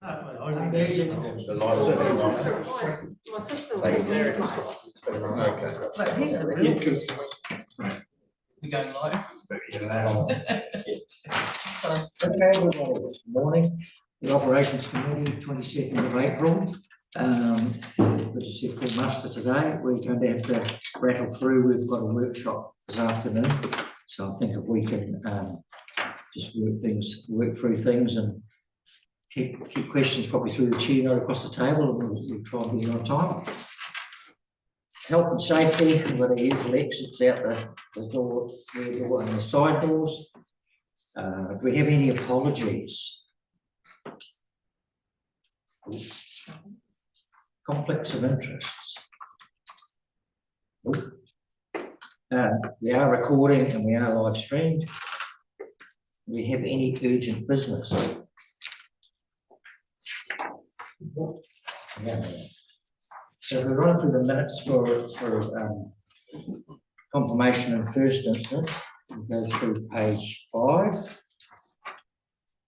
The lights are My sister there. Okay. But he's the real. We going live? Okay, good morning. The Operations Committee, 22nd of April. Good to see full muster today. We're going to have to rattle through. We've got a workshop this afternoon, so I think if we can just work through things and keep questions probably through the chair note across the table, and we'll try and be on time. Health and safety, we've got our usual exits out the door and the side doors. Do we have any apologies? Conflicts of interests? We are recording and we are live streamed. Do we have any urgent business? Yeah. So if we run through the minutes for confirmation in first instance, we'll go through page 5,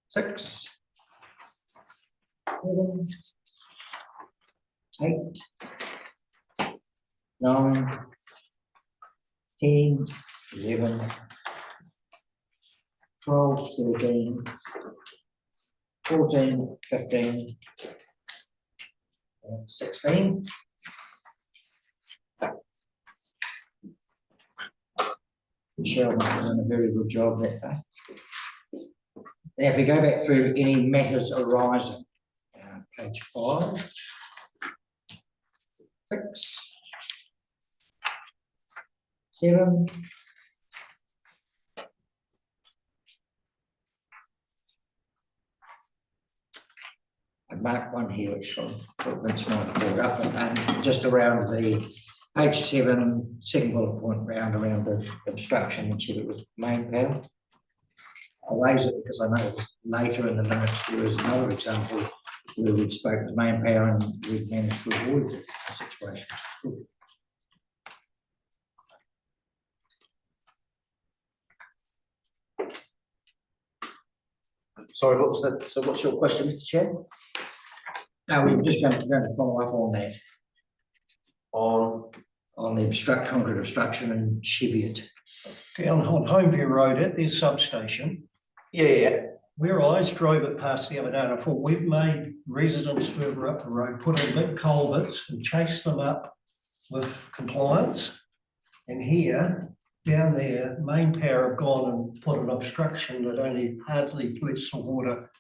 6, 7, 8, 9, 10, 11, 12, 13, 14, 15, and 16. Michelle has done a very good job that day. Now, if we go back through any matters arising, page 5, 6, 7, 've marked one here which I thought Vince might have brought up, and just around the page 7, second bullet point around the obstruction and it with main power. I raise it because I noticed later in the minutes there is another example where we'd spoken to main power and we'd managed to avoid the situation. Sorry, what was that? So what's your question, Mr. Chair? Now we're just going to follow up on that. On the concrete obstruction and Cheviot. Down on Homeview Road at their substation. Yeah. Where I drove it past the other day and I thought we've made residents further up the road put in big culverts and chase them up with compliance. And here, down there, main power have gone and put an obstruction that only hardly lets the water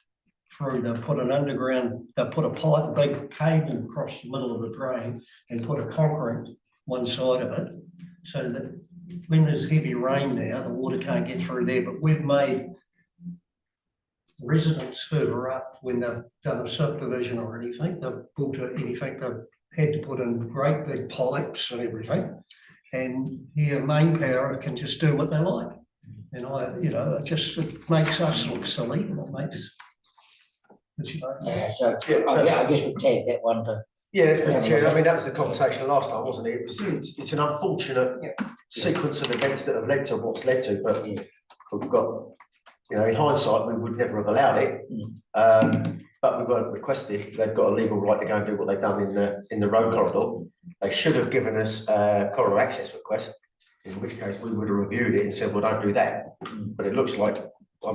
through. They've put an underground, they've put a pipe, big cable across the middle of the drain and put a concrete one side of it, so that when there's heavy rain now, the water can't get through there. But we've made residents further up, when they've done a subdivision or anything, they've built anything, they've had to put in great big pipes and everything. And here, main power can just do what they like. And it makes us look silly, and it makes. I guess we've tagged that one to. Yeah, that's Mr. Chair. I mean, that was the conversation last time, wasn't it? It's an unfortunate sequence of events that have led to what's led to, but we've got, in hindsight, we would never have allowed it. But we weren't requested. They've got a legal right to go and do what they've done in the road corridor. They should have given us a corridor access request, in which case we would have reviewed it and said, well, don't do that. But it looks like,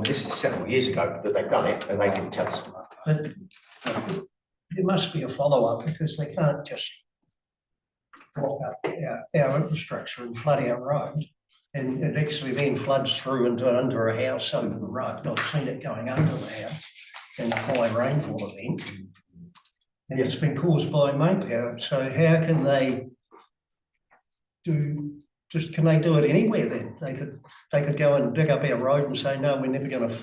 this is several years ago that they've done it and they didn't tell us. But there must be a follow-up, because they can't just block up our infrastructure and flood our road, and it actually then floods through into under a house over the road. I've seen it going under the house in a high rainfall event, and it's been caused by main power. So how can they do? Can they do it anywhere then? They could go and dig up our road and say, no, we're never going to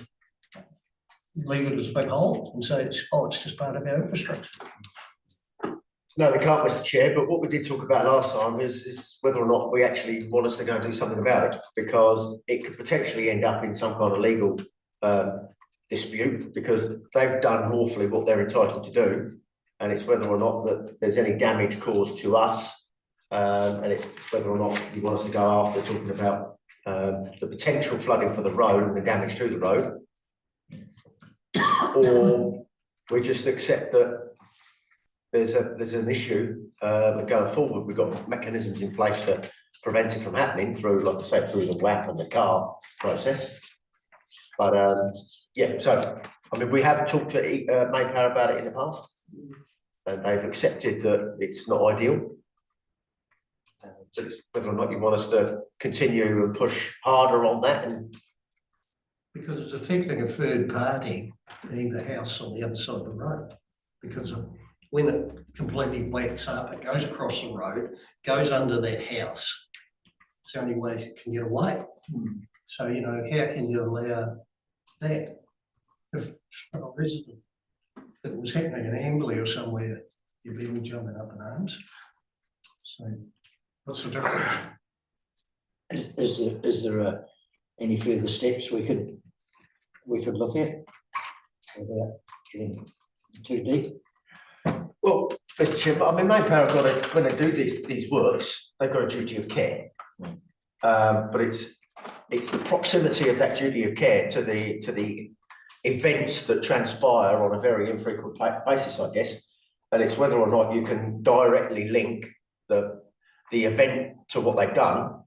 leave it as a big hole and say it's just part of our infrastructure. No, they can't, Mr. Chair, but what we did talk about last time is whether or not we actually want us to go and do something about it, because it could potentially end up in some kind of legal dispute, because they've done lawfully what they're entitled to do, and it's whether or not that there's any damage caused to us, and it's whether or not you want us to go after talking about the potential flooding for the road and the damage to the road, or we just accept that there's an issue, and going forward, we've got mechanisms in place to prevent it from happening through, like I say, through the WAP and the CAR process. But, yeah, so, I mean, we have talked to Main Power about it in the past, and they've accepted that it's not ideal. But it's whether or not you want us to continue and push harder on that, and Because it's affecting a third party, being the house on the other side of the road. Because when it completely whacks up, it goes across the road, goes under that house. It's the only way it can get away. So, you know, how can you allow that? If a resident, if it was happening in Amberley or somewhere, you'd be all jumping up in arms. So what's the difference? Is there any further steps we could look at without getting too deep? well, Mr. Chair, but I mean, Main Power have got to, when they do these works, they've got a duty of care. But it's the proximity of that duty of care to the events that transpire on a very infrequent basis, I guess. And it's whether or not you can directly link the event to what they've done.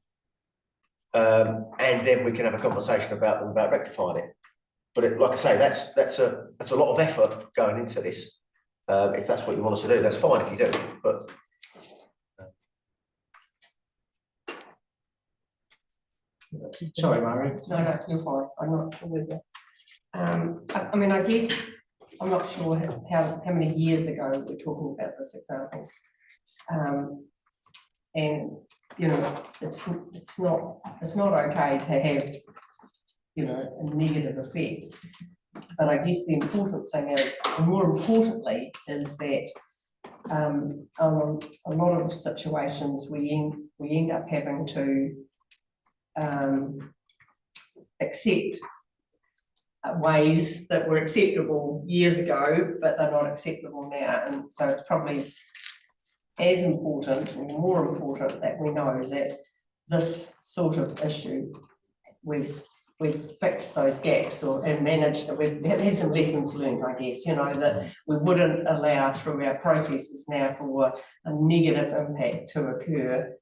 And then we can have a conversation about rectifying it. But like I say, that's a lot of effort going into this. If that's what you want us to do, that's fine if you do, but. Sorry, Murray. No, you're fine. I'm not sure with you. I mean, I guess I'm not sure how many years ago we're talking about this example. And you know, it's not okay to have, you know, a negative effect. But I guess the important thing is, and more importantly, is that a lot of situations we end up having to accept ways that were acceptable years ago, but they're not acceptable now. And so it's probably as important or more important that we know that this sort of issue, we've fixed those gaps and managed that we've had some lessons learned, I guess, you know, that we wouldn't allow through our processes now for a negative impact to occur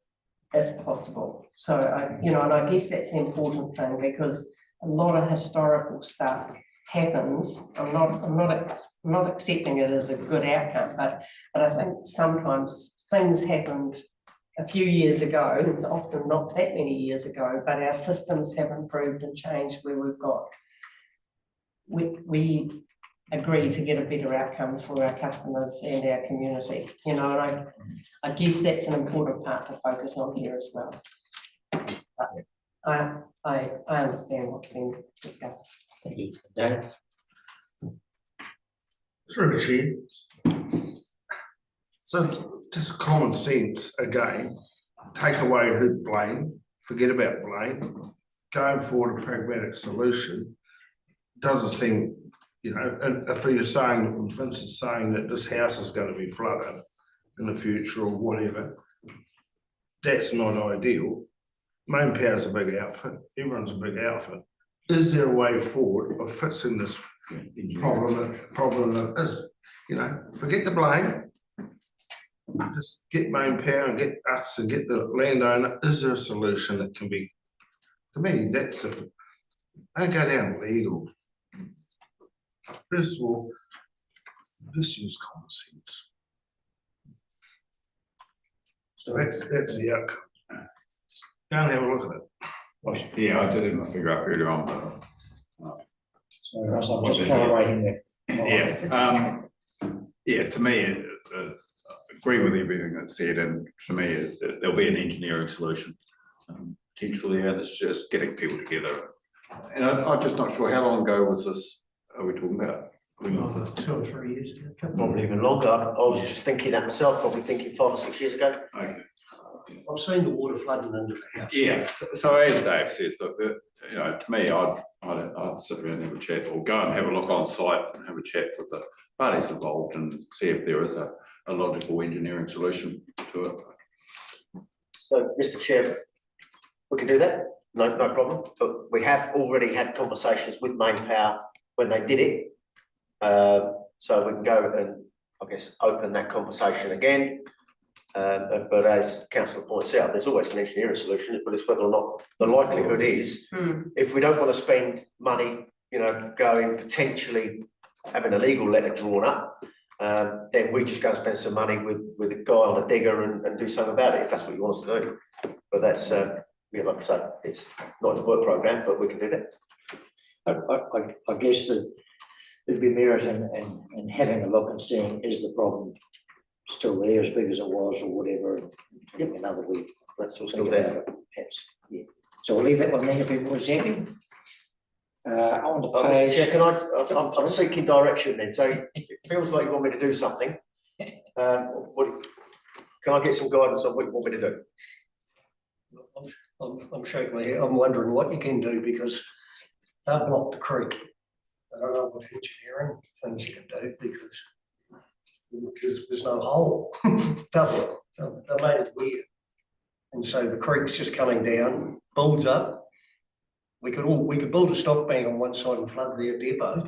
if possible. So, you know, and I guess that's the important thing, because a lot of historical stuff happens. I'm not accepting it as a good outcome, but I think sometimes things happened a few years ago. It's often not that many years ago, but our systems have improved and changed where we agree to get a better outcome for our customers and our community, you know, and I guess that's an important part to focus on here as well. But I understand what's being discussed. Thank you. Dan? Through the chair. So just common sense again, take away who blame, forget about blame, going forward a pragmatic solution. Doesn't seem, you know, and if you're saying, Vince is saying that this house is going to be flooded in the future or whatever, that's not ideal. Main Power's a big outfit, everyone's a big outfit. Is there a way forward of fixing this problem that is, you know, forget the blame, just get Main Power and get us and get the landowner. Is there a solution that can be, to me, that's the, don't go down legal. First of all, just use common sense. So that's the outcome. Go and have a look at it. Yeah, I did have my figure up earlier on, but. So Ross, I'm just calibrating there. Yeah, to me, I agree with everything that's said, and to me, there'll be an engineering solution. Potentially, and it's just getting people together. And I'm just not sure, how long ago was this, are we talking about? 2 or 3 years ago. Probably even longer. I was just thinking that myself, probably thinking 5 or 6 years ago. Okay. I've seen the water flooding into the house. Yeah, so as Dave says, look, you know, to me, I'd sit around and have a chat, or go and have a look on site and have a chat with the parties involved and see if there is a logical engineering solution to it. So, Mr. Chair, we can do that, no problem. But we have already had conversations with Main Power when they did it. So we can go and, I guess, open that conversation again. But as councillor points out, there's always an engineering solution, but it's whether or not the likelihood is, if we don't want to spend money, you know, going potentially having a legal letter drawn up, then we just go and spend some money with a guy on a digger and do something about it, if that's what you want us to do. But that's, yeah, like I say, it's not in the work programme, but we can do that. I guess that there'd be merit in having a look and seeing, is the problem still there as big as it was or whatever, and taking another week. That's all Think still about there. it, perhaps, yeah. So we'll leave that one then if everyone's happy. On the Mr. page. Chair, I'm seeking direction then, so it feels like you want me to do something. Can I get some guidance on what you want me to do? I'm shaking my head, I'm wondering what you can do, because they've blocked the creek. I don't know what engineering things you can do, because there's no hole. They made it weird. And so the creek's just coming down, builds up. We could build a stock bank on one side and flood their depot.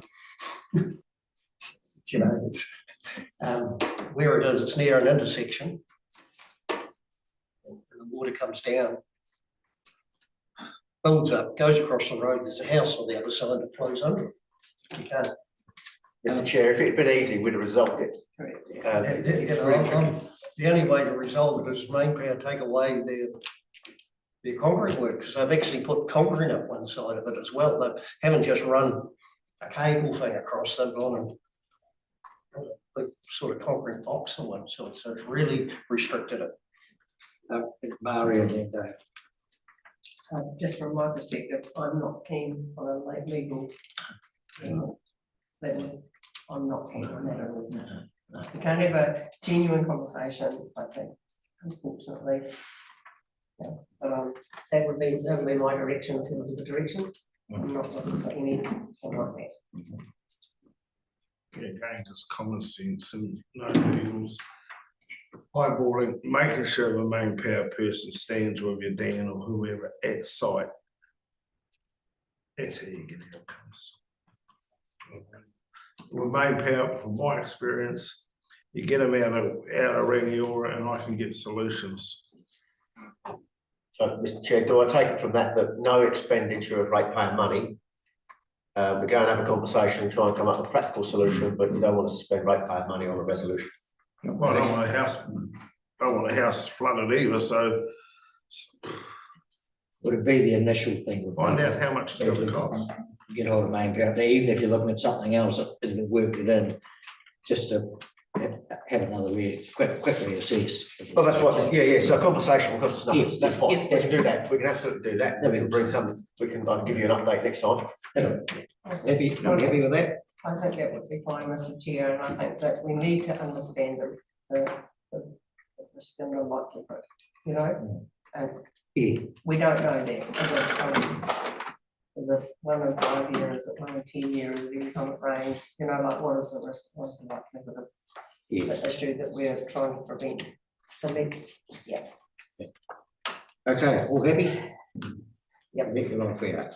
You know, it's, where it is, it's near an intersection. And the water comes down, builds up, goes across the road, there's a house on the other side that flows under it. You can't. Mr. Chair, if it'd been easy, we'd have resolved it. It's really tricky. The only way to resolve it is main power take away their concrete work, because they've actually put concrete up one side of it as well. They haven't just run a cable thing across, they've gone and put a sort of concrete box on one side, so it's really restricted it. Mario then, Dave. Just from my perspective, I'm not keen on a legal. Then I'm not keen on that at all. We can't have a genuine conversation, I think, unfortunately. Yeah, but that would be my direction, if it was the direction. I'm not looking for any like that. Yeah, again, just common sense and no rules. Eyeballing, making sure the main power person stands with you, Dan, or whoever at site. That's how you get outcomes. With main power, from my experience, you get them out of Rangiora and I can get solutions. So, Mr. Chair, do I take it from that no expenditure of ratepayer money? We go and have a conversation and try and come up with a practical solution, but you don't want us to spend ratepayer money on a resolution. Well, I don't want a house flooded either, so Would it be the initial thing? find out how much it's going to cost. Get hold of main power, even if you're looking at something else that would work within, just to have another quickly assess. Well, that's what, yeah, so a conversation will cost us nothing, Yes, that's fine, yeah, we can do that, we can absolutely do that, we can bring some, I'll give you an update next time. Happy with that? I think that would be fine, Mr. Chair, and I think that we need to understand the risk and the likelihood, you know? And Yeah. we don't know that. Is it 1 in 5 years, is it 1 in 10 years, every time it rains, you know, like what is the risk, what is the likelihood of Yes. the issue that we're trying to prevent? So let's, yeah. Okay, all happy? Yep. Make it on fair.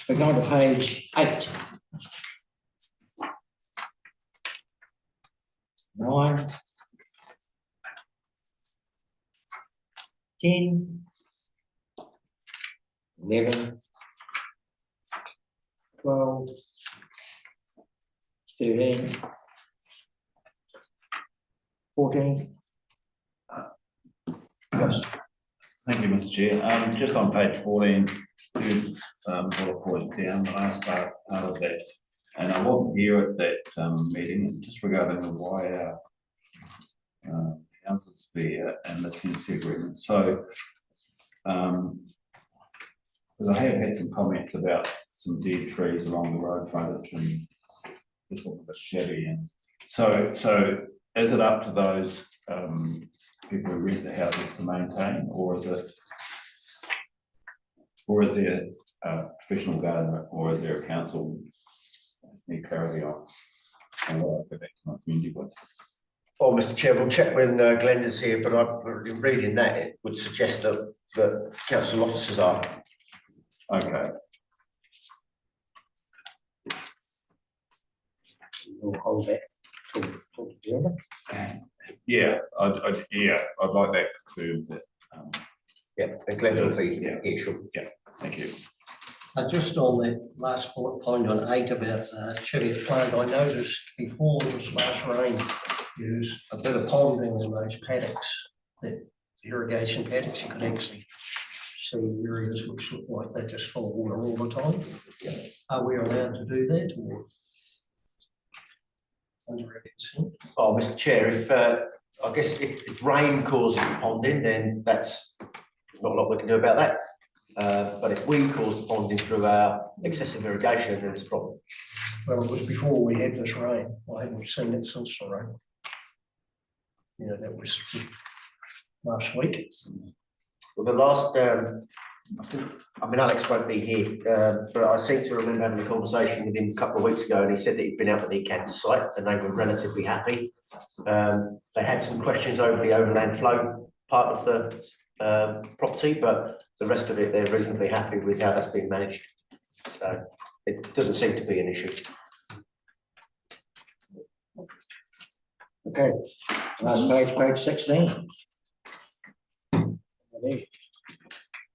We're going to page 8. 9. 10. 11. 12. 13. 14. Yes. Thank you, Mr. Chair. Just on page 14, bullet point down, the last part of that, and I wasn't here at that meeting, just regarding the wire houses there and the tenancy agreement. So, because I have had some comments about some dead trees along the road frontage and just looking a bit shabby, and so is it up to those people who rent the houses to maintain, or is there a professional gardener, or is there a council? Need clarity on what I think my community was. Well, Mr. Chair, we'll check when Glenda's here, but I'm reading that, it would suggest that council officers are. Okay, We'll hold that. Yeah, I'd like that confirmed that, Yeah, and Glenn will be Yeah. here shortly. thank you. Just on that last bullet point on 8 about Cheviot plant, I noticed before this last rain, there's a bit of ponding in those paddocks, that irrigation paddocks, you could actually see areas which look like they're just full of water all the time. Are we allowed to do that or? Under our consent? Oh, Mr. Chair, I guess if rain causes the ponding, then there's not a lot we can do about that. But if we cause the ponding through our excessive irrigation, then it's a problem. Well, it was before we had this rain. I haven't seen it since the rain. You know, that was last week. Well, the last, I mean, Alex won't be here, but I seem to remember having a conversation with him a couple of weeks ago, and he said that he'd been out at the Cantor site and they were relatively happy. They had some questions over the overland flow part of the property, but the rest of it, they're reasonably happy with how that's been managed. So it doesn't seem to be an issue. Okay, last page, page 16.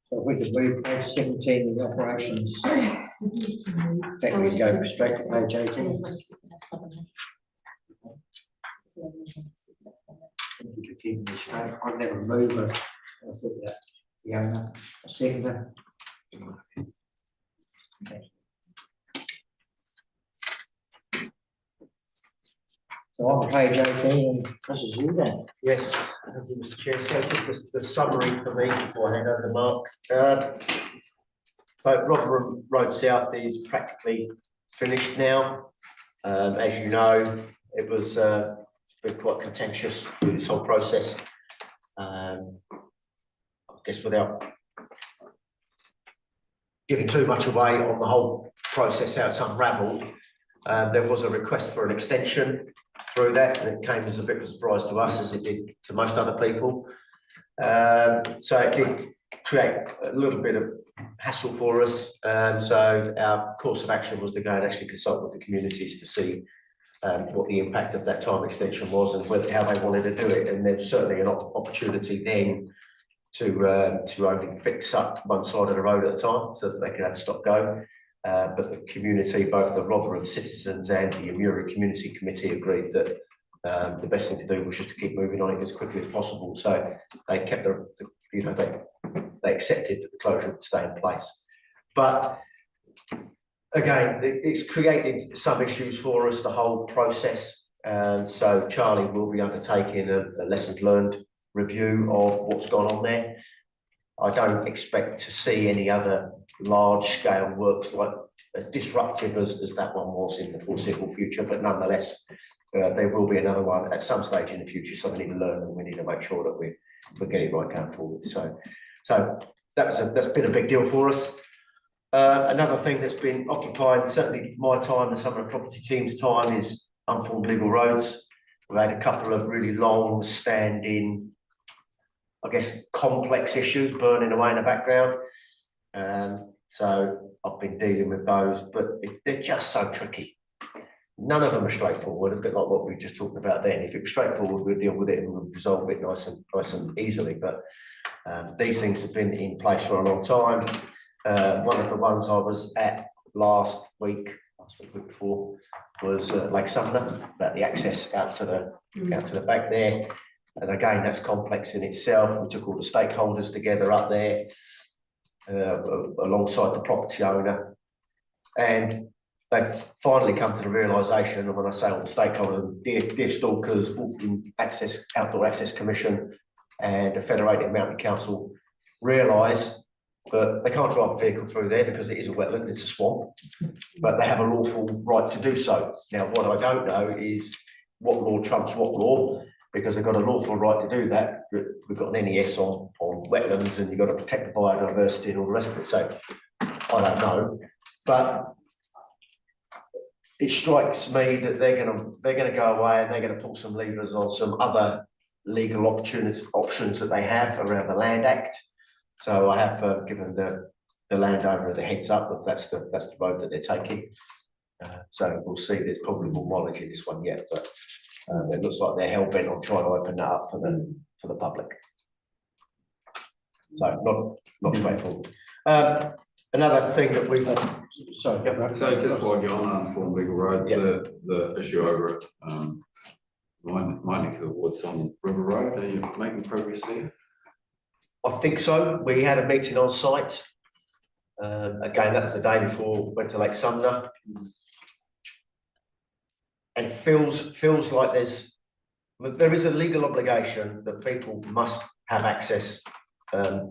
So if we could move page 17, the operations. In fact, we can go straight to page 18. If we could keep them straight, I'd never move it. I said that, the owner, a seconder. Okay. So on page 18, this is you then. Yes, thank you, Mr. Chair. So just the summary for me before I hand over to Mark. So Rotherham Road South is practically finished now. As you know, it was been quite contentious through this whole process. I guess without giving too much away on the whole process, how it's unravelled, there was a request for an extension through that, and it came as a bit of a surprise to us, as it did to most other people. So it did create a little bit of hassle for us, and so our course of action was to go and actually consult with the communities to see what the impact of that time extension was and whether, how they wanted to do it. And there's certainly an opportunity then to only fix up one side of the road at a time so that they could have a stop go. But the community, both the Rotherham citizens and the Amuri Community Committee, agreed that the best thing to do was just to keep moving on it as quickly as possible. So they kept they accepted that the closure would stay in place. But again, it's created some issues for us, the whole process. And so Charlie will be undertaking a lessons learned review of what's gone on there. I don't expect to see any other large scale works like as disruptive as that one was in the foreseeable future, but nonetheless, there will be another one at some stage in the future. So we need to learn and we need to make sure that we're getting right going forward. So that's been a big deal for us. Another thing that's been occupied, certainly my time and some of the property team's time, is unformed legal roads. We've had a couple of really long standing, I guess, complex issues burning away in the background. So I've been dealing with those, but they're just so tricky. None of them are straightforward, a bit like what we just talked about then. If it was straightforward, we'd deal with it and we'd resolve it nice and easily. But these things have been in place for a long time. One of the ones I was at last week before, was Lake Sumner, about the access out to the back there. And again, that's complex in itself. We took all the stakeholders together up there, alongside the property owner, and they've finally come to the realisation. And when I say all the stakeholders, Deer Stalkers, Walking Access, Outdoor Access Commission, and the Federated Mountain Council realise that they can't drive a vehicle through there because it is a wetland, it's a swamp, but they have a lawful right to do so. Now, what I don't know is what law trumps what law, because they've got a lawful right to do that. We've got an NES on wetlands, and you've got to protect the biodiversity and all the rest of it. So I don't know, but it strikes me that they're going to go away and they're going to pull some levers on some other legal options that they have around the Land Act. So I have given the landowner the heads up that that's the road that they're taking. So we'll see. There's probably more mileage in this one yet, but It looks like they're hell bent on trying to open that up for the public. So not straightforward. Another thing that we've, sorry, yeah, So just while you're on unformed legal roads, Yeah. the issue over at, my neck of the woods on River Road, are you making progress there? I think so. We had a meeting on site. Again, that was the day before we went to Lake Sumner. And it feels like there is a legal obligation that people must have access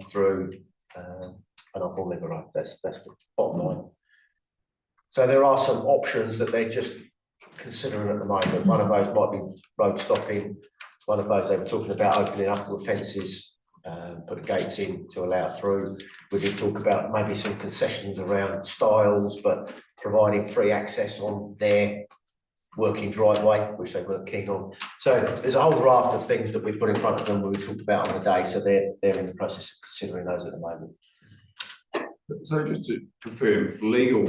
through an unformed legal road. That's the bottom line. So there are some options that they're just considering at the moment. One of those might be road stopping. One of those they were talking about opening up with fences, put the gates in to allow through. We did talk about maybe some concessions around styles, but providing free access on their working driveway, which they weren't keen on. So there's a whole raft of things that we put in front of them when we talked about on the day. So they're in the process of considering those at the moment. So just to confirm, legal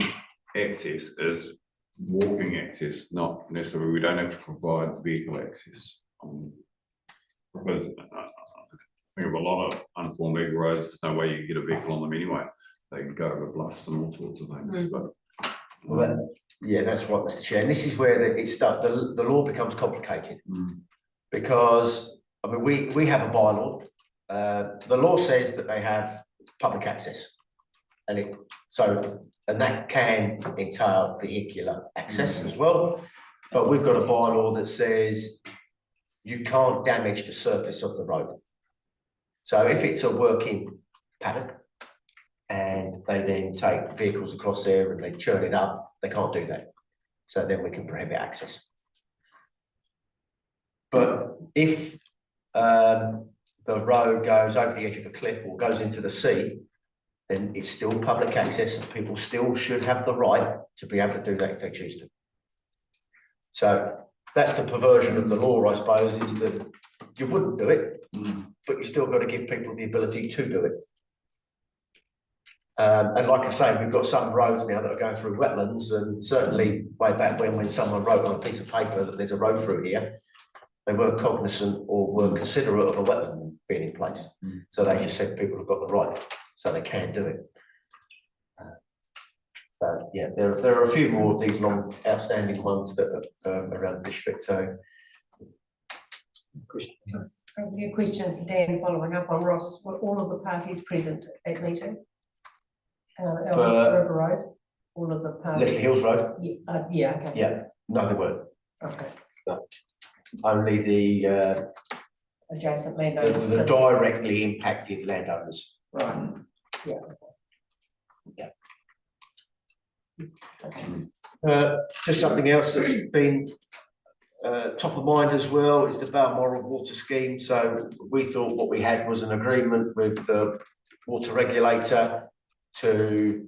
access is walking access, not necessarily, we don't have to provide vehicle access. Because I think of a lot of unformed legal roads, there's no way you can get a vehicle on them anyway. They can go over bluffs and all sorts of things, but. Well, yeah, that's right, Mr. Chair. And this is where the law becomes complicated. Because, I mean, we have a bylaw. The law says that they have public access. And that can entail vehicular access as well. But we've got a bylaw that says you can't damage the surface of the road. So if it's a working paddock and they then take vehicles across there and they churn it up, they can't do that. So then we can prohibit access. But if the road goes over the edge of a cliff or goes into the sea, then it's still public access and people still should have the right to be able to do that if they choose to. So that's the perversion of the law, I suppose, is that you wouldn't do it, but you still got to give people the ability to do it. And like I say, we've got some roads now that are going through wetlands, and certainly way back when someone wrote on a piece of paper that there's a road through here, they weren't cognizant or weren't considerate of a wetland being in place. So they just said people have got the right, so they can do it. So yeah, there are a few more of these long outstanding ones that are around the district. So A question for Dan, following up on Ross, were all of the parties present at that meeting? River Road, all of the parties? Leslie Hills Road, Yeah, okay. yeah, no, they weren't. Okay, Only the adjacent landowners. the directly impacted landowners. Right, yeah. Yeah. Okay. Just something else that's been top of mind as well is the Balmoral water scheme. So we thought what we had was an agreement with the water regulator to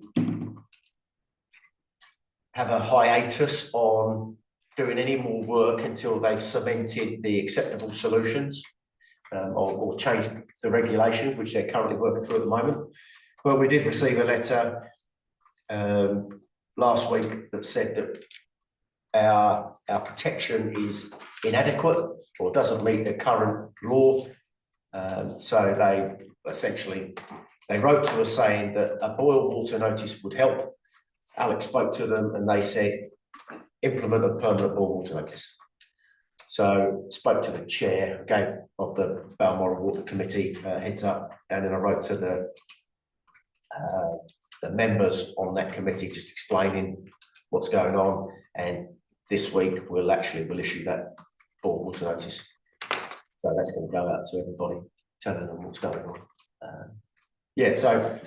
have a hiatus on doing any more work until they've cemented the acceptable solutions or changed the regulation, which they're currently working through at the moment. But we did receive a letter last week that said that our protection is inadequate or doesn't meet the current law. So they essentially, they wrote to us saying that a boil water notice would help. Alex spoke to them and they said, implement a permanent boil water notice. So spoke to the chair again of the Balmoral Water Committee, heads up, and then I wrote to the members on that committee just explaining what's going on, and this week we'll issue that boil water notice. So that's going to go out to everybody, telling them what's going on. Yeah, so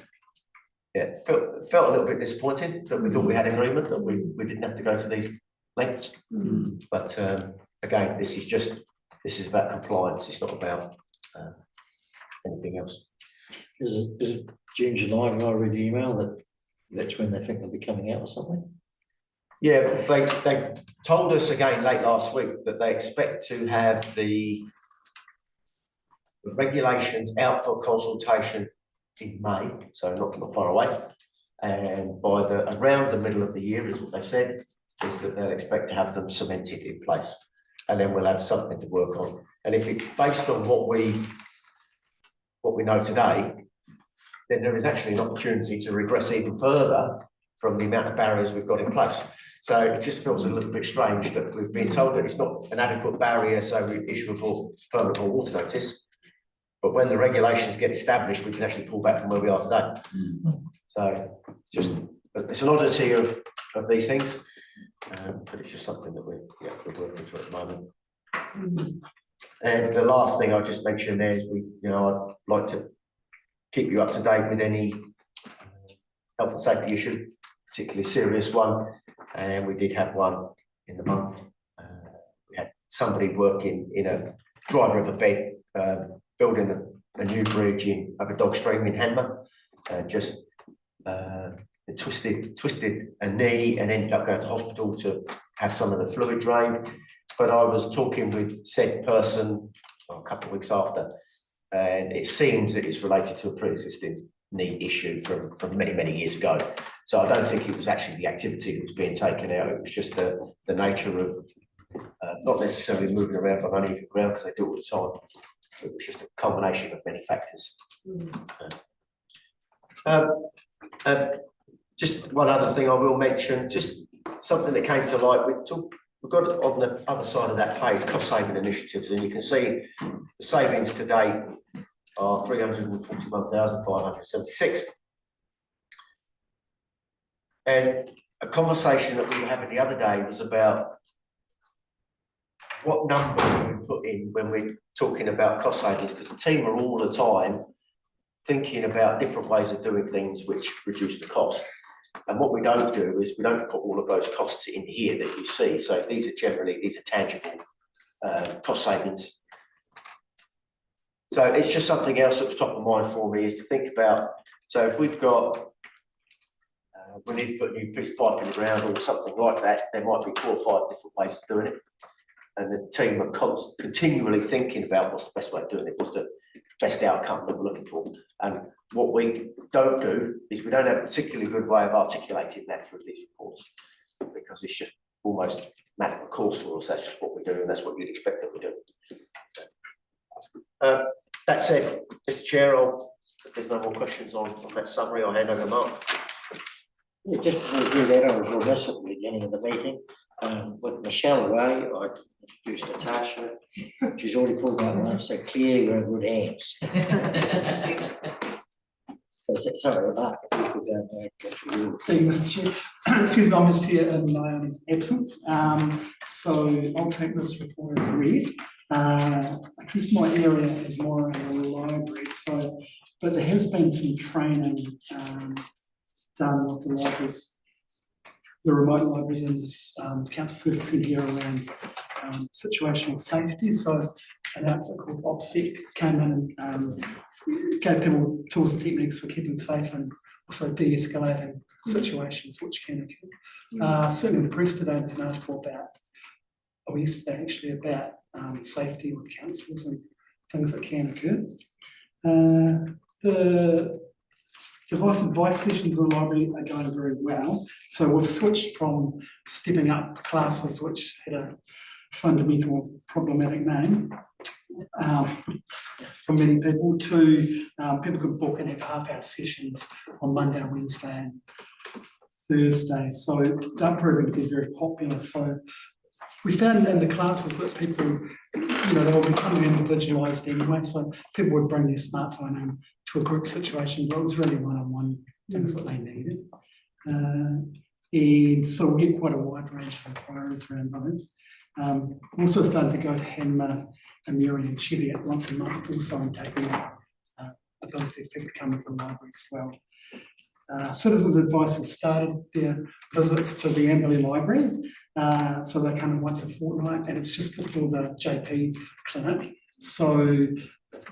yeah, felt a little bit disappointed that we thought we had agreement, that we didn't have to go to these lengths. But again, this is about compliance. It's not about anything else. Is it June, July, when I read the email that's when they think they'll be coming out or something? Yeah, they told us again late last week that they expect to have the regulations out for consultation in May, so not far away. And by around the middle of the year is what they said, is that they'll expect to have them cemented in place. and then we'll have something to work on. And if it's based on what we know today, then there is actually an opportunity to regress even further from the amount of barriers we've got in place. So it just feels a little bit strange that we've been told that it's not an adequate barrier, so we issue a permit or water notice. But when the regulations get established, we can actually pull back from where we are today. So it's an oddity of these things, but it's just something that we're working through at the moment. And the last thing I'll just mention there is I'd like to keep you up to date with any health and safety issue, particularly serious one. And we did have one in the month. We had somebody working in a driver of a bed, building a new bridge over Dog Stream in Hanmer, just twisted a knee and ended up going to hospital to have some of the fluid drained. But I was talking with said person a couple of weeks after, and it seems that it's related to a pre-existing knee issue from many years ago. So I don't think it was actually the activity that was being taken out. It was just the nature of not necessarily moving around on uneven ground, because they do it all the time. It was just a combination of many factors. Just one other thing I will mention, just something that came to light. We've got on the other side of that page cost saving initiatives, and you can see the savings to date are 341,576. And a conversation that we were having the other day was about what number we put in when we're talking about cost savings, because the team are all the time thinking about different ways of doing things which reduce the cost. And what we don't do is we don't put all of those costs in here that you see. So these are tangible cost savings. So it's just something else that was top of mind for me, is to think about. So if we've got, we need to put a new piece of pipe in the ground or something like that, there might be 4 or 5 different ways of doing it. And the team are continually thinking about what's the best way of doing it, what's the best outcome that we're looking for. And what we don't do is we don't have a particularly good way of articulating that through these reports, because it's just almost matter of course for us. That's just what we do, and that's what you'd expect that we do. So, that said, Mr. Chair, if there's no more questions on that summary, I'll hand over to Mark. Yeah, just before we do that, I was remiss at the beginning of the meeting. With Michelle away, I introduced Natasha. She's already pulled out one, so Claire, you're in good hands. So, sorry, Mark, if you could go back. Thank you, Mr. Chair. Excuse me, I'm just here in Naomi's absence. So I'll take this report as read. I guess my area is more around the library, but there has been some training done with the libraries, the remote libraries in this council service centre here around situational safety. So an outfit called OPSEC came in and gave people tools and techniques for keeping safe and also de-escalating situations which can occur. Certainly the press today there's an article about, or yesterday actually, about safety with councils and things that can occur. The device advice sessions in the library are going very well. So we've switched from stepping up classes, which had a fundamental problematic name for many people, to people could book and have half-hour sessions on Monday, Wednesday and Thursday. So they're proving to be very popular. So we found in the classes that people, they were becoming individualised anyway. So people would bring their smartphone in to a group situation, but it was really one-on-one things that they needed. And so we get quite a wide range of inquiries around those. We're also starting to go to Hanmer and Mary and Cheviot once a month, also on taking ability of people to come to the library as well. Citizens Advice have started their visits to the Amberley Library. So they come once a fortnight, and it's just before the JP clinic. So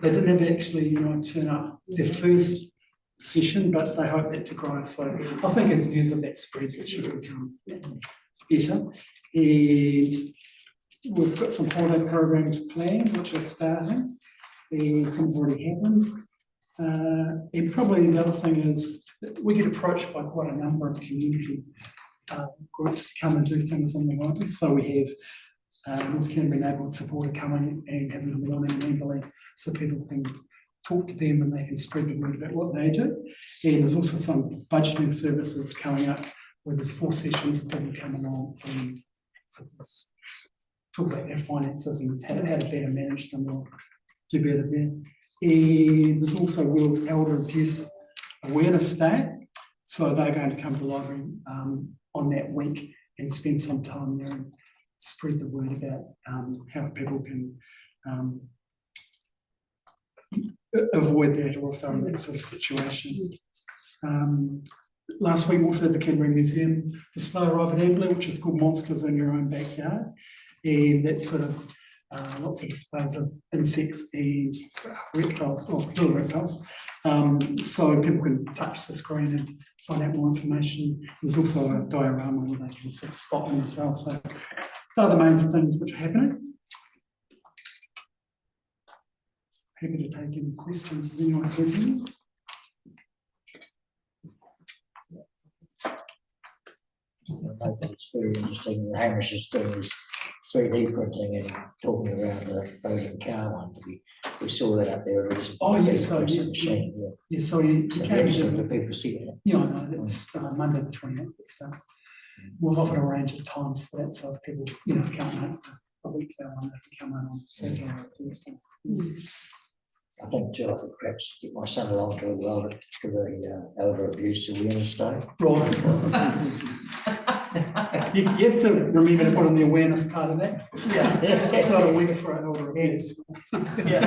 they didn't have actually, turn up their first session, but they hope that to grow. So I think as news of that spreads, it should become better. And we've got some holiday programs planned, which are starting, and some have already happened. And probably the other thing is that we get approached by quite a number of community groups to come and do things in the library. So we North Canterbury Neighbourhood Support are coming and having a morning in Amberley, so people can talk to them and they can spread the word about what they do. And there's also some budgeting services coming up where there's 4 sessions of people coming on and talk about their finances and how to better manage them or do better there. And there's also World Elder Abuse Awareness Day. So they're going to come to the library on that week and spend some time there and spread the word about how people can avoid that or if they're in that sort of situation. Last week also at the Canterbury Museum display arrived at Amberley, which is called Monsters in Your Own Backyard. And that's sort of lots of displays of insects and reptiles, or little reptiles. So people can touch the screen and find out more information. There's also a diorama where they can sort of spot them as well. So they're the main things which are happening. Happy to take any questions if anyone has any. It's very interesting. Hamish is doing his 3D printing and talking around the boat and car one. We saw that up there. Oh, yes, so machine, yeah. Yeah, so you So can interesting for people to see that. Yeah, I know, that's Monday the 28th, it's, we've offered a range of times for that, so if people, can't make a week's hour, they can come in on Saturday or Thursday. I think too, I could perhaps get my son along to the Elder Abuse Awareness Day. Right. You have to remember to put on the awareness part of that. Yeah. It's not a week for elder abuse. Yeah.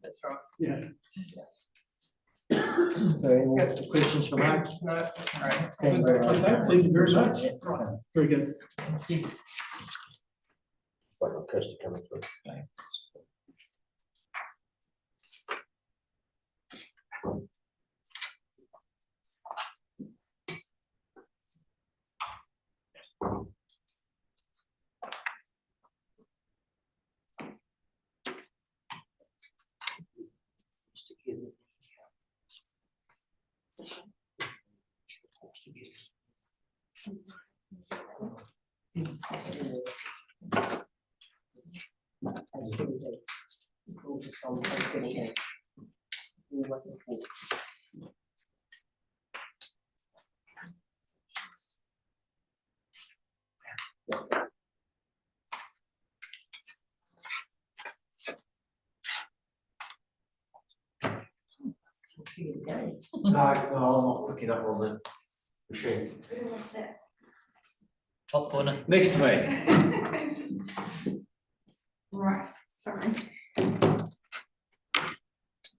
That's right. Yeah. So any more questions for Mark? No, that's right. Thank you very much. Okay, thank you very much. Yeah. Very good. Wait for Kirsty coming through. No, I'm not picking up on the machine. Top corner. Next to me. Right, sorry.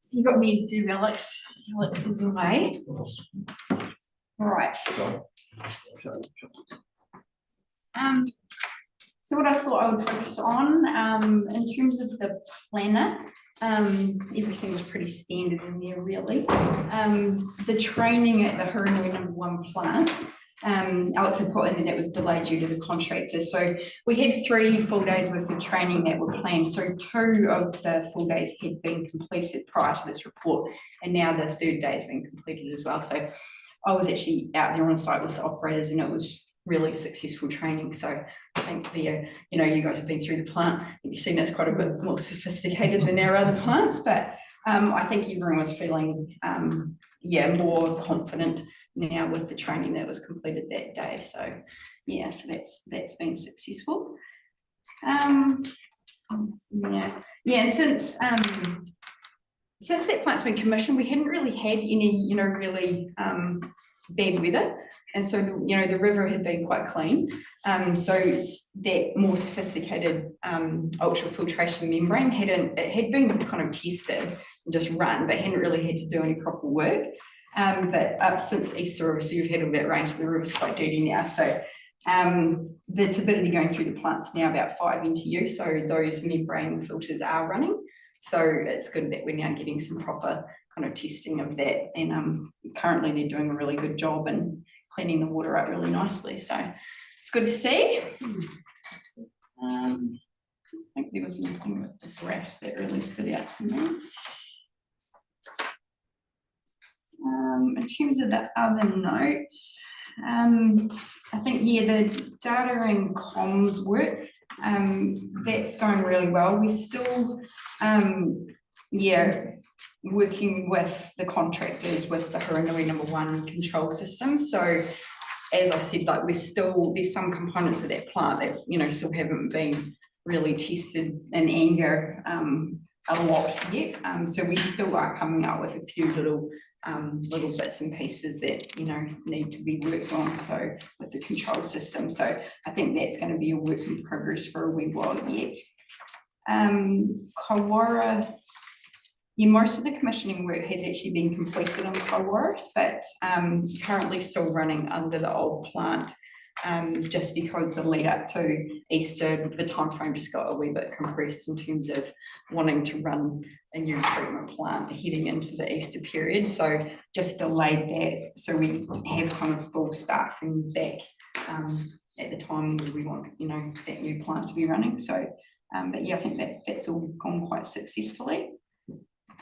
So you got me instead of Alex. Alex is away. Right. So what I thought I would focus on, in terms of the planner, everything was pretty standard in there really. The training at the Hurunui #1 plant, Alex had put in that was delayed due to the contractor. So we had 3 full days worth of training that were planned. So 2 of the full days had been completed prior to this report, and now the 3rd day has been completed as well. So I was actually out there on site with the operators, and it was really successful training. So I think you guys have been through the plant and you've seen it's quite a bit more sophisticated than our other plants, but I think everyone was feeling more confident now with the training that was completed that day. So yeah, so that's been successful. And since that plant's been commissioned, we hadn't really had any really bad weather, and so the river had been quite clean, so that more sophisticated ultrafiltration membrane had been kind of tested and just run, but hadn't really had to do any proper work. But since Easter, obviously we've had all that rain, so the river's quite dirty now. So the turbidity going through the plant's now about 5 NTU, so those membrane filters are running. So it's good that we're now getting some proper kind of testing of that, and currently they're doing a really good job and cleaning the water up really nicely. So it's good to see. I think there was nothing with the graphs that really stood out to me. In terms of the other notes, I think, yeah, the data and comms work, that's going really well. We're still, yeah, working with the contractors with the Haranui #1 control system. So as I said, like there's some components of that plant that, you know, still haven't been really tested in anger a lot yet. So we still are coming up with a few little bits and pieces that, you know, need to be worked on. So with the control system. So I think that's going to be a work in progress for a wee while yet. Kaiwara, yeah, most of the commissioning work has actually been completed on Kaiwara, but currently still running under the old plant, just because the lead up to Easter, the timeframe just got a wee bit compressed in terms of wanting to run a new treatment plant heading into the Easter period. So just delayed that, so we have kind of full staffing back at the time where we want, you know, that new plant to be running. So, but yeah, I think that's all gone quite successfully.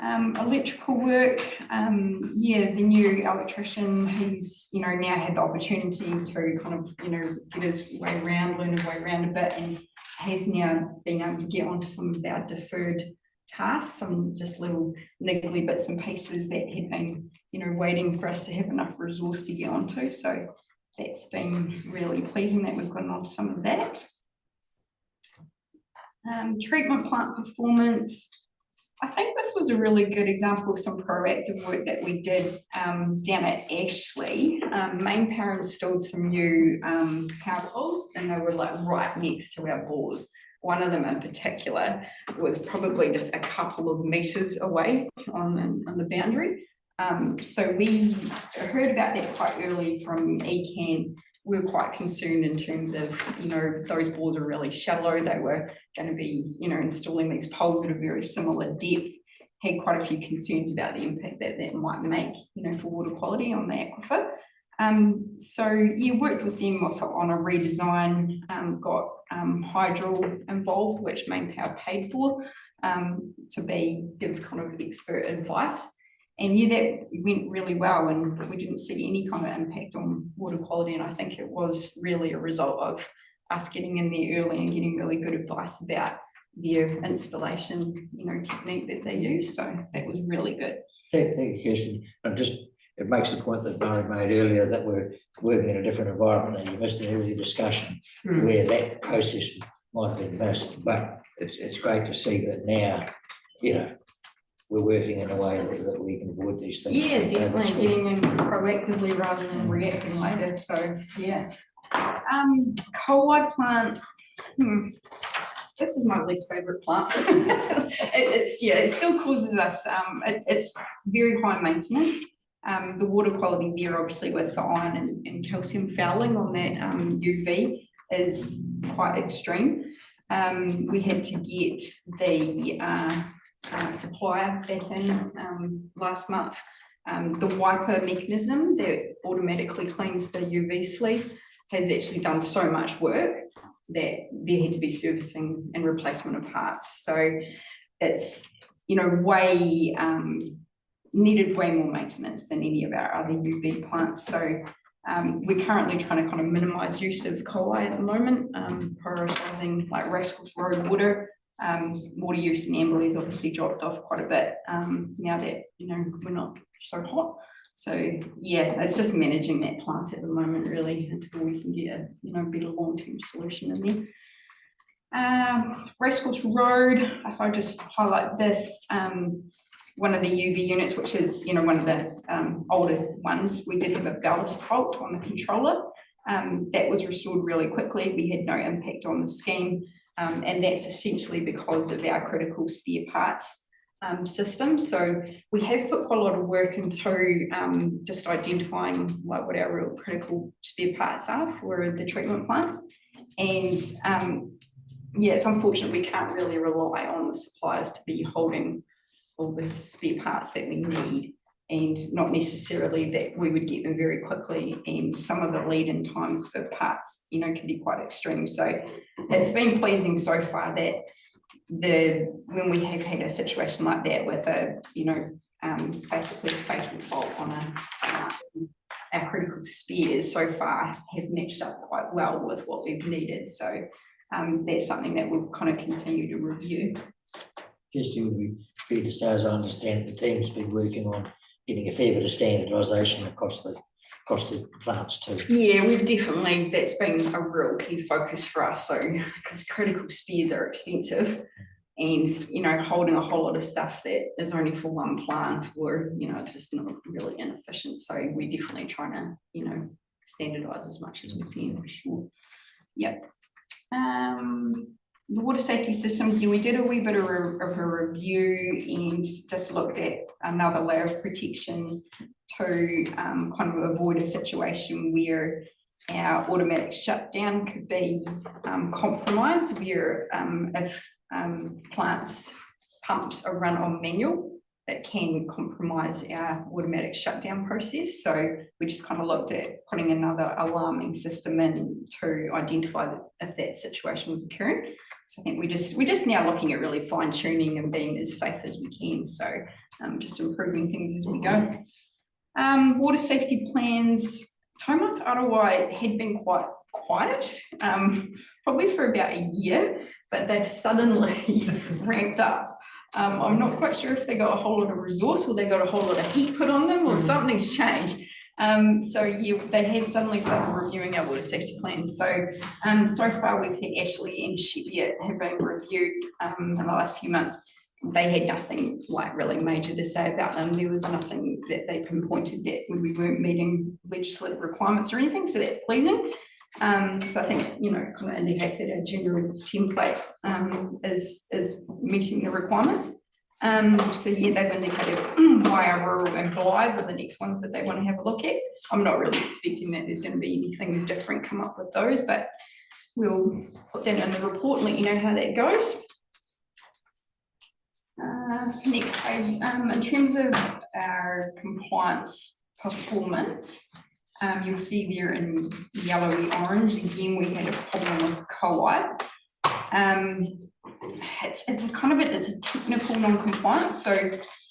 Electrical work, yeah, the new electrician, he's, you know, now had the opportunity to kind of, you know, get his way around, learn his way around a bit, and has now been able to get onto some of our deferred tasks, some just little niggly bits and pieces that had been, you know, waiting for us to have enough resource to get onto. So that's been really pleasing that we've gotten onto some of that. Treatment plant performance. I think this was a really good example of some proactive work that we did down at Ashley. Main Power installed some new power poles, and they were like right next to our bores. One of them in particular was probably just a couple of meters away on the boundary. So we heard about that quite early from ECAN. We were quite concerned in terms of, you know, those bores are really shallow. They were going to be, you know, installing these poles at a very similar depth. Had quite a few concerns about the impact that that might make, you know, for water quality on the aquifer. So yeah, worked with them on a redesign, got Hydro involved, which Main Power paid for, to give kind of expert advice. And yeah, that went really well, and we didn't see any kind of impact on water quality. And I think it was really a result of us getting in there early and getting really good advice about their installation, you know, technique that they use. So that was really good. Thank you, Kirsten. It makes the point that Murray made earlier that we're working in a different environment, and you missed an earlier discussion where that process might have been missed. But it's great to see that now, you know, we're working in a way that we can avoid these things. Yeah, definitely getting in proactively rather than reacting later. So yeah. Kauai plant. This is my least favorite plant. It still causes us, it's very high maintenance. The water quality there, obviously with the iron and calcium fouling on that UV is quite extreme. We had to get the supplier back in last month. The wiper mechanism that automatically cleans the UV sleeve has actually done so much work that there had to be servicing and replacement of parts. So it's, you know, needed way more maintenance than any of our other UV plants. So we're currently trying to kind of minimise use of Kauai at the moment, prioritising like Racecourse Road water. Water use in Amberley's obviously dropped off quite a bit now that, you know, we're not so hot. So yeah, it's just managing that plant at the moment really until we can get a, you know, better long-term solution in there. Racecourse Road, if I just highlight this, one of the UV units, which is, you know, one of the older ones, we did have a ballast fault on the controller. That was restored really quickly. We had no impact on the scheme. And that's essentially because of our critical spare parts system. So we have put quite a lot of work into just identifying like what our real critical spare parts are for the treatment plants. And yeah, it's unfortunate we can't really rely on the suppliers to be holding all the spare parts that we need, and not necessarily that we would get them very quickly, and some of the lead-in times for parts, you know, can be quite extreme. So it's been pleasing so far that when we have had a situation like that with a, you know, basically a fatal fault on our critical spares so far have matched up quite well with what we've needed. So that's something that we'll kind of continue to review. Yes, it would be fair to say, as I understand, the team's been working on getting a fair bit of standardisation across the plants too. Yeah, we've definitely, that's been a real key focus for us. So, because critical spares are expensive, and holding a whole lot of stuff that is only for one plant, or it's just not really inefficient. So we're definitely trying to standardise as much as we can, for sure. Yep. The water safety systems, we did a wee bit of a review and just looked at another layer of protection to kind of avoid a situation where our automatic shutdown could be compromised, where if plants pumps are run on manual, it can compromise our automatic shutdown process. So we just kind of looked at putting another alarming system in to identify if that situation was occurring. So I think we're just now looking at really fine tuning and being as safe as we can. So just improving things as we go. Water safety plans, Taumata Arawai had been quite quiet, probably for about a year, but they've suddenly ramped up. I'm not quite sure if they got a whole lot of resource or they got a whole lot of heat put on them or something's changed. So yeah, they have suddenly started reviewing our water safety plans. So so far we've had Ashley and Cheviot have been reviewed in the last few months. They had nothing like really major to say about them. There was nothing that they pinpointed that we weren't meeting legislative requirements or anything, so that's pleasing. So I think, kind of indicates that our general template is meeting the requirements. So yeah, they've indicated Waiā Rural and Blythe are the next ones that they want to have a look at. I'm not really expecting that there's going to be anything different come up with those, but we'll put that in the report and let you know how that goes. Next page, in terms of our compliance performance, you'll see there in yellowy orange, again, we had a problem with Kauai. It's a technical non-compliance, so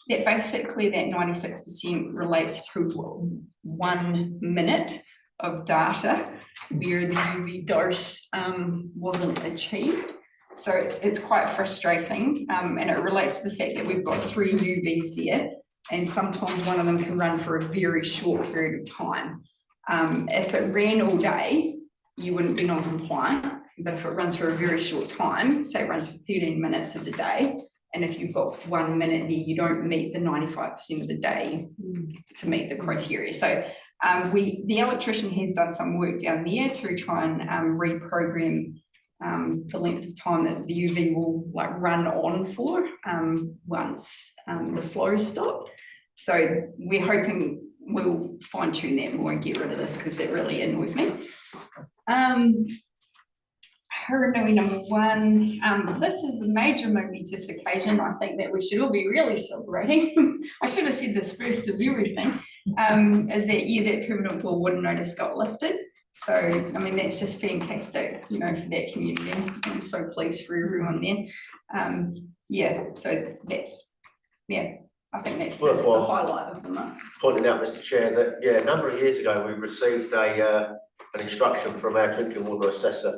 that basically that 96% relates to 1 minute of data where the UV dose wasn't achieved. So it's quite frustrating, and it relates to the fact that we've got 3 UVs there, and sometimes one of them can run for a very short period of time. If it ran all day, you wouldn't be non-compliant, but if it runs for a very short time, say it runs for 13 minutes of the day, and if you've got 1 minute there, you don't meet the 95% of the day to meet the criteria. So the electrician has done some work down there to try and reprogram the length of time that the UV will run on for once the flow stopped. So we're hoping we'll fine tune that more and get rid of this because it really annoys me. Haranui number 1, this is the major momentous occasion I think that we should all be really celebrating. I should have said this first of everything, is that that permanent pool water notice got lifted. So, I mean, that's just fantastic, for that community. I'm so pleased for everyone there. Yeah, so that's, I think that's the highlight of the month. Pointing out, Mr. Chair, that, a number of years ago, we received an instruction from our drinking water assessor.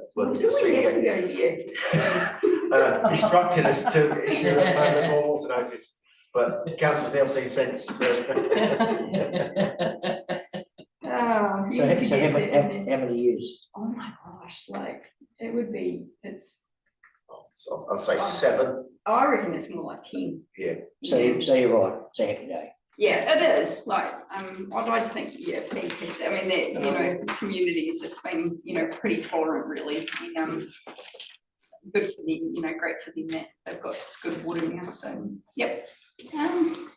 Instructing us to issue a permanent water notice, but council's now seen sense. So how many years? Oh my gosh, it would be, I'll say 7. I reckon it's more like 10. Yeah. So you're right, it's a happy day. Yeah, it is. I just think, fantastic. I mean, that, the community has just been, pretty tolerant, really. And, good for them, great for them that they've got good water now. So, yep.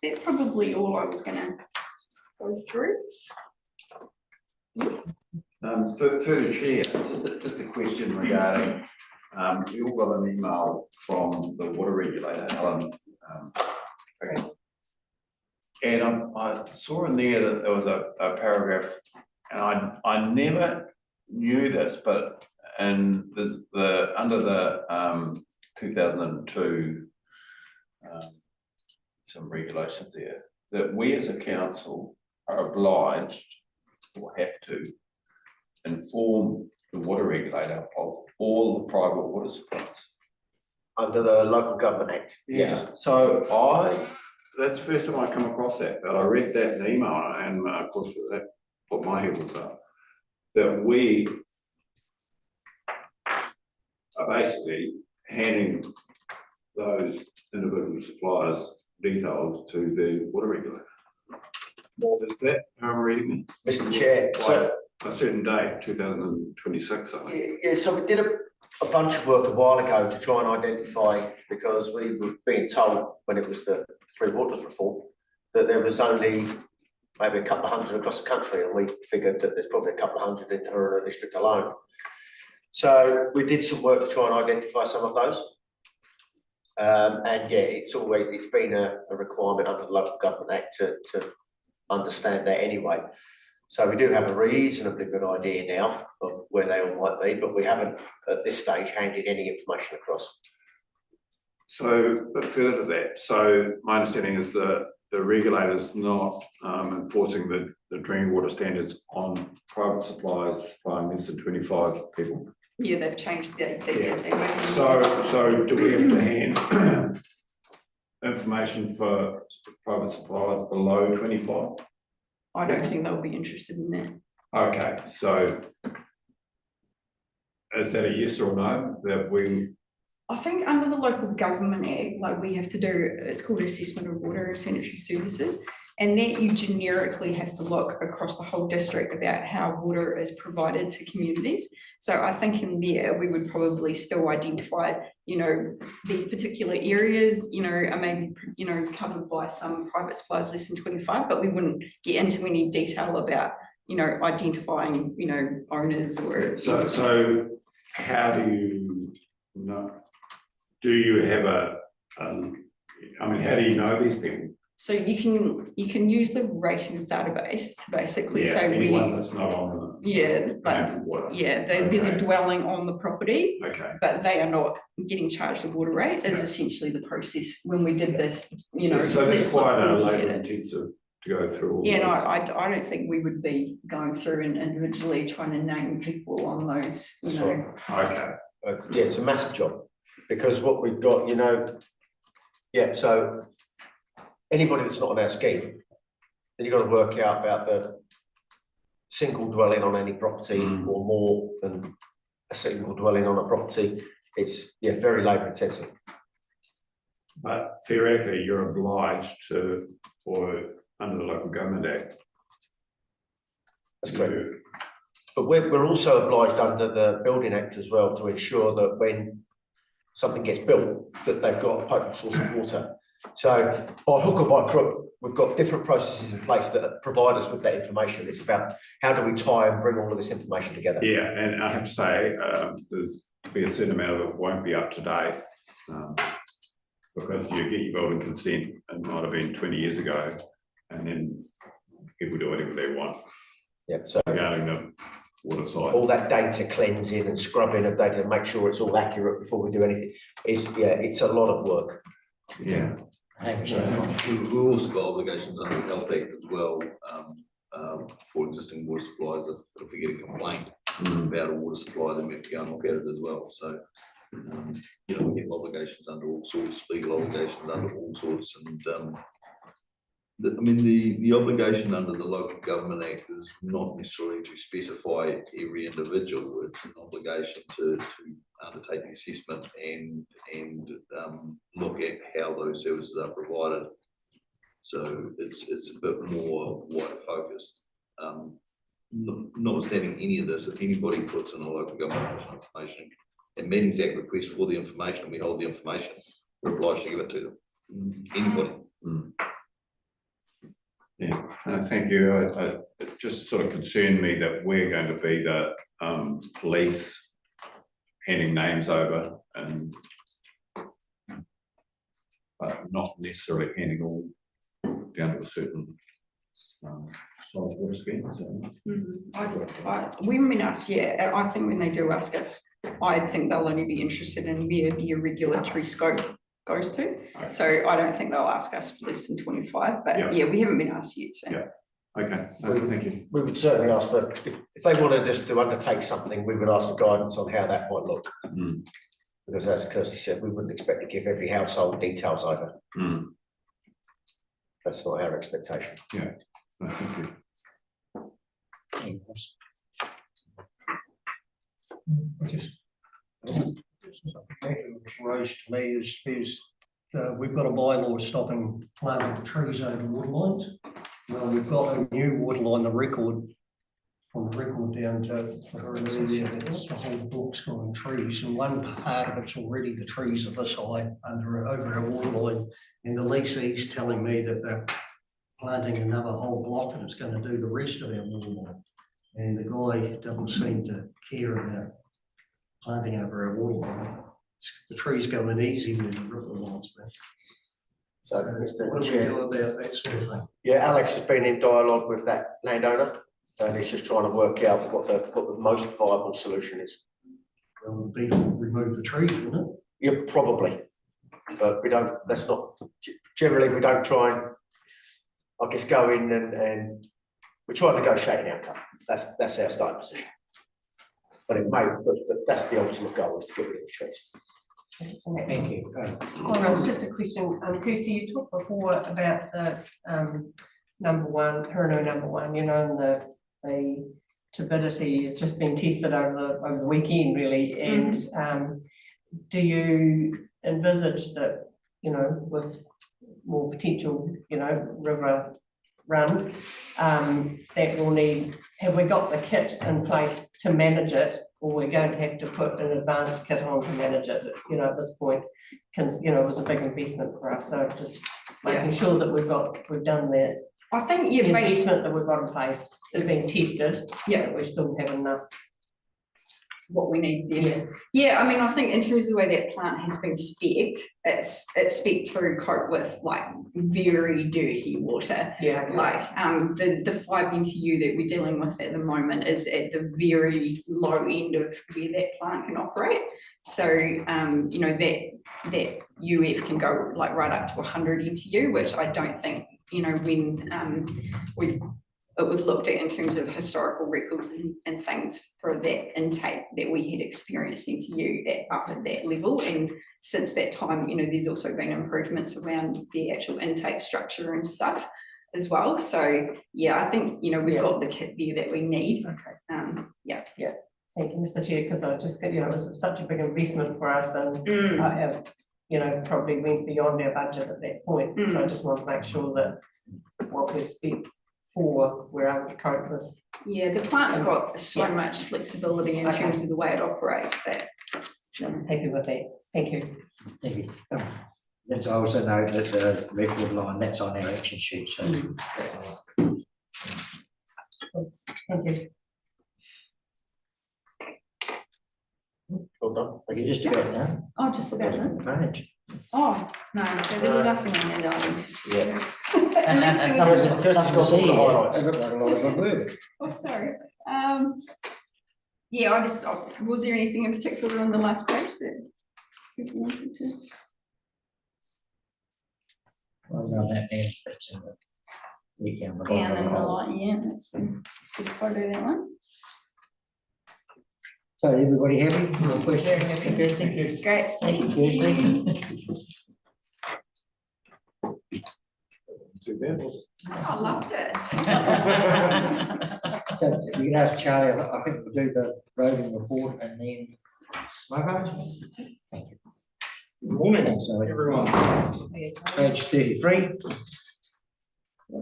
That's probably all I was going to go through. Yes. Through the chair, just a question regarding, we all got an email from the water regulator, Alan. And I saw in there that there was a paragraph, and I never knew this, but in the under the 2002 some regulations there, that we as a council are obliged or have to inform the water regulator of all the private water supplies. Under the Local Government Act, yes. So that's the first time I come across that, but I read that in the email and of course that put my head was up. That we are basically handing those individual suppliers details to the water regulator. Is that how I'm reading it? Mr. Chair, so, A certain day, 2026, I think. yeah, so we did a bunch of work a while ago to try and identify, because we were being told when it was the Three Waters reform, that there was only maybe a couple of hundred across the country, and we figured that there's probably a couple of hundred in the Tauranga district alone. So we did some work to try and identify some of those. And yeah, it's been a requirement under the Local Government Act to understand that anyway. So we do have a reasonably good idea now of where they all might be, but we haven't at this stage handed any information across. So, but further to that, so my understanding is that the regulator's not enforcing the drinking water standards on private suppliers supplying less than 25 people. Yeah, they've changed that, they Yeah. did, they went. So do we have to hand information for private suppliers below 25? I don't think they'll be interested in that. Okay, so is that a yes or no, that we, I think under the Local Government Act, like we have to do, it's called assessment of water and sanitary services. And that you generically have to look across the whole district about how water is provided to communities. So I think in there, we would probably still identify, you know, these particular areas, you know, are maybe, you know, covered by some private suppliers less than 25, but we wouldn't get into any detail about, you know, identifying, you know, owners or. so how do you know? Do you have I mean, how do you know these people? So you can use the ratings database to basically Yeah, say anyone that's not on the. yeah, but paying for water. yeah, there's a Okay. dwelling on the property, Okay, but they are not getting charged a water rate is Yeah. essentially the process when we did this, you know. so that's let's look quite really labour at it. intensive to go through all Yeah, no, those. I don't think we would be going through and individually trying to name people on those, you That's know. right. Okay, Yeah, it's a massive job, because what we've got, you know, yeah, so anybody that's not on our scheme, then you've got to work out about the single dwelling on any property or more than a single dwelling on a property. It's, yeah, very labour intensive. but theoretically, you're obliged to, or under the Local Government Act. That's correct. But we're also obliged under the Building Act as well to ensure that when something gets built, that they've got a potent source of water. So by hook or by crook, we've got different processes in place that provide us with that information. It's about how do we tie and bring all of this information together. Yeah, and I have to say, there's to be a certain amount of it won't be up to date. Because you get your building consent, it might have been 20 years ago, and then people do whatever they want Yeah, so regarding the water side. all that data cleansing and scrubbing of data to make sure it's all accurate before we do anything is, yeah, it's a lot of work. Yeah, Thanks very much. We've also got obligations under the Health Act as well, for existing water supplies, if we get a complaint about a water supply, then we have to go and look at it as well, so. You know, we have obligations under all sorts, legal obligations under all sorts, and the obligation under the Local Government Act is not necessarily to specify every individual, it's an obligation to undertake the assessment and look at how those services are provided. So it's a bit more wider focused. Notwithstanding any of this, if anybody puts in a local government information, and meetings act request for the information, we hold the information, we're obliged to give it to them. Anybody. yeah, thank you. It just sort of concerned me that we're going to be the police handing names over and but not necessarily handing all down to a certain size water scheme. So. We haven't been asked yet, and I think when they do ask us, I think they'll only be interested in where the regulatory scope goes to. So I don't think they'll ask us for less than 25, but Yeah. yeah, we haven't been asked yet, so. Yeah. Okay, thank you. We would certainly ask for, if they wanted us to undertake something, we would ask for guidance on how that might look. Mm. Because as Kirsty said, we wouldn't expect to give every household details over. Mm. That's not our expectation. No, thank you. I just was raised to me is we've got a bylaw stopping planting trees over wood lines. Well, we've got a new wood line, the record, from the record down to for an area that's the whole book's got trees, and one part of it's already the trees are this high over our wood line. And the leasee's telling me that they're planting another whole block and it's going to do the rest of our wood line. And the guy doesn't seem to care about planting over our wood line. The trees going easy with the river lines, man. So, What Mr. do we Chair, do about that sort of thing? yeah, Alex has been in dialogue with that landowner, and he's just trying to work out what the most viable solution is. Well, it would be to remove the trees, wouldn't it? Yeah, probably, but we don't, that's not, generally, we don't try and, I guess, go in and we try and negotiate an outcome. That's our starting position. But it may, but that's the ultimate goal, is to get rid of the trees. Thank you. Well, it's just a question, Kirsty, you talked before about the, number one, Hurunui number one, you know, and the turbidity has just been tested over the weekend, really, and, do you envisage that, you know, with more potential, you know, river run, that will need, have we got the kit in place to manage it, or we're going to have to put an advanced kit on to manage it, you know, at this point, you know, it was a big investment for us, so just making sure that we've done that. I think The investment that we've got in place is being tested, Yeah. we still have enough. what we need there. Yeah. Yeah, I mean, I think in terms of the way that plant has been spec'd, it's spec'd to cope with like very dirty water. Yeah. Like, the 5 BTU that we're dealing with at the moment is at the very low end of where that plant can operate. So, you know, that UF can go like right up to 100 BTU, which I don't think, you know, when it was looked at in terms of historical records and things for that intake that we had experienced NTU up at that level. And since that time, you know, there's also been improvements around the actual intake structure and stuff as well. So yeah, I think, you know, we've got the kit there that we need. Okay. Yeah. Thank you, Mr. Chair, because I just, you know, it was such a big investment for us, and I have, you know, probably went beyond our budget at that point. So I just want to make sure that what we're spent for, we're able to cope with. Yeah, the plant's got so much flexibility in terms of the way it operates that. I'm happy with that. Thank you. Thank you. Let's also note that the record line, that's on our action sheet, so. Thank you. Well done. Are you just about done? Oh, just about That's it. on the page. Oh, no, there was nothing on there, darling. Yeah. Unless there was. Kirsty's got all the highlights. I've got a lot of good work. Oh, sorry. Yeah, was there anything in particular on the last page that people wanted to? Well done, that man. That's in the weekend. Down in the light, yeah, that's a good photo, that one. So everybody happy? No questions? Very happy. Kirsty? Thank you. Great. Thank you, Kirsty. Too bad. I loved it. So you can ask Charlie, I think we'll do the roving report and then smoke out. Thank you. Good morning, So everyone. page 33.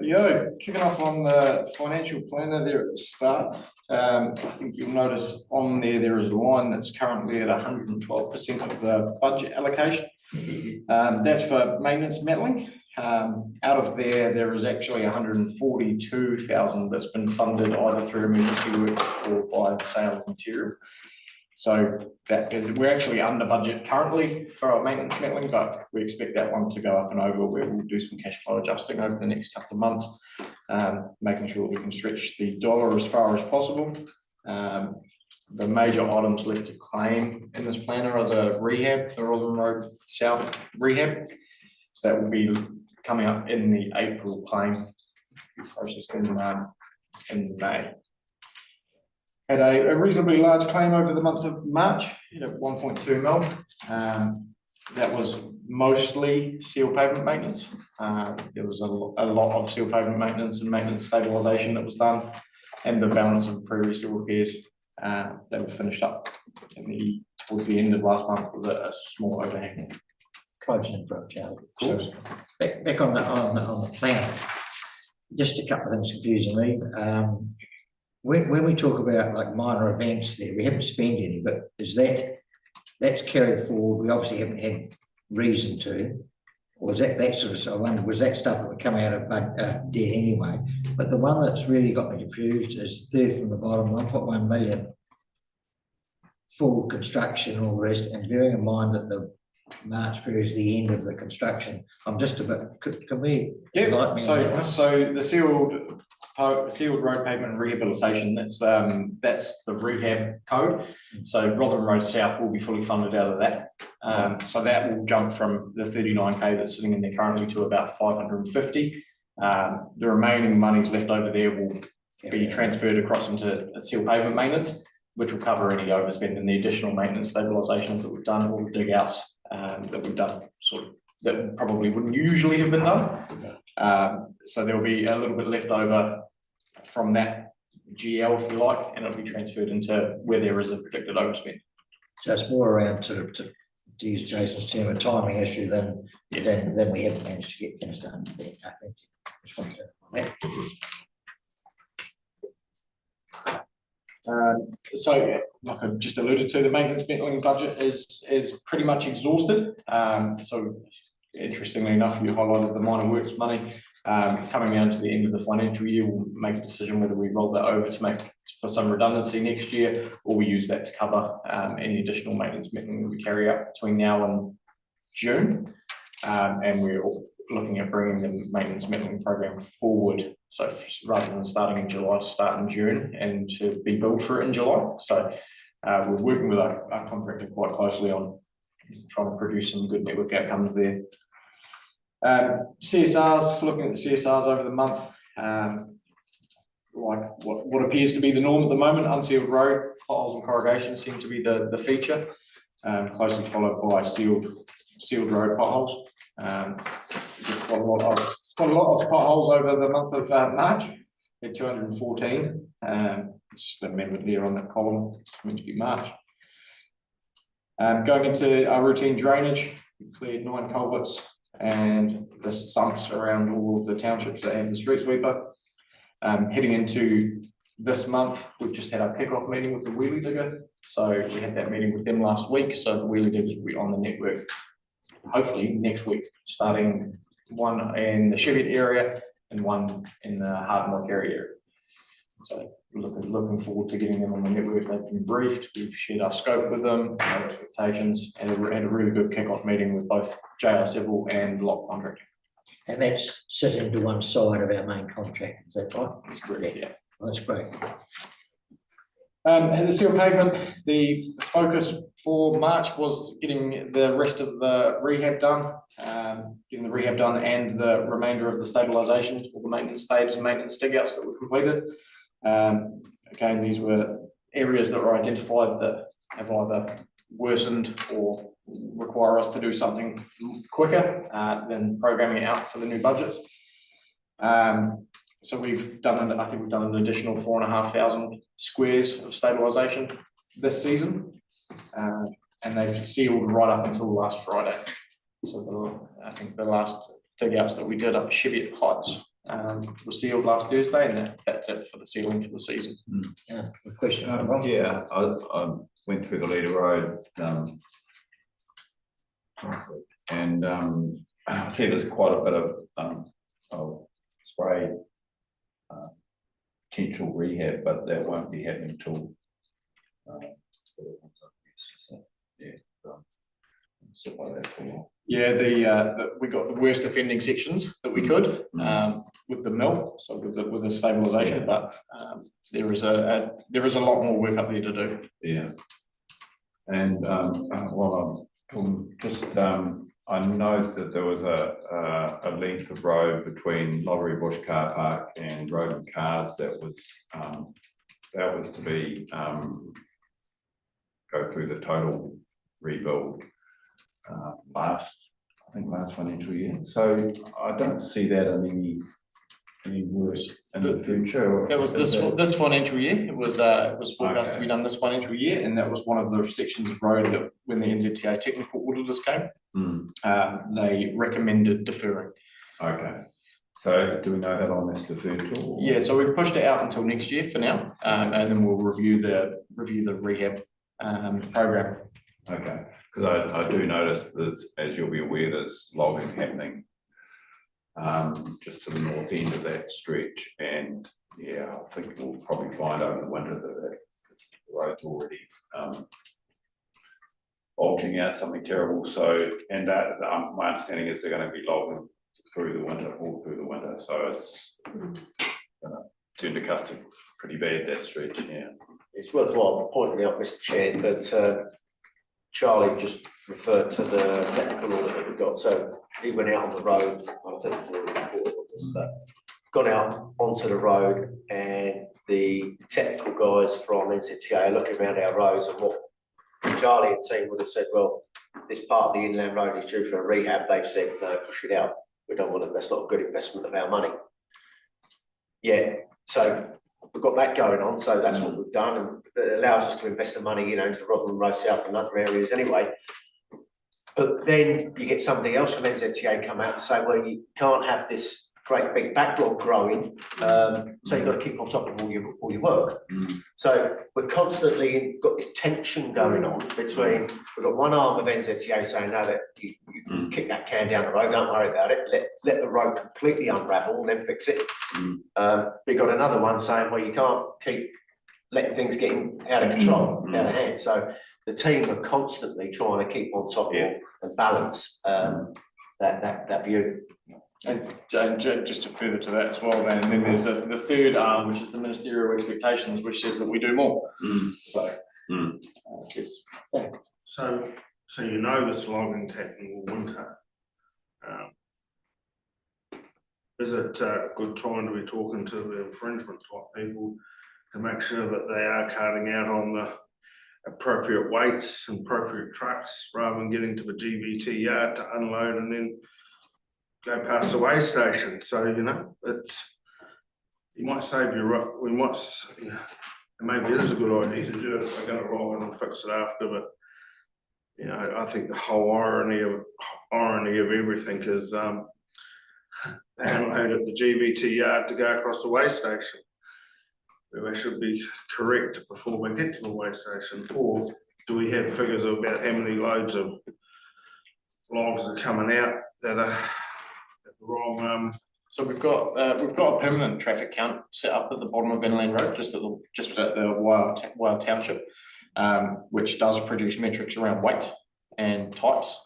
Yo, kicking off on the financial planner there at the start. I think you'll notice on there is a line that's currently at 112% of the budget allocation. That's for maintenance metalling. Out of there is actually 142,000 that's been funded either through emergency works or by the sale of material. So we're actually under budget currently for our maintenance metalling, but we expect that one to go up and over where we'll do some cash flow adjusting over the next couple of months, making sure we can stretch the dollar as far as possible. The major items left to claim in this planner are the rehab, the Rotherham Road South rehab. So that will be coming up in the April claim. be processed in May. Had a reasonably large claim over the month of March, at 1.2 mil. That was mostly seal pavement maintenance. There was a lot of seal pavement maintenance and maintenance stabilisation that was done, and the balance of pre-seal repairs that were finished up towards the end of last month with a small overhang. Question for Charlie. Back on the plan. Just a couple of things confusing me. When we talk about like minor events there, we haven't spent any, but that's carried forward? We obviously haven't had reason to, or is that sort of, so I wonder, was that stuff that would come out of debt anyway? But the one that's really got me confused is the third from the bottom, 1.1 million. Full construction, all the rest, and bearing in mind that the March period is the end of the construction. I'm just a bit, can we? Yeah, so the sealed road pavement rehabilitation, that's the rehab code. So Rotherham Road South will be fully funded out of that. So that will jump from the 39k that's sitting in there currently to about 550. The remaining monies left over there will be transferred across into seal pavement maintenance, which will cover any overspend and the additional maintenance stabilisations that we've done, all the dig outs that we've done, sort of, that probably wouldn't usually have been done. So there'll be a little bit left over from that GL, if you like, and it'll be transferred into where there is a predicted overspend. So it's more around sort of, to use Jason's term, a timing issue than we haven't managed to get things done. Yeah, I think. Just want to so, like I just alluded to, the maintenance bentling budget is pretty much exhausted. So, interestingly enough, you highlighted the minor works money. Coming down to the end of the financial year, we'll make a decision whether we roll that over to make for some redundancy next year, or we use that to cover any additional maintenance bentling that we carry out between now and June. And we're looking at bringing the maintenance bentling program forward. So rather than starting in July, to start in June and to be billed for it in July. So we're working with our contractor quite closely on trying to produce some good network outcomes there. CSRs, looking at the CSRs over the month, like what appears to be the norm at the moment, unsealed road, potholes and corrugation seem to be the feature, closely followed by sealed road potholes. Quite a lot of potholes over the month of March, at 214. It's the amendment there on that column, it's meant to be March. Going into our routine drainage, we cleared 9 culverts and the sumps around all of the townships that have the street sweeper. Heading into this month, we've just had our kickoff meeting with the wheelie digger. So we had that meeting with them last week. So the wheelie diggers will be on the network hopefully next week, starting one in the Cheviot area and one in the Hardenrock area. So looking forward to getting them on the network. They've been briefed, we've shared our scope with them, our expectations, and had a really good kickoff meeting with both JR Civil and Lock Contracting. And that's sitting to one side of our main contract, is that right? That's correct, yeah. Well, that's great. The seal pavement, the focus for March was getting the rest of the rehab done, and the remainder of the stabilisation, all the maintenance staves and maintenance dig outs that were completed. Again, these were areas that were identified that have either worsened or require us to do something quicker than programming it out for the new budgets. So we've done, I think we've done an additional 4,500 squares of stabilisation this season, and they've sealed right up until last Friday. So I think the last dig outs that we did up Cheviot Heights were sealed last Thursday, and that's it for the sealing for the season. Yeah, good question. Yeah, I went through the Leader Road and I see there's quite a bit of spray potential rehab, but that won't be happening till we got the worst offending sections that we could with the mill, so with the stabilisation, but there is a lot more work up there to do. Yeah, and while I'm just I know that there was a length of road between Lottery Bush Car Park and Roden Cars that was to be, go through the total rebuild, last financial year. So I don't see that in any worse in the future. It was this financial year, it was forecast to be done this financial year, and that was one of the sections of road that when the NZTA technical auditors came, they recommended deferring. Okay, so do we know how long that's deferred to? Or? Yeah, so we've pushed it out until next year for now, and then we'll review the rehab program. Okay, because I do notice that, as you'll be aware, there's logging happening just to the north end of that stretch, and yeah, I think we'll probably find over the winter that the road's already bulging out something terrible. So, and that my understanding is they're going to be logging through the winter, all through the winter. So it's turned to custard pretty bad, that stretch. Yeah, It's worthwhile pointing out, Mr. Chair, that Charlie just referred to the technical audit that we got. So he went out on the road, I think we've already reported on this, but gone out onto the road, and the technical guys from NZTA are looking around our roads, and what Charlie and team would have said, well, this part of the inland road is due for a rehab. They've said, no, push it out. We don't want it. That's not a good investment of our money. Yeah, so we've got that going on. So that's what we've done, and it allows us to invest the money, you know, into Rotherham Road South and other areas anyway. But then you get somebody else from NZTA come out and say, well, you can't have this great big backlog growing, so you've got to keep on top of all your work. So we're constantly got this tension going on between, we've got one arm of NZTA saying, no, that you kick that can down the road, don't worry about it, let the road completely unravel and then fix it. We've got another one saying, well, you can't keep letting things getting out of control, out of hand. So the team are constantly trying to keep on top of and balance that view. And just to further to that as well, and then there's the third arm, which is the ministerial expectations, which says that we do more. So, yes. So you know this logging technical winter. Is it a good time to be talking to the infringement type people to make sure that they are carting out on the appropriate weights and appropriate trucks, rather than getting to the GVT yard to unload and then go past the weigh station? So, you know, you might save your, we might, maybe it is a good idea to do it if they're going to roll it and fix it after, but, you know, I think the whole irony of everything is they unload at the GVT yard to go across the weigh station. They should be correct before we get to the weigh station. Or do we have figures about how many loads of logs are coming out that are wrong? So we've got a permanent traffic count set up at the bottom of Inland Road, just at the Wild Township, which does produce metrics around weight and types.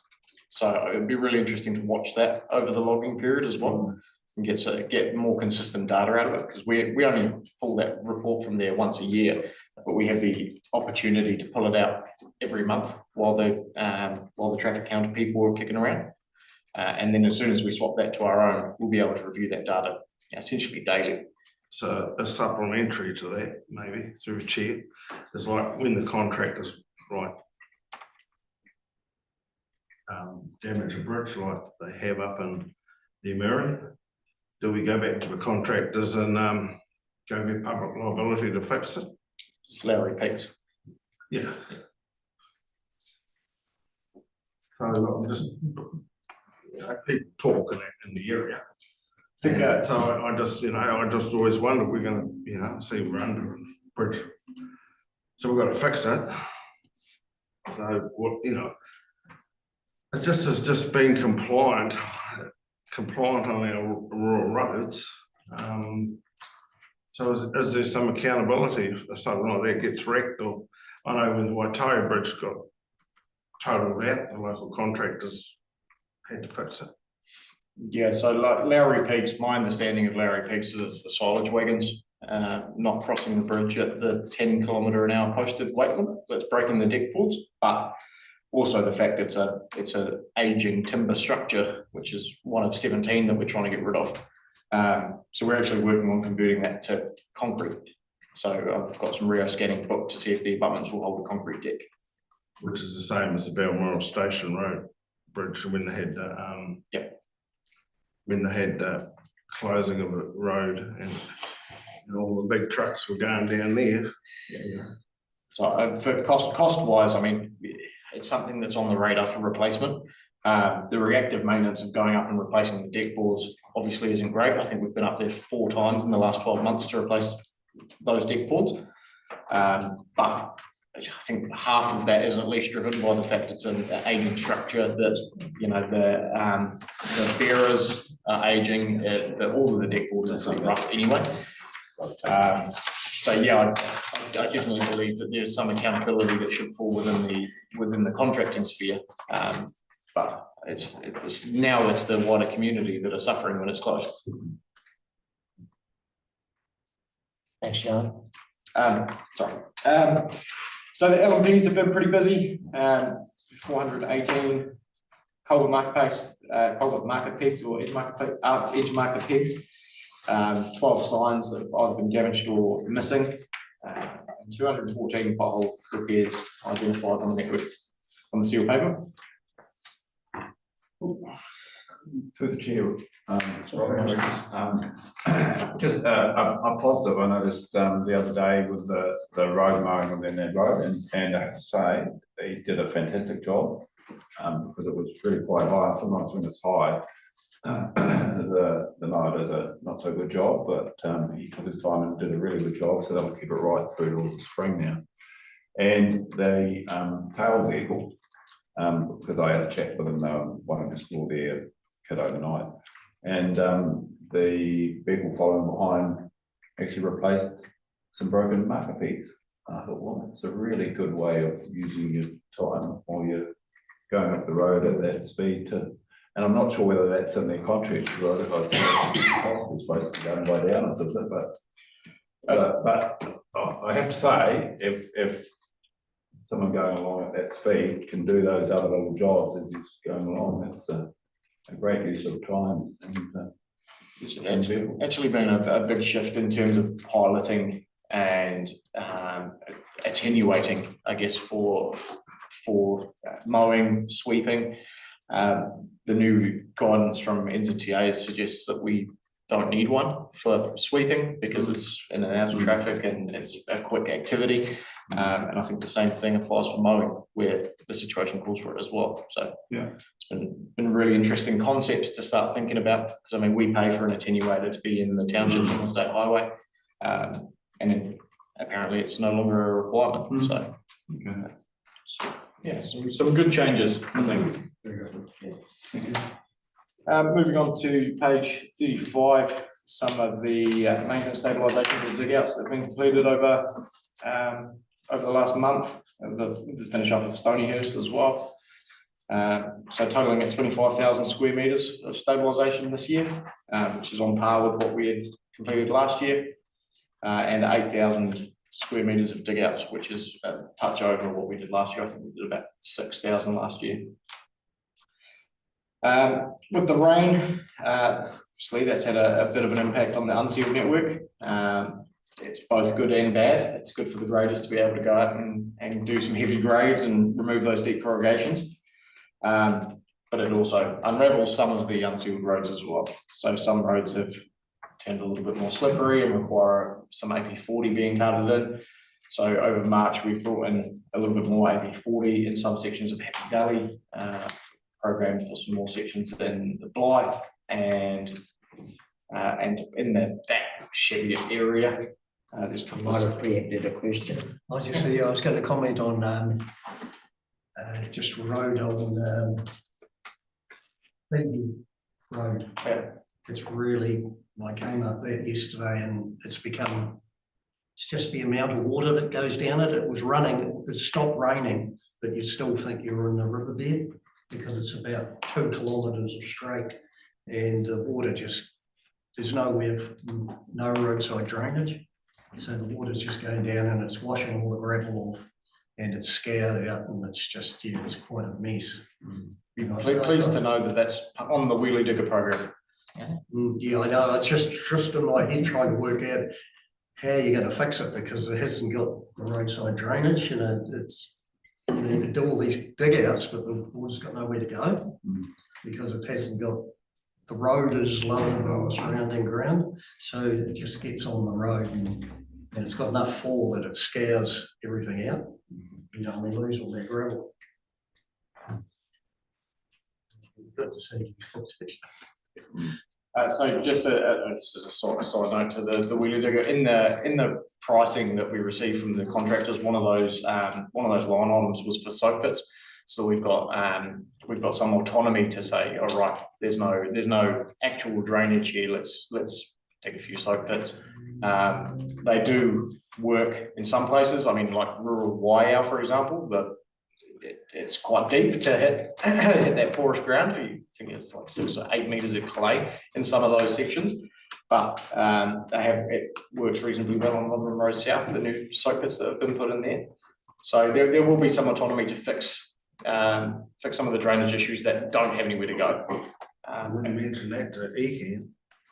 So it'd be really interesting to watch that over the logging period as well, and get more consistent data out of it, because we only pull that report from there once a year, but we have the opportunity to pull it out every month while the traffic count people are kicking around. And then as soon as we swap that to our own, we'll be able to review that data essentially daily. So a supplementary to that, maybe through a chair, is like when the contractors damage a bridge like they have up in the Emery, do we go back to the contractors and go get public liability to fix it? It's Lowry Peaks. Yeah. So I'm just, people talk in the area. So I just, I just always wonder if we're going to, see we're under a bridge. So we've got to fix it. So what, it's just being compliant on our rural roads. So is there some accountability if something like that gets wrecked? Or I know when the Waitoa Bridge got totaled out, the local contractors had to fix it. Yeah, so like Lowry Peaks, my understanding of Lowry Peaks is it's the silage wagons not crossing the bridge at the 10 km/h posted weight limit that's breaking the deck boards. But Also, the fact it's a aging timber structure, which is one of 17 that we're trying to get rid of. So we're actually working on converting that to concrete. So I've got some Rio scanning booked to see if the abutments will hold a concrete deck. Which is the same as the Balmoral Station Road bridge when they had, when they had closing of a road and all the big trucks were going down there. So for cost wise, I mean, it's something that's on the radar for replacement. The reactive maintenance of going up and replacing the deck boards obviously isn't great. I think we've been up there 4 times in the last 12 months to replace those deck boards. But I think half of that is at least driven by the fact it's an aging structure that, you know, the bearers are aging, all of the deck boards are pretty rough anyway. So yeah, I definitely believe that there's some accountability that should fall within the contracting sphere. But it's now it's the wider community that are suffering when it's closed. Thanks, Sean. So the LMPs have been pretty busy. 418 culvert market pegs or edge market pegs. 12 signs that have either been damaged or missing. 214 pothole repairs identified on the network on the seal pavement. Through the chair, just a positive, I noticed the other day with the road mowing within that road, and I have to say, he did a fantastic job, because it was really quite high. Sometimes when it's high, the mower does a not so good job, but he took his time and did a really good job, so that'll keep it right through to the spring now. And the tail vehicle, because I had a chat with them, they were wanting to store their kit overnight, and the vehicle following behind actually replaced some broken marker pegs. And I thought, well, that's a really good way of using your time while you're going up the road at that speed to. And I'm not sure whether that's in their contract, because I think it's possibly supposed to be done by down, but I have to say, if someone going along at that speed can do those other little jobs as he's going along, that's a great use of time. And, it's actually been a big shift in terms of piloting and attenuating, I guess, for mowing, sweeping. The new guidance from NZTA suggests that we don't need one for sweeping because it's in and out of traffic and it's a quick activity. And I think the same thing applies for mowing, where the situation calls for it as well. So yeah, it's been really interesting concepts to start thinking about, because I mean, we pay for an attenuator to be in the townships on the state highway, and then apparently it's no longer a requirement. So, yeah, some good changes, I think. Moving on to page 35, some of the maintenance stabilisation of the digouts that have been completed over the last month, the finish up of Stonyhurst as well. So totaling at 25,000 square metres of stabilisation this year, which is on par with what we had completed last year, and 8,000 square metres of digouts, which is a touch over what we did last year. I think we did about 6,000 last year. With the rain, obviously that's had a bit of an impact on the unsealed network. It's both good and bad. It's good for the graders to be able to go out and do some heavy grades and remove those deep corrugations. But it also unravels some of the unsealed roads as well. So some roads have turned a little bit more slippery and require some AP40 being carted in. So over March, we've brought in a little bit more AP40 in some sections of Happy Valley, programmed for some more sections in the Blythe and in that Cheviot area. There's You might have preempted a question. I was going to comment on just road on Phoebe Road. Yeah. It's really, I came up there yesterday and it's just the amount of water that goes down it. It was running, it stopped raining, but you still think you're in the riverbed because it's about 2 kilometres of straight and the water just, there's no roadside drainage. So the water's just going down and it's washing all the gravel off. and it's scoured out and it's just, yeah, it's quite a mess. You know, Pleased to know that that's on the wheelie digger program. Yeah, I know, it's just in my head trying to work out how you're gonna fix it, because it hasn't got the roadside drainage, and it's, you know, you can do all these dig outs, but the water's got nowhere to go, because it hasn't got, the road is lower than the surrounding ground, so it just gets on the road, and it's got enough fall that it scours everything out. You know, and they lose all that gravel. Good to see. So just this is a side note to the wheelie digger, in the pricing that we received from the contractors, one of those line items was for soak pits. So we've got some autonomy to say, all right, there's no actual drainage here. Let's take a few soak pits. They do work in some places. I mean, like rural Waiau, for example, it's quite deep to hit that porous ground. You think it's like 6 or 8 meters of clay in some of those sections, but it works reasonably well on Rotherham Road South, the new soak pits that have been put in there. So there will be some autonomy to fix some of the drainage issues that don't have anywhere to go. I wouldn't mention that to Ecan.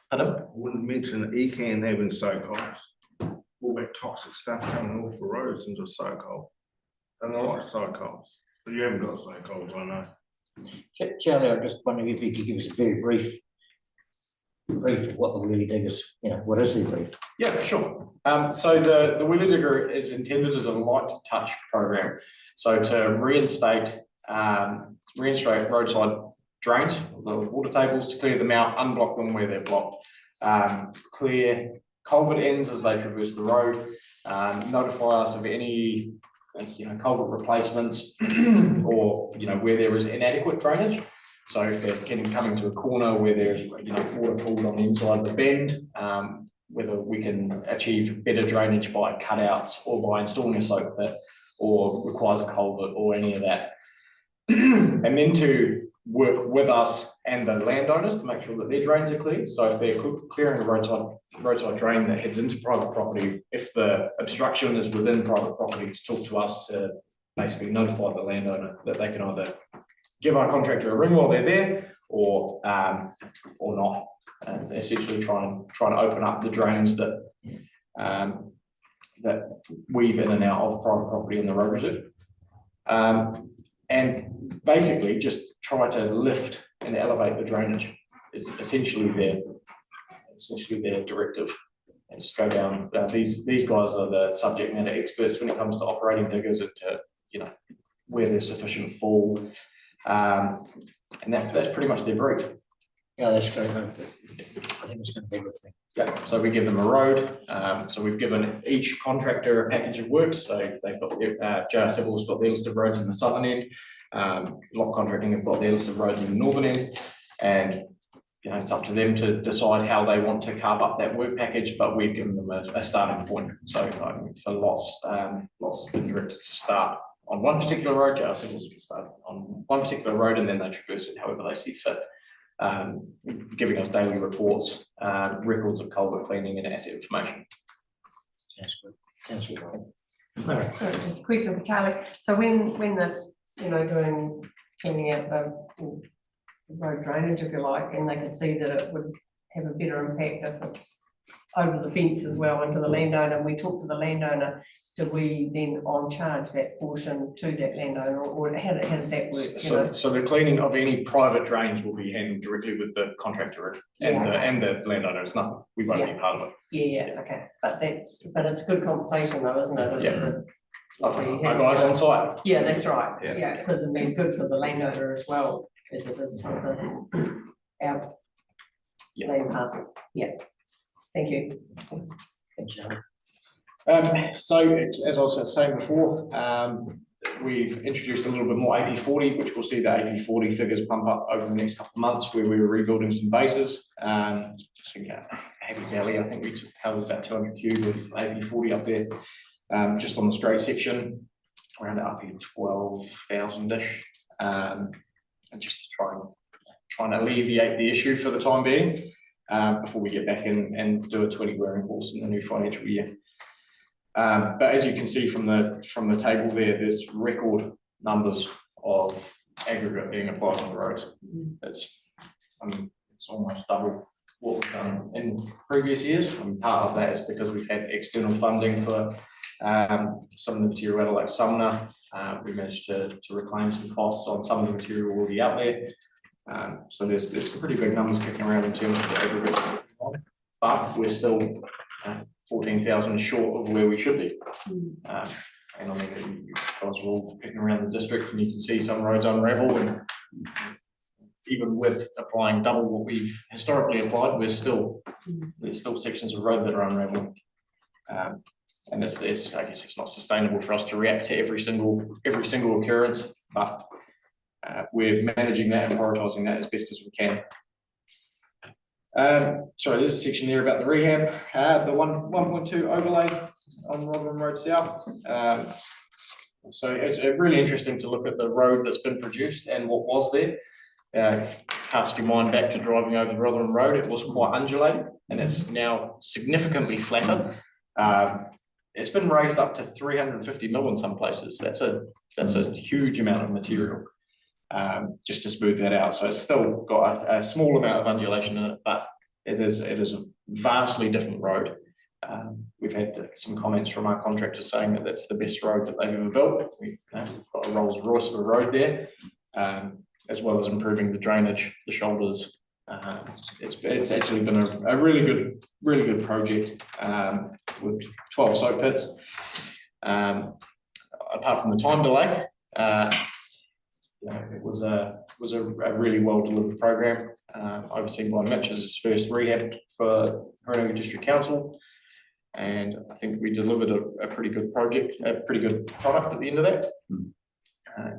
Pardon? I wouldn't mention Ecan having soak holes. All that toxic stuff coming off the roads into a soak hole. And I like soak holes, but you haven't got soak holes, I know. Charlie, I just wondering if you could give us a very brief of what the wheelie diggers, you know, what is the brief? Yeah, sure. So the wheelie digger is intended as a light touch program. So to reinstate roadside drains, the water tables, to clear them out, unblock them where they're blocked, clear culvert ends as they traverse the road, notify us of any culvert replacements or where there is inadequate drainage. So if they're coming to a corner where there's water pooled on the inside of the bend, whether we can achieve better drainage by cutouts or by installing a soak pit or requires a culvert or any of that. And then to work with us and the landowners to make sure that their drains are clear. So if they're clearing a roadside drain that heads into private property, if the obstruction is within private property, to talk to us to basically notify the landowner that they can either give our contractor a ring while they're there or not. And essentially trying to open up the drains that weave in and out of private property in the road reserve. And basically just try to lift and elevate the drainage is essentially their directive. And just go down. These guys are the subject matter experts when it comes to operating diggers and to where there's sufficient fall. And that's pretty much their brief. Yeah, that's great. I think it's going to be a good thing. Yeah, so we give them a road. So we've given each contractor a package of works. So they've got JR Civil's got their list of roads in the southern end. Lock Contracting have got their list of roads in the northern end, and it's up to them to decide how they want to carve up that work package. But we've given them a starting point. So for lots has been directed to start on one particular road. JR Civil's can start on one particular road, and then they traverse it however they see fit. Giving us daily reports, records of culvert cleaning and asset information. Sounds good. Sounds good. So just a question for Charlie. So when this, doing cleaning out the road drainage, if you like, and they could see that it would have a better impact if it's over the fence as well into the landowner, and we talk to the landowner, do we then on charge that portion to that landowner, or how does that work? So the cleaning of any private drains will be handled directly with the contractor and the landowner. It's nothing, we won't be part of it. Yeah, okay, but it's good conversation though, isn't it? Yeah. Our guys on site. Yeah, that's right. Yeah. Yeah, because it'd be good for the landowner as well, as it is for our land parcel. Yeah. Thank you. Thanks, Charlie. So as I was saying before, we've introduced a little bit more AP40, which we'll see the AP40 figures pump up over the next couple of months, where we were rebuilding some bases. I think Happy Valley, I think we covered about 200 cube of AP40 up there, just on the straight section, around up in 12,000-ish, and just to try and alleviate the issue for the time being. Before we get back in and do a 20 wearing course in the new financial year. But as you can see from the table there, there's record numbers of aggregate being applied on the roads. It's almost double what we've done in previous years. And part of that is because we've had external funding for some of the material out of like Sumner. We managed to reclaim some costs on some of the material already out there. So there's some pretty big numbers kicking around in terms of the aggregates, but we're still 14,000 short of where we should be. And I mean, you guys are all picking around the district, and you can see some roads unravel, and even with applying double what we've historically applied, there's still sections of road that are unraveling. And I guess it's not sustainable for us to react to every single occurrence, but we're managing that and prioritising that as best as we can. Sorry, there's a section there about the rehab, the 1.2 overlay on Rotherham Road South. So it's really interesting to look at the road that's been produced and what was there. Cast your mind back to driving over Rotherham Road, it was quite undulating, and it's now significantly flatter. It's been raised up to 350 mil in some places. That's a huge amount of material, just to smooth that out. So it's still got a small amount of undulation in it, but it is a vastly different road. We've had some comments from our contractors saying that that's the best road that they've ever built. We've got a Rolls Royce of a road there, as well as improving the drainage, the shoulders. It's actually been a really good project with 12 soak pits. Apart from the time delay, it was a really well delivered program, overseen by Mitch as his first rehab for Horonga District Council, and I think we delivered a pretty good project, a pretty good product at the end of that.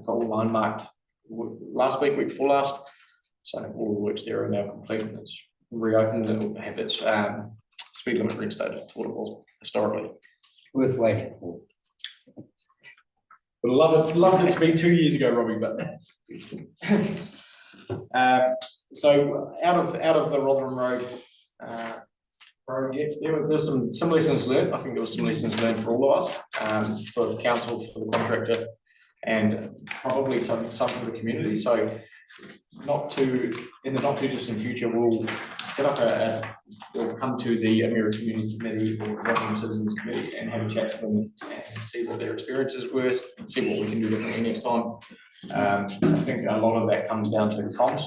Got all line marked last week before last, so all the works there are now complete, and it's reopened and will have its speed limit reinstated to what it was historically. Worth waiting for. Would loved it to be 2 years ago, Robbie, but so out of the Rotherham Road project, there's some lessons learned. I think there was some lessons learned for all of us, for the council, for the contractor, and probably some for the community. So in the not too distant future, we'll set up we'll come to the Emira Community Committee or Rotherham Citizens Committee and have a chat to them and see what their experiences were and see what we can do differently next time. I think a lot of that comes down to comms.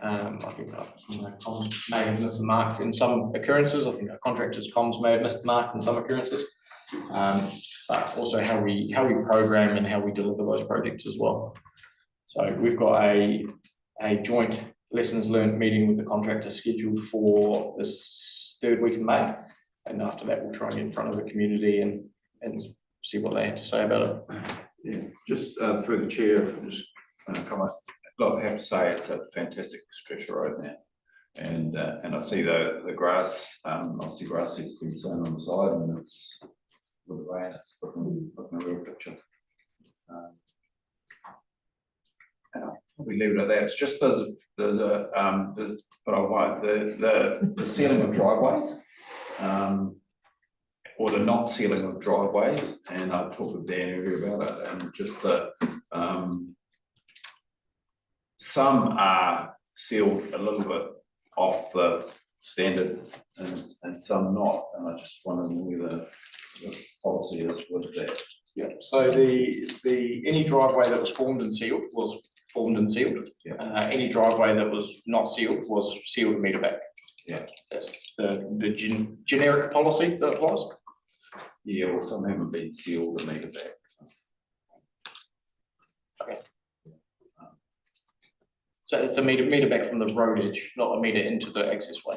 I think comms may have missed the mark in some occurrences. I think our contractors' comms may have missed the mark in some occurrences. But also how we program and how we deliver those projects as well. So we've got a joint lessons learned meeting with the contractor scheduled for this third week in May, and after that we'll try and get in front of the community and see what they have to say about it. Yeah, just through the chair, just comment. Look, I have to say it's a fantastic stretch of road now, and I see the grass. Obviously, grass has been sown on the side, and it's with the rain, it's looking a real picture. And I'll probably leave it at that. It's just the sealing of driveways, or the not sealing of driveways, and I talked with Dan earlier about it, and just the some are sealed a little bit off the standard, and some not, and I just wondered whether the policy is with that. Yeah, so the any driveway that was formed and sealed was formed and sealed. Yeah. Any driveway that was not sealed was sealed a metre back. Yeah. That's the generic policy that applies. Yeah, well, some haven't been sealed a metre back. Okay. So it's a metre back from the road edge, not a metre into the access way.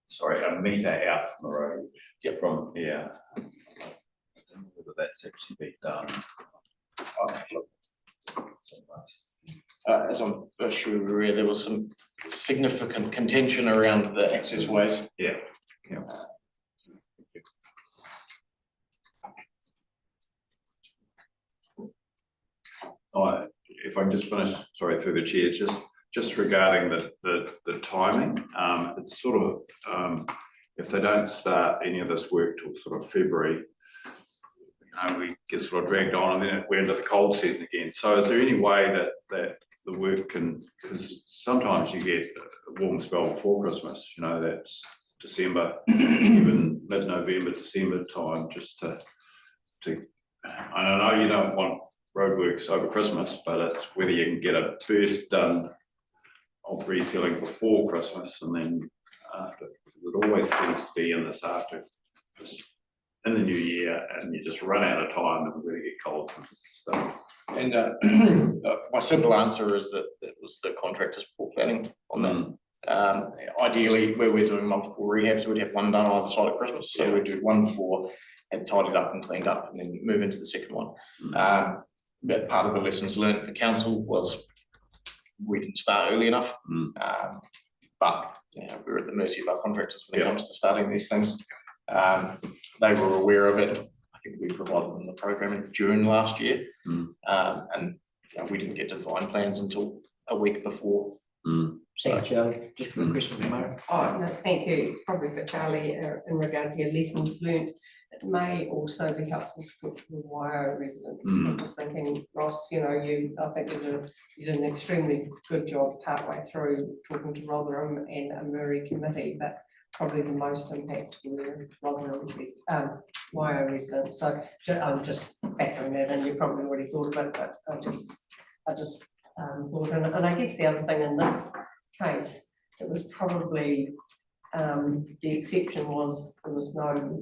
Sorry, a metre out from the road. Yep. From, yeah. I don't know whether that's actually been done. As I'm sure there was some significant contention around the access ways. Yeah. Yeah. If I can just finish, sorry, through the chair, just regarding the timing, it's sort of if they don't start any of this work till sort of February, we get sort of dragged on, and then we're into the cold season again. So is there any way that the work can, because sometimes you get a warm spell before Christmas, that's December, even mid-November, December time, just to, I don't know, you don't want roadworks over Christmas, but it's whether you can get a burst done of resealing before Christmas and then after. It always seems to be in this after, just in the new year, and you just run out of time and really get cold and stuff. And my simple answer is that it was the contractor's poor planning on that. Ideally, where we're doing multiple rehabs, we'd have one done on either side of Christmas, so we'd do one before and tidied up and cleaned up, and then move into the second one. But part of the lessons learned for council was we didn't start early enough. But we're at the mercy of our contractors when it comes to starting these things. They were aware of it. I think we provided them the program in June last year, and we didn't get design plans until a week before. Thank you, Charlie. Just a question from Mark. Oh, no, thank you. It's probably for Charlie in regard to your lessons learned. It may also be helpful to talk to the WIO residents. I'm just thinking, Ross, I think you did an extremely good job partway through talking to Rotherham and a Murray committee, but probably the most impacted were Rotherham WIO residents. So I'm just factoring that in. You probably already thought of it, but I just thought, and I guess the other thing in this case, it was probably the exception was there was no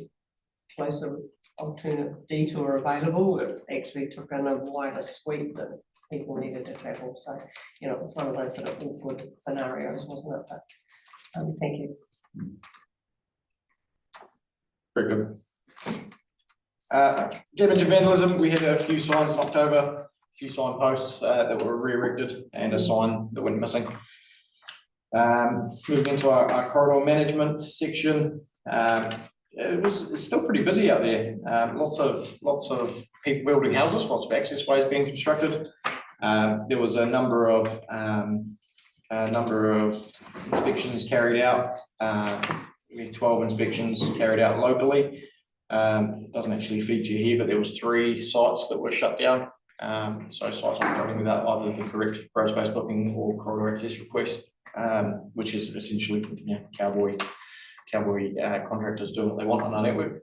closer alternate detour available. It actually took in a wider sweep that people needed to travel. So, it was one of those sort of awkward scenarios, wasn't it? But thank you. Very good. Damage and vandalism, we had a few signs in October, a few signposts that were re-erected and a sign that went missing. Moving into our corridor management section, it's still pretty busy out there. Lots of people building houses, lots of access ways being constructed. There was a number of inspections carried out. We had 12 inspections carried out locally. It doesn't actually feature here, but there was 3 sites that were shut down. So sites operating without either the correct road space booking or corridor access request, which is essentially cowboy contractors doing what they want on our network.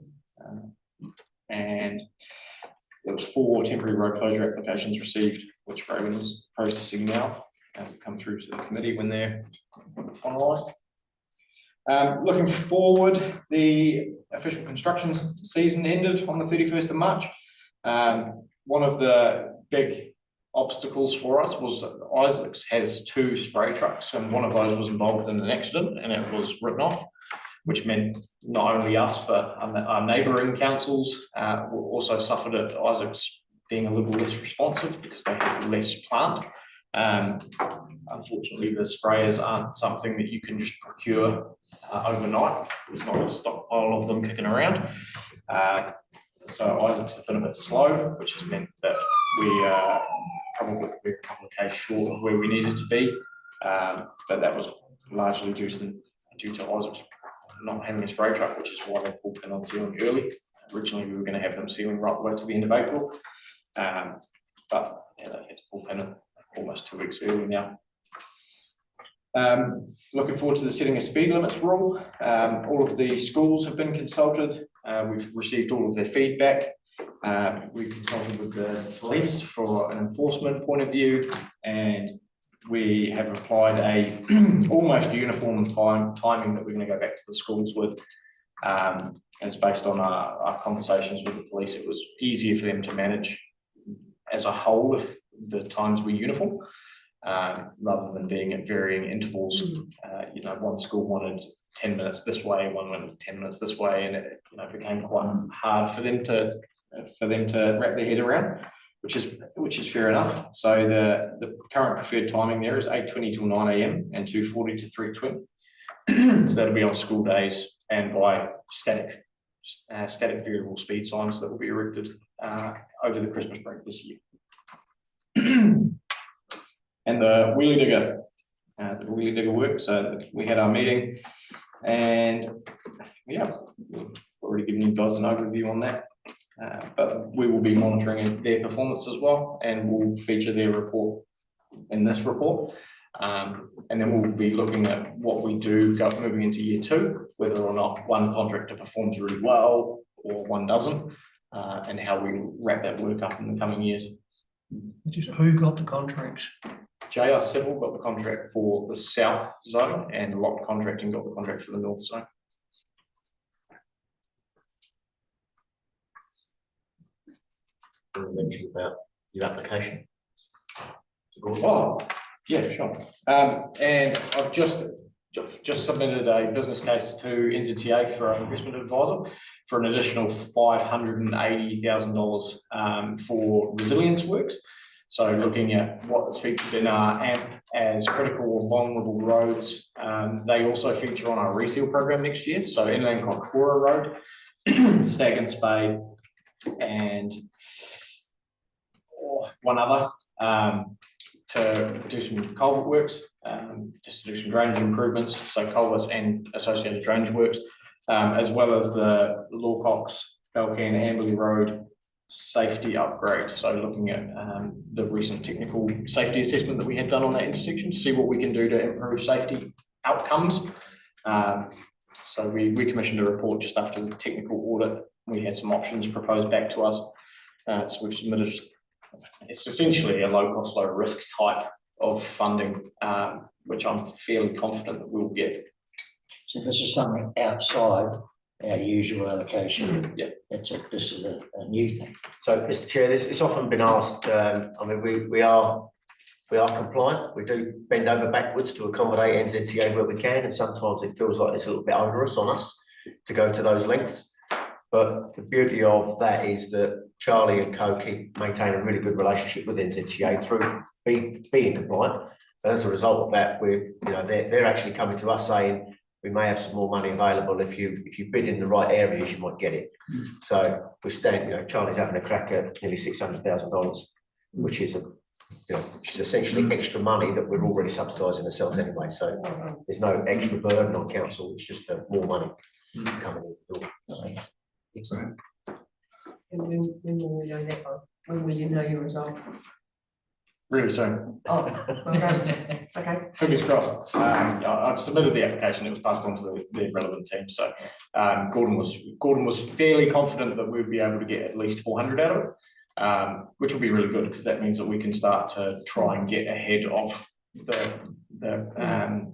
And there was 4 temporary road closure applications received, which Raven is processing now and will come through to the committee when they're finalised. Looking forward, the official construction season ended on the 31st of March. One of the big obstacles for us was Isaacs has 2 spray trucks, and one of those was involved in an accident and it was written off, which meant not only us, but our neighbouring councils also suffered at Isaacs being a little less responsive because they have less plant. Unfortunately, the sprayers aren't something that you can just procure overnight. There's not a stockpile of them kicking around. So Isaacs has been a bit slow, which has meant that we are probably a couple of Ks short of where we needed to be. But that was largely due to Isaacs not having a spray truck, which is why they pulled in on sealing early. Originally, we were going to have them sealing right away to the end of April, but they had to pull pin almost 2 weeks early now. Looking forward to the setting of speed limits rule. All of the schools have been consulted. We've received all of their feedback. We've consulted with the police for an enforcement point of view, and we have applied a almost uniform timing that we're going to go back to the schools with. And it's based on our conversations with the police. It was easier for them to manage as a whole if the times were uniform, rather than being at varying intervals. One school wanted 10 minutes this way, one wanted 10 minutes this way, and it became quite hard for them to wrap their head around, which is fair enough. So the current preferred timing there is 8:20 till 9 AM and 2:40 to 3:20. So that'll be on school days and by static variable speed signs that will be erected over the Christmas break this year. And the wheelie digger, the Woolly Digger work, so we had our meeting. And yeah, we've already given you guys an overview on that. But we will be monitoring their performance as well, and we'll feature their report in this report. And then we'll be looking at what we do moving into year 2, whether or not one contractor performs really well or one doesn't, and how we wrap that work up in the coming years. Just who got the contracts? JR Civil got the contract for the south zone, and Lock Contracting got the contract for the north zone. Mention about your application. Oh, yeah, sure. And I've just submitted a business case to NZTA for our investment advisor for an additional $580,000 for resilience works. So looking at what is featured in our AMP as critical or vulnerable roads, they also feature on our reseal program next year. So Inland Kokura Road, Stag and Spade, and one other, to do some culvert works, just to do some drainage improvements, so culverts and associated drainage works, as well as the Lawcox, Belcan, Amberley Road safety upgrade. So looking at the recent technical safety assessment that we had done on that intersection, to see what we can do to improve safety outcomes. So we commissioned a report just after the technical audit. We had some options proposed back to us. So we've submitted. It's essentially a low cost, low risk type of funding, which I'm fairly confident that we'll get. So this is something outside our usual allocation. Yeah. This is a new thing. So, Mr. Chair, it's often been asked, I mean, we are compliant. We do bend over backwards to accommodate NZTA where we can, and sometimes it feels like it's a little bit onerous on us to go to those lengths. But the beauty of that is that Charlie and co keep maintaining a really good relationship with NZTA through being compliant. So as a result of that, they're actually coming to us saying we may have some more money available. If you bid in the right areas, you might get it. So we stand, Charlie's having a crack at nearly $600,000, which is essentially extra money that we're already subsidising ourselves anyway. So there's no extra burden on council. It's just more money coming in the door. And when will we know that one? When will you know your result? Really soon. Oh, okay. Okay. Fingers crossed. I've submitted the application. It was passed on to the relevant team. So Gordon was fairly confident that we'd be able to get at least 400 out of it, which will be really good because that means that we can start to try and get ahead of the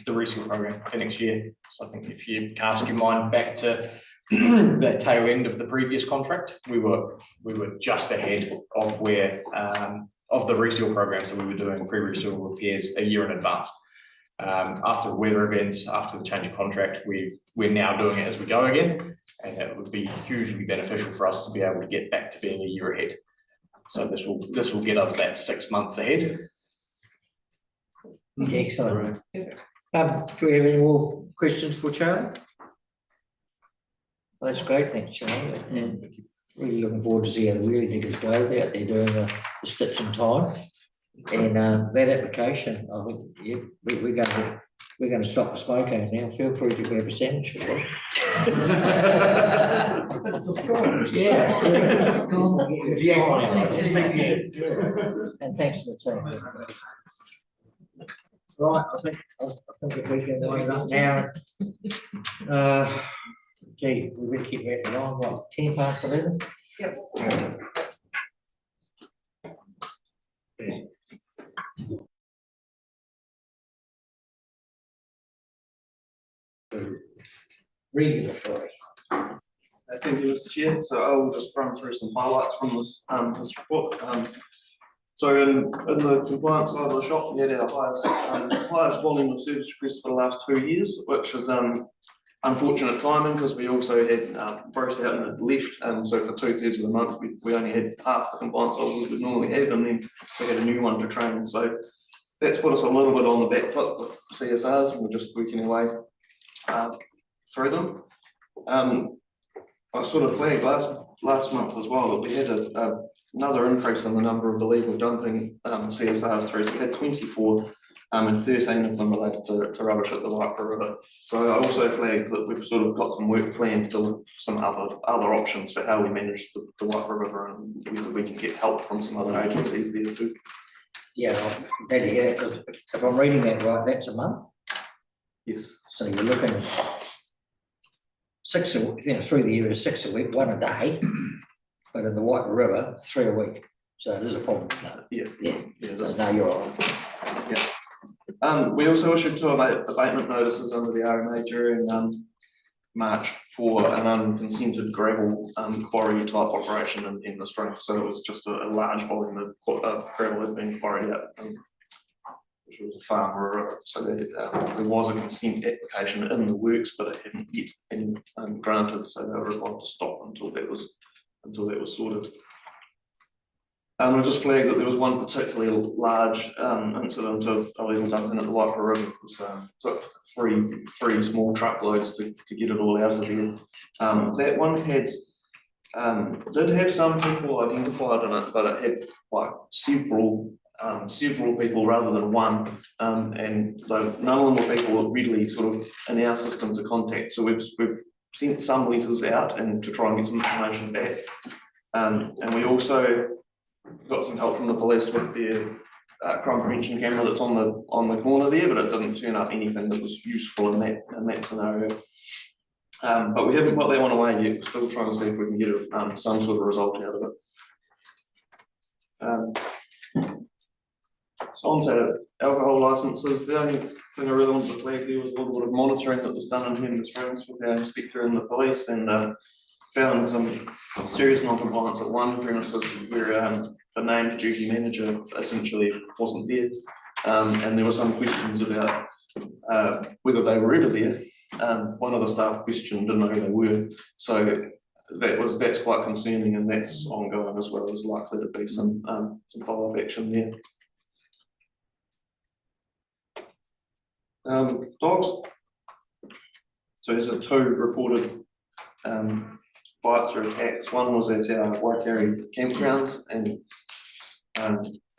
reseal program for next year. So I think if you cast your mind back to that tail end of the previous contract, we were just ahead of where of the reseal program, so we were doing pre-reseal repairs a year in advance. After weather events, after the change of contract, we're now doing it as we go again, and it would be hugely beneficial for us to be able to get back to being a year ahead. So this will get us that 6 months ahead. Excellent. Do we have any more questions for Charlie? Well, that's great, thanks, Charlie. And really looking forward to see how the wheelie diggers go out there doing the stitch in time. And that application, I think, yeah, we're going to stop the smoking now. Feel free to grab a sandwich. It's a score. Yeah. Yeah. And thanks to the team. Right, I think if we can wind up now. Gee, we really keep that on, what, 10 past 11? Yep. Regulatory. Thank you, Mr. Chair. So I will just run through some highlights from this report. So in the compliance side of the shop, we had our highest volume of service requests for the last 2 years, which is unfortunate timing because we also had Bruce out and left, and so for 2/3 of the month we only had half the compliance officers we normally have, and then we had a new one to train. So that's put us a little bit on the back foot with CSRs, and we're just working our way through them. I sort of flagged last month as well that we had another increase in the number of illegal dumping CSRs through. So we had 24 and 13 of them related to rubbish at the Waipara River. So I also flagged that we've sort of got some work planned to look for some other options for how we manage the Waipara River, and whether we can get help from some other agencies there too. Yeah, I'm glad to hear that, because if I'm reading that right, that's a month, Yes. so you're looking six, through the year is 6 a week, 1 a day, but in the Waipara River, 3 a week, so it is a problem. No, Yeah. yeah, Yeah, so now you're on. we also issued 2 abatement notices under the RMA during March for an unconsented gravel quarry type operation in the spring. So it was just a large volume of gravel had been quarried out, which was a farmer. So there was a consent application in the works, but it hadn't yet been granted. So they were required to stop until that was sorted. I just flagged that there was one particularly large incident of illegal dumping at the Waipara River. It was, took three small truckloads to get it all out of there. That one did have some people identified in it, but it had like several people rather than one, and so none of them were people readily sort of in our system to contact. So we've sent some letters out and to try and get some information back, and we also got some help from the police with their crime prevention camera that's on the corner there, but it didn't turn up anything that was useful in that scenario. But we haven't put that one away yet. We're still trying to see if we can get some sort of result out of it. So on to alcohol licences. The only thing I really wanted to flag there was a little bit of monitoring that was done in Herman Springs with our inspector and the police, and found some serious non-compliance at one premises where the named duty manager essentially wasn't there, and there were some questions about whether they were ever there. One of the staff questioned, didn't know who they were, so that's quite concerning, and that's ongoing as well. There's likely to be some follow-up action there. Dogs. So there's 2 reported bites or attacks. One was at our Waikari campgrounds, and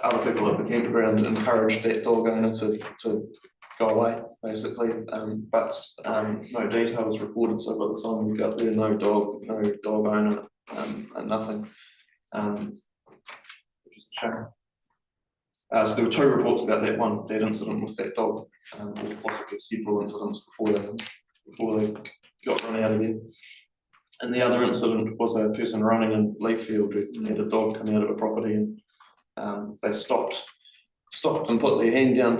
other people at the campground encouraged that dog owner to go away, basically. But no details reported. So by the time we got there, no dog owner, and nothing. Which is a shame. So there were 2 reports about that incident with that dog, or possibly several incidents before they got run out of there. And the other incident was a person running in Leaffield who had a dog come out of a property, and they stopped and put their hand down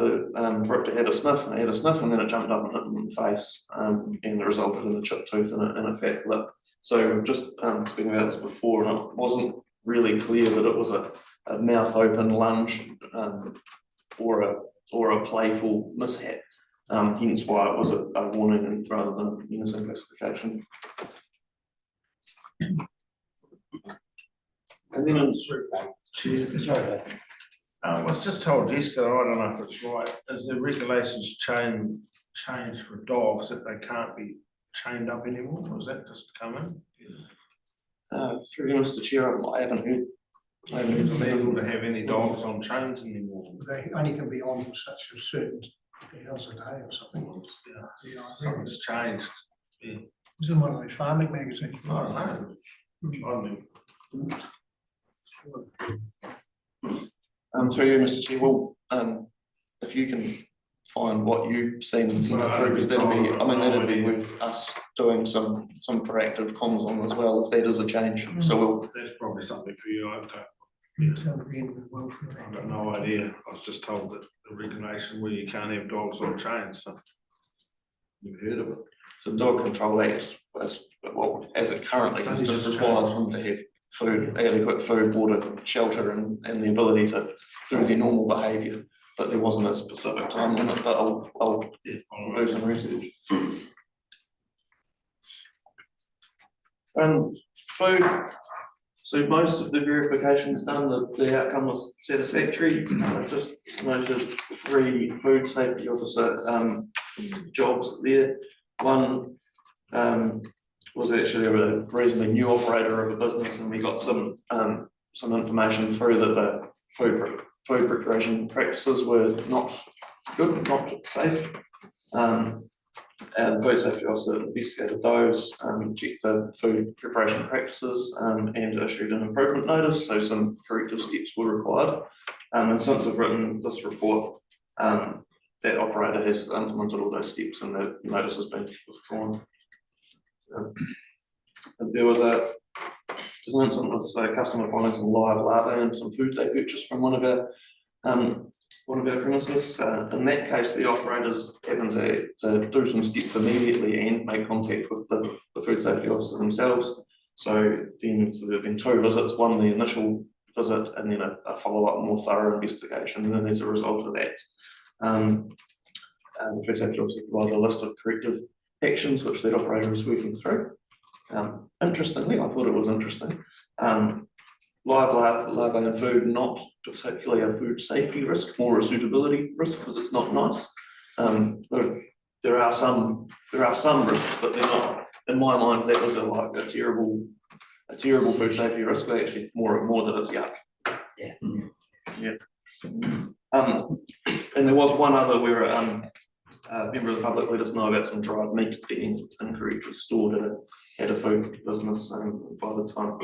for it to have a sniff, and it had a sniff, and then it jumped up and hit them in the face, and it resulted in a chipped tooth and a fat lip. So just speaking about this before, and it wasn't really clear that it was a mouth open lunge or a playful mishap. Hence why it was a warning rather than a menacing classification. And then on Sorry, I was just told yesterday, I don't know if it's right, is the regulations changed for dogs that they can't be chained up anymore, or is that just coming? through Mr. Chair, I haven't heard. It's illegal to have any dogs on chains anymore. They only can be on for such a certain hours a day or something. Yeah, something's changed. Yeah. It's in one of those farming magazines. I don't know. Through you, Mr. Chair, well, if you can find what you've seen and send it through, because that'd be worth us doing some proactive comms on as well, if that is a change. So that's probably something for you, I've got no idea. I was just told that the regulation where you can't have dogs on chains, so you've heard of it. So Dog Control Act, as it currently is, just requires them to have food, adequate food, water, shelter, and the ability to do their normal behaviour. But there wasn't a specific time limit, but I'll do some research. Food. So most of the verifications done, the outcome was satisfactory. I just noted 3 food safety officer jobs there. One was actually a reasonably new operator of a business, and we got some information through that the food preparation practices were not good, not safe. And food safety officer investigated those, checked the food preparation practices, and issued an improvement notice, so some corrective steps were required. And since I've written this report, that operator has implemented all those steps and the notice has been withdrawn. There was an incident with a customer finding some live larvae and some food they purchased from one of our premises. In that case, the operators happened to do some steps immediately and make contact with the food safety officer themselves. So then there have been 2 visits, one the initial visit and then a follow-up more thorough investigation. And then as a result of that, the food safety officer provided a list of corrective actions which that operator was working through. Interestingly, I thought it was interesting. Live larvae in food, not particularly a food safety risk, more a suitability risk because it's not nice. There are some risks, but they're not. In my mind, that was a terrible food safety risk. But actually, more that it's yuck. Yeah. And there was one other where a member of the public let us know about some dried meat being incorrectly stored at a food business. By the time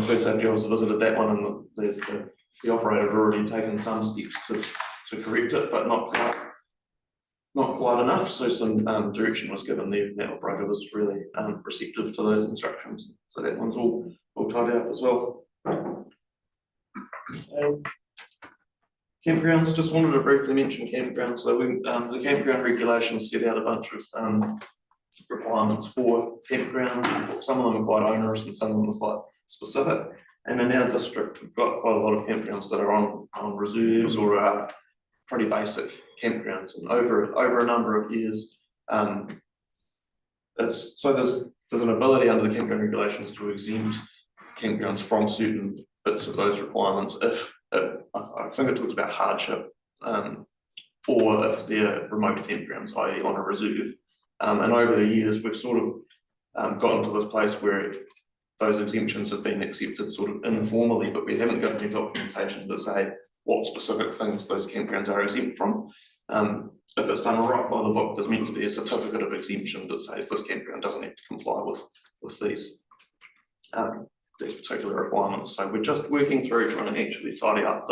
food safety officer visited that one, and the operator had already taken some steps to correct it, but not quite enough. So some direction was given there. That operator was really receptive to those instructions. So that one's all tied up as well. Campgrounds, just wanted to briefly mention campgrounds. So the campground regulations set out a bunch of requirements for campground. Some of them are quite onerous and some of them are quite specific. And in our district, we've got quite a lot of campgrounds that are on reserves or are pretty basic campgrounds. And over a number of years, there's an ability under the campground regulations to exempt campgrounds from certain bits of those requirements if I think it talks about hardship, or if they're remote campgrounds, i.e. on a reserve. And over the years, we've sort of gotten to this place where those exemptions have been accepted sort of informally, but we haven't got any documentation to say what specific things those campgrounds are exempt from. If it's done right by the book, there's meant to be a certificate of exemption that says this campground doesn't have to comply with these particular requirements. So we're just working through trying to actually tidy up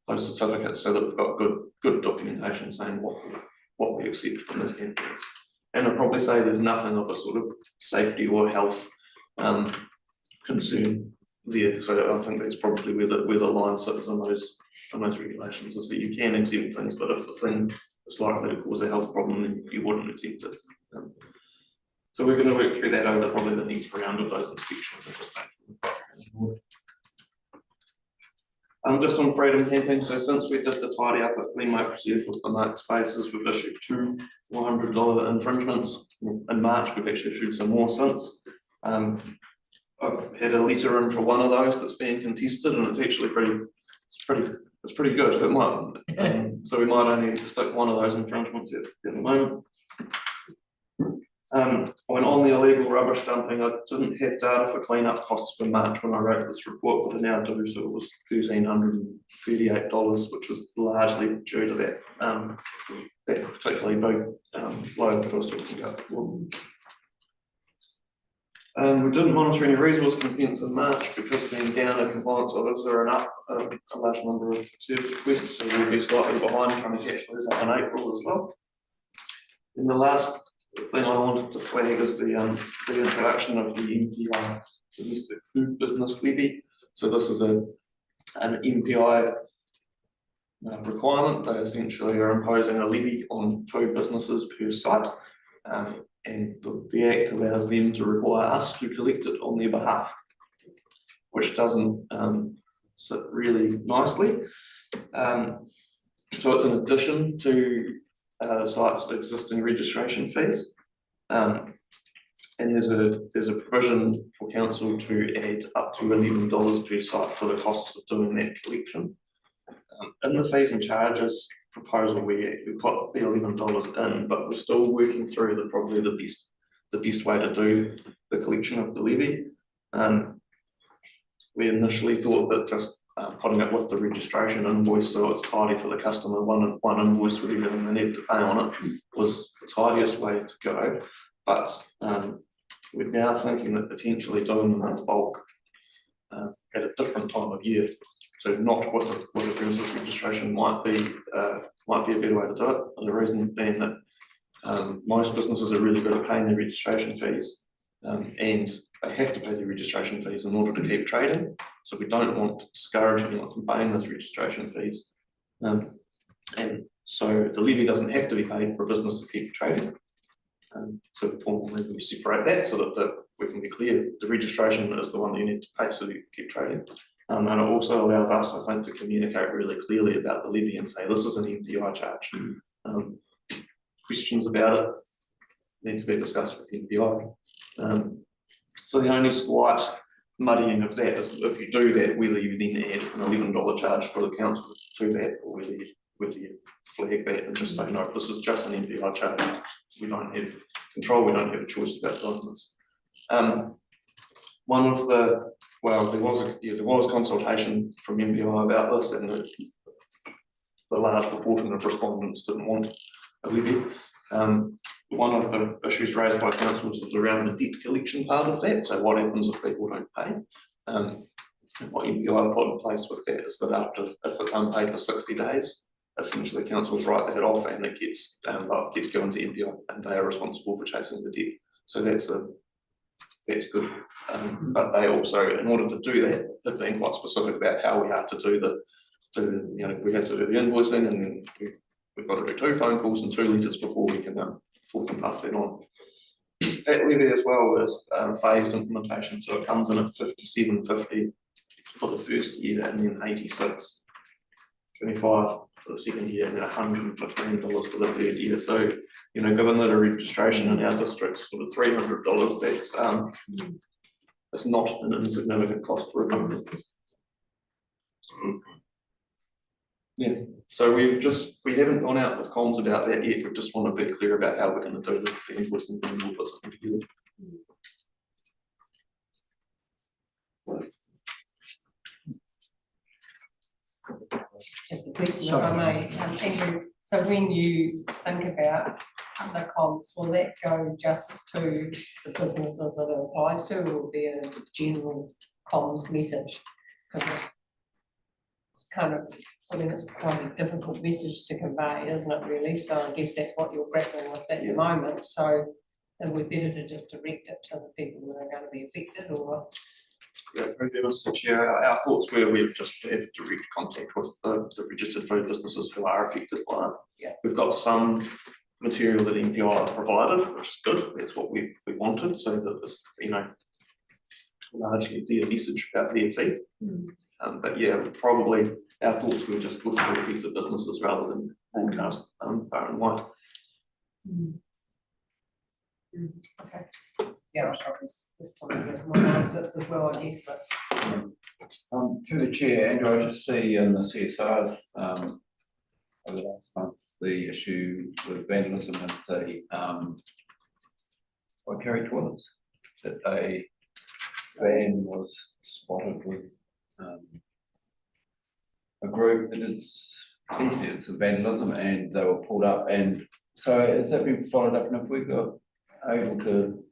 those certificates so that we've got good documentation saying what we accept from those campgrounds. And I'd probably say there's nothing of a sort of safety or health concern there. So I think that's probably where the line sits on those regulations, is that you can exempt things, but if the thing is likely to cause a health problem, then you wouldn't exempt it. So we're going to work through that over probably the next round of those inspections and just make sure. Just on freedom camping, so since we did the tidy up at Glenmake Reserve with the marked spaces, we've issued 2 $400 infringements. In March, we've actually issued some more since. I've had a letter in for one of those that's being contested, and it's actually pretty good. It might, so we might only stick one of those infringements at the moment. When on the illegal rubbish dumping, I didn't have data for cleanup costs for March when I wrote this report, but I now do, so it was $1,338, which is largely due to that particularly big load that I was talking about before. We didn't monitor any resource consents in March because being down a compliance officer and up a large number of service requests, so we'll be slightly behind trying to catch those up in April as well. In the last thing I wanted to flag is the introduction of the MPI, Domestic Food Business Levy. So this is an MPI requirement. They essentially are imposing a levy on food businesses per site, and the Act allows them to require us to collect it on their behalf, which doesn't sit really nicely. So it's an addition to sites' existing registration fees, and there's a provision for council to add up to $11 per site for the costs of doing that collection. In the fees and charges proposal, we put the $11 in, but we're still working through probably the best way to do the collection of the levy. We initially thought that just putting it with the registration invoice, so it's tidy for the customer, one invoice with everything they need to pay on it, was the tidiest way to go. But we're now thinking that potentially doing them in bulk at a different time of year. So not with a premises registration might be a better way to do it. The reason being that most businesses are really good at paying their registration fees, and they have to pay their registration fees in order to keep trading. So we don't want to discourage anyone from paying those registration fees. And so the levy doesn't have to be paid for a business to keep trading. So formally we separate that so that we can be clear, the registration is the one that you need to pay so that you can keep trading. And it also allows us, I think, to communicate really clearly about the levy and say, this is an MPI charge. Questions about it need to be discussed with the MPI. So the only slight muddying of that is if you do that, whether you then add an $11 charge for the council to that, or whether you flag that and just say, no, this is just an MPI charge. We don't have control, we don't have a choice about doing this. One of the, well, there was consultation from MPI about this, and the large proportion of respondents didn't want a levy. One of the issues raised by councils is around the debt collection part of that. So what happens if people don't pay? And what MPI put in place with that is that if it's unpaid for 60 days, essentially councils write that off and it gets given to MPI and they are responsible for chasing the debt. So that's good. But they also, in order to do that, they've been quite specific about how we are to do we have to do the invoicing, and we've got to do 2 phone calls and 2 letters before we can pass that on. That levy as well is phased implementation, so it comes in at $57.50 for the first year, and then $86.25 for the second year, and then $115 for the third year. So, given that a registration in our district's sort of $300, that's not an insignificant cost for a company. Yeah, so we haven't gone out with comms about that yet. We just want to be clear about how we're going to do the invoicing, and we'll put something together. Just a question, if I may, Andrew, so when you think about the comms, will that go just to the businesses that it applies to, or will be a general comms message? Because it's kind of a difficult message to convey, isn't it, really? So I guess that's what you're grappling with at the moment. So it would be better to just direct it to the people that are going to be affected, or? Yeah, very good, Mr. Chair. Our thoughts were we've just had direct contact with the registered food businesses who are affected by it. Yeah. We've got some material that MPI provided, which is good. That's what we wanted, so that this, largely their message about their fee. But yeah, probably our thoughts were just with the affected businesses rather than broadcast far and wide. Okay. Yeah, there's probably more answers as well, I guess, but. To the chair, Andrew, I just see in the CSRs over the last month, the issue with vandalism at the Waikari toilets, that a van was spotted with a group that it's vandalism, and they were pulled up. And so has that been followed up, and if we got able to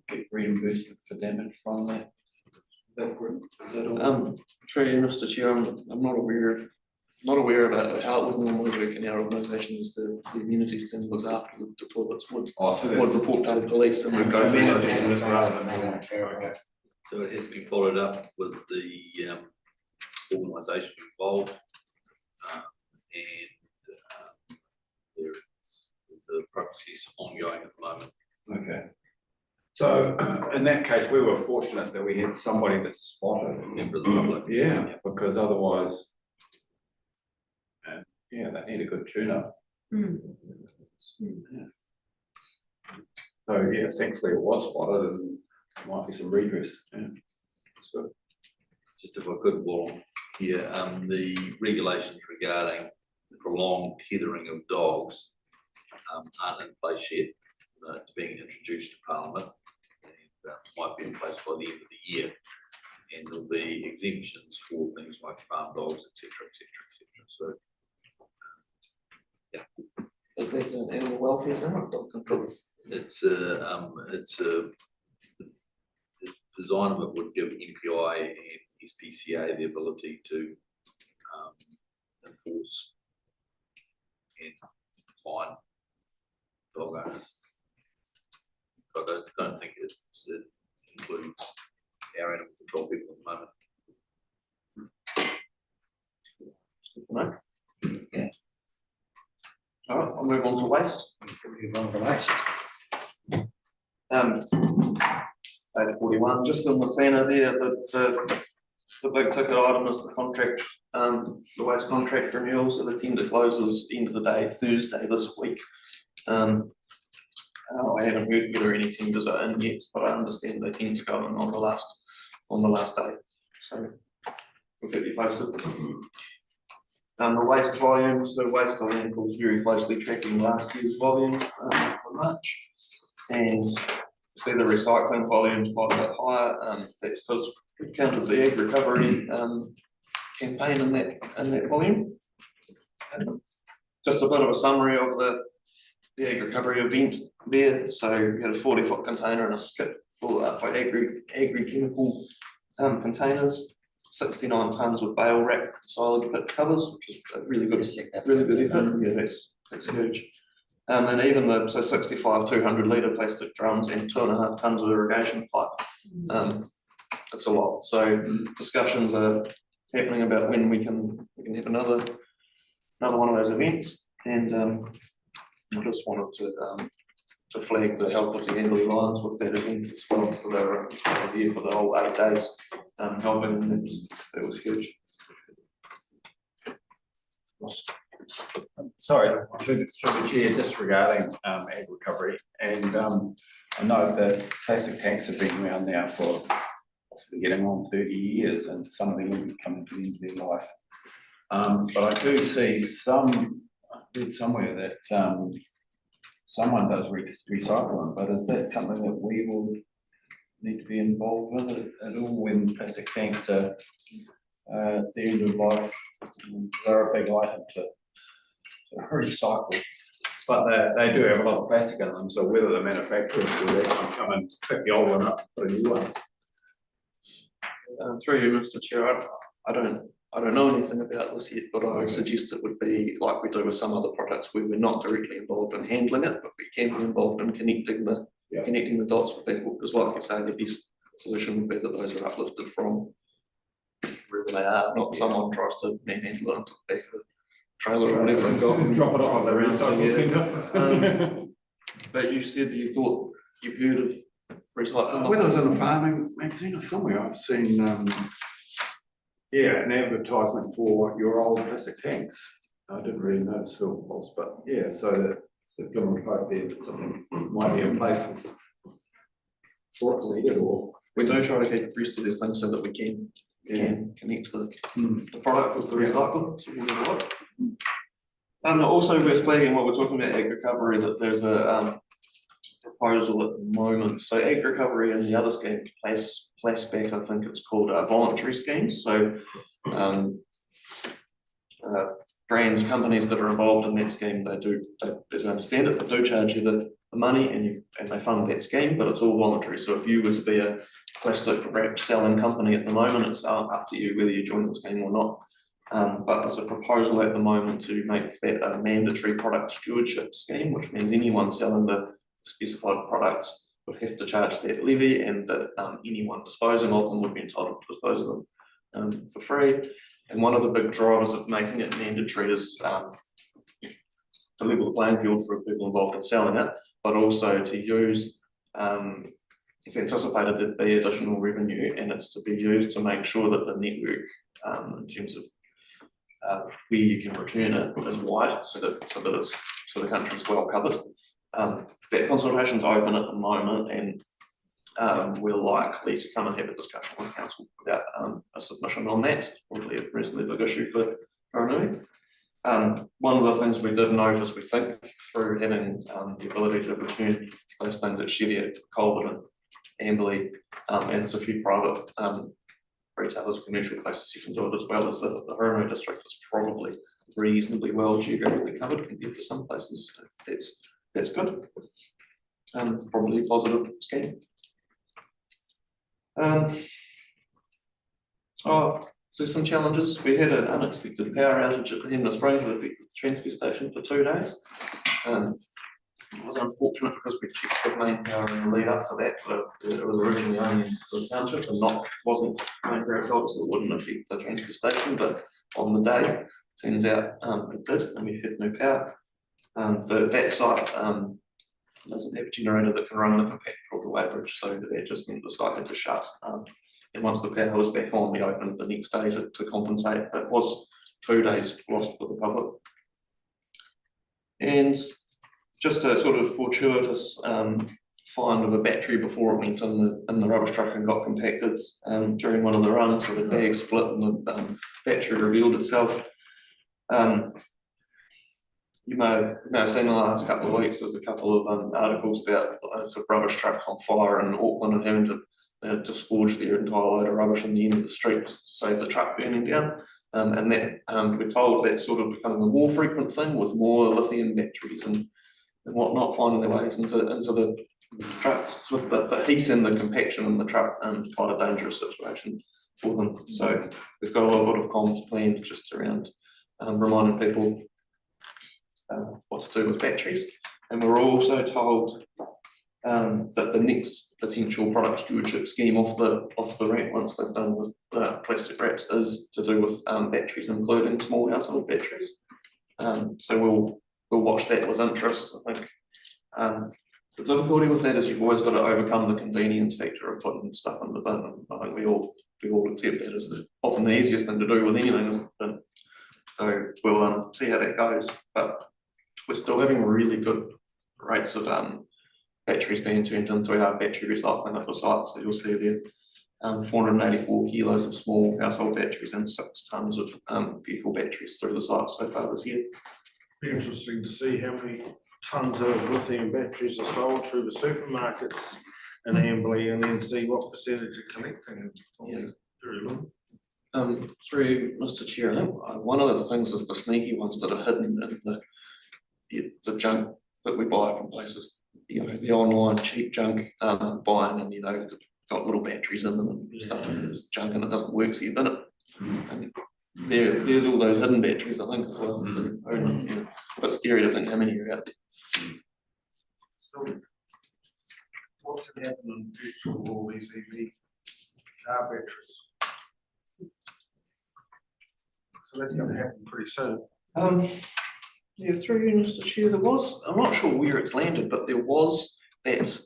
get reimbursed for damage from that group? Is that all? Through you, Mr. Chair, I'm not aware about how it would normally work in our organisation. Is the amenities team looks after the toilets would report to the police and would go through that. So it has been followed up with the organisation involved, and there is the process ongoing at the moment. Okay. So in that case, we were fortunate that we had somebody that spotted a member of the public. Yeah, because otherwise, they need a good tune-up. Yeah. So yeah, thankfully it was spotted, and there might be some redress. Yeah. So just if I could, here, the regulations regarding the prolonged tethering of dogs aren't in place yet. It's being introduced to Parliament, and might be in place by the end of the year. and there'll be exemptions for things like farm dogs, et cetera, et cetera, et cetera, so. Is that an animal welfare zone or dog control? It's the design of it would give MPI and SPCA the ability to enforce and fine dog owners. But I don't think it includes our animal control people at the moment. Good to know. Yeah. All right, I'll move on to waste. Move on to waste. Page 41, just on the planner there, the big ticket item is the contract, the waste contract renewal, so the tender closes end of the day, Thursday this week. I haven't heard whether any tenders are in yet, but I understand they tend to go in on the last day, so we'll keep you posted. The waste volumes, so waste to landfill is very closely tracking last year's volume for March. And see the recycling volume is quite a bit higher. That's because we've counted the egg recovery campaign in that volume. Just a bit of a summary of the egg recovery event there. So we had a 40-foot container and a skip for agri-chemical containers. 69 tonnes of bale wrap silage pit covers, which is a really good effort. Yeah, that's huge. And even the 65 200 litre plastic drums and 2.5 tonnes of irrigation pipe. It's a lot. So discussions are happening about when we can have another one of those events. And I just wanted to flag the help of the Amberley Lions with that event as well. So they were here for the whole 8 days, helping, and that was huge. Sorry, through the chair, just regarding ag recovery, and I know that plastic tanks have been around now for possibly getting on 30 years, and some of them will be coming to the end of their life. But I do see I read somewhere that someone does recycle them, but is that something that we will need to be involved with at all when plastic tanks are at the end of life? They're a big item to recycle, but they do have a lot of plastic in them, so whether the manufacturers will actually come and pick the old one up, put a new one. Through you, Mr. Chair, I don't know anything about this yet, but I would suggest it would be like we do with some other products where we're not directly involved in handling it, but we can be involved in connecting the dots with people, because like you say, the best solution would be that those are uplifted from wherever they are, not someone tries to manhandle it into the back of a trailer or whatever they've got and drop it off at the recycle centre. But you said you thought you've heard of recycling. Whether it was in a farming magazine or somewhere, I've seen an advertisement for your old plastic tanks. I didn't really notice who it was, but yeah, so that's the glimmer of hope there that something might be in place for it needed, or we do try to keep abreast of these things so that we can connect the product with the recycling. So we'll do it. Also worth flagging while we're talking about ag recovery that there's a proposal at the moment. So ag recovery and the other scheme, Plasback, I think it's called, voluntary schemes. So brands, companies that are involved in that scheme, as I understand it, they do charge you the money and they fund that scheme, but it's all voluntary. So if you were to be a plastic wrap selling company at the moment, it's up to you whether you join the scheme or not. But there's a proposal at the moment to make that a mandatory product stewardship scheme, which means anyone selling the specified products would have to charge that levy, and that anyone disposing of them would be entitled to dispose of them for free. And one of the big drivers of making it mandatory is to level the playing field for people involved in selling it, but also to use, it's anticipated there'd be additional revenue, and it's to be used to make sure that the network, in terms of where you can return it, is wide, so that the country's well covered. That consultation's open at the moment, and we're likely to come and have a discussion with council about a submission on that. It's probably a reasonably big issue for Taranui. One of the things we did notice, we think, through having the ability to return those things at Cheviot, Colbert and Amberley, and there's a few private retailers, commercial places, you can do it as well as the Hurunui district is probably reasonably well geographically covered compared to some places. So that's good. Probably a positive scheme. So some challenges. We had an unexpected power outage at the Hemna Springs that affected the transfer station for 2 days. It was unfortunate because we checked the main power in the lead up to that, but it was originally only for the township and wasn't main power told us it wouldn't affect the transfer station, but on the day, turns out it did, and we had no power. That site doesn't have a generator that can run the compactor or the weighbridge, so that just meant the site had to shut. And once the power was back on, we opened the next day to compensate. It was 2 days lost for the public. And just a sort of fortuitous find of a battery before it went in the rubbish truck and got compacted during one of the runs, so the bag split and the battery revealed itself. You may have seen in the last couple of weeks, there's a couple of articles about a rubbish truck on fire in Auckland and having to disgorge their entire load of rubbish on the end of the street to save the truck burning down. And that we're told that's sort of becoming a more frequent thing with more lithium batteries and whatnot finding their ways into the trucks. With the heat and the compaction in the truck, quite a dangerous situation for them. So we've got a lot of comms planned just around reminding people what to do with batteries. And we're also told that the next potential product stewardship scheme off the rank, once they've done with plastic wraps, is to do with batteries, including small household batteries. So we'll watch that with interest. I think the difficulty with that is you've always got to overcome the convenience factor of putting stuff in the bin. I think we all accept that as often the easiest thing to do with anything, isn't it? So we'll see how that goes. But we're still having really good rates of batteries being turned into our battery recycling at the site. So you'll see there 484 kilos of small household batteries and 6 tonnes of vehicle batteries through the site so far this year. Be interesting to see how many tonnes of lithium batteries are sold through the supermarkets in Amberley, and then see what percentage are collecting. Through them. Through Mr. Chair, I think one of the things is the sneaky ones that are hidden in the junk that we buy from places, the online cheap junk buying, and they've got little batteries in them and stuff, and it's junk and it doesn't work, so you bin it. And there's all those hidden batteries, I think, as well. So, a bit scary to think how many are out there. So what's going to happen in the future with all these EV car batteries? So that's going to happen pretty soon. Through you, Mr. Chair, there was, I'm not sure where it's landed, but there was that,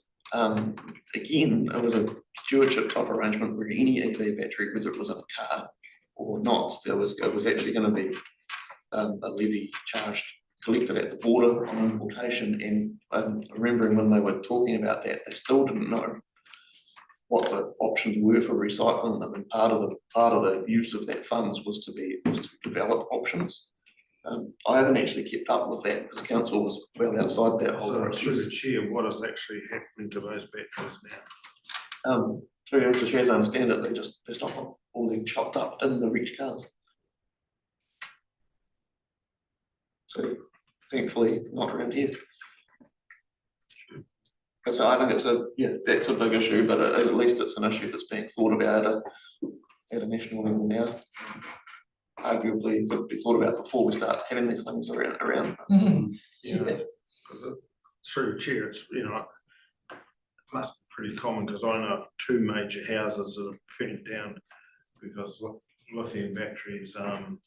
again, it was a stewardship type arrangement where any EV battery, whether it was in a car or not, it was actually going to be a levy charged, collected at the border on importation. And remembering when they were talking about that, they still didn't know what the options were for recycling them. And part of the use of that funds was to develop options. I haven't actually kept up with that because council was well outside that whole So process. through the chair, what is actually happening to those batteries now? Through Mr. Chair, as I understand it, they're still all being chopped up in the reach cars. So thankfully not around here. Because I think that's a big issue, but at least it's an issue that's being thought about at a national level now. Arguably could be thought about before we start having these things around. Through the chair, it's it must be pretty common, because I know of 2 major houses that have burnt down because lithium batteries and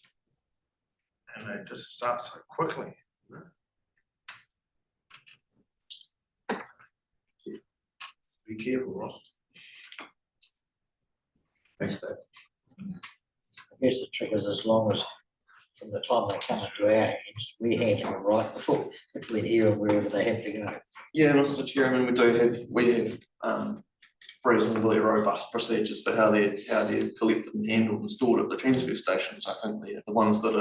they just start so quickly. Be careful, Ross. Thanks, Dave. I guess the trick is, as long as from the time they come into our hands, we hand them a right before between here and wherever they have to go. Yeah, Mr. Chair, I mean, we have reasonably robust procedures for how they're collected and handled and stored at the transfer stations. I think the ones that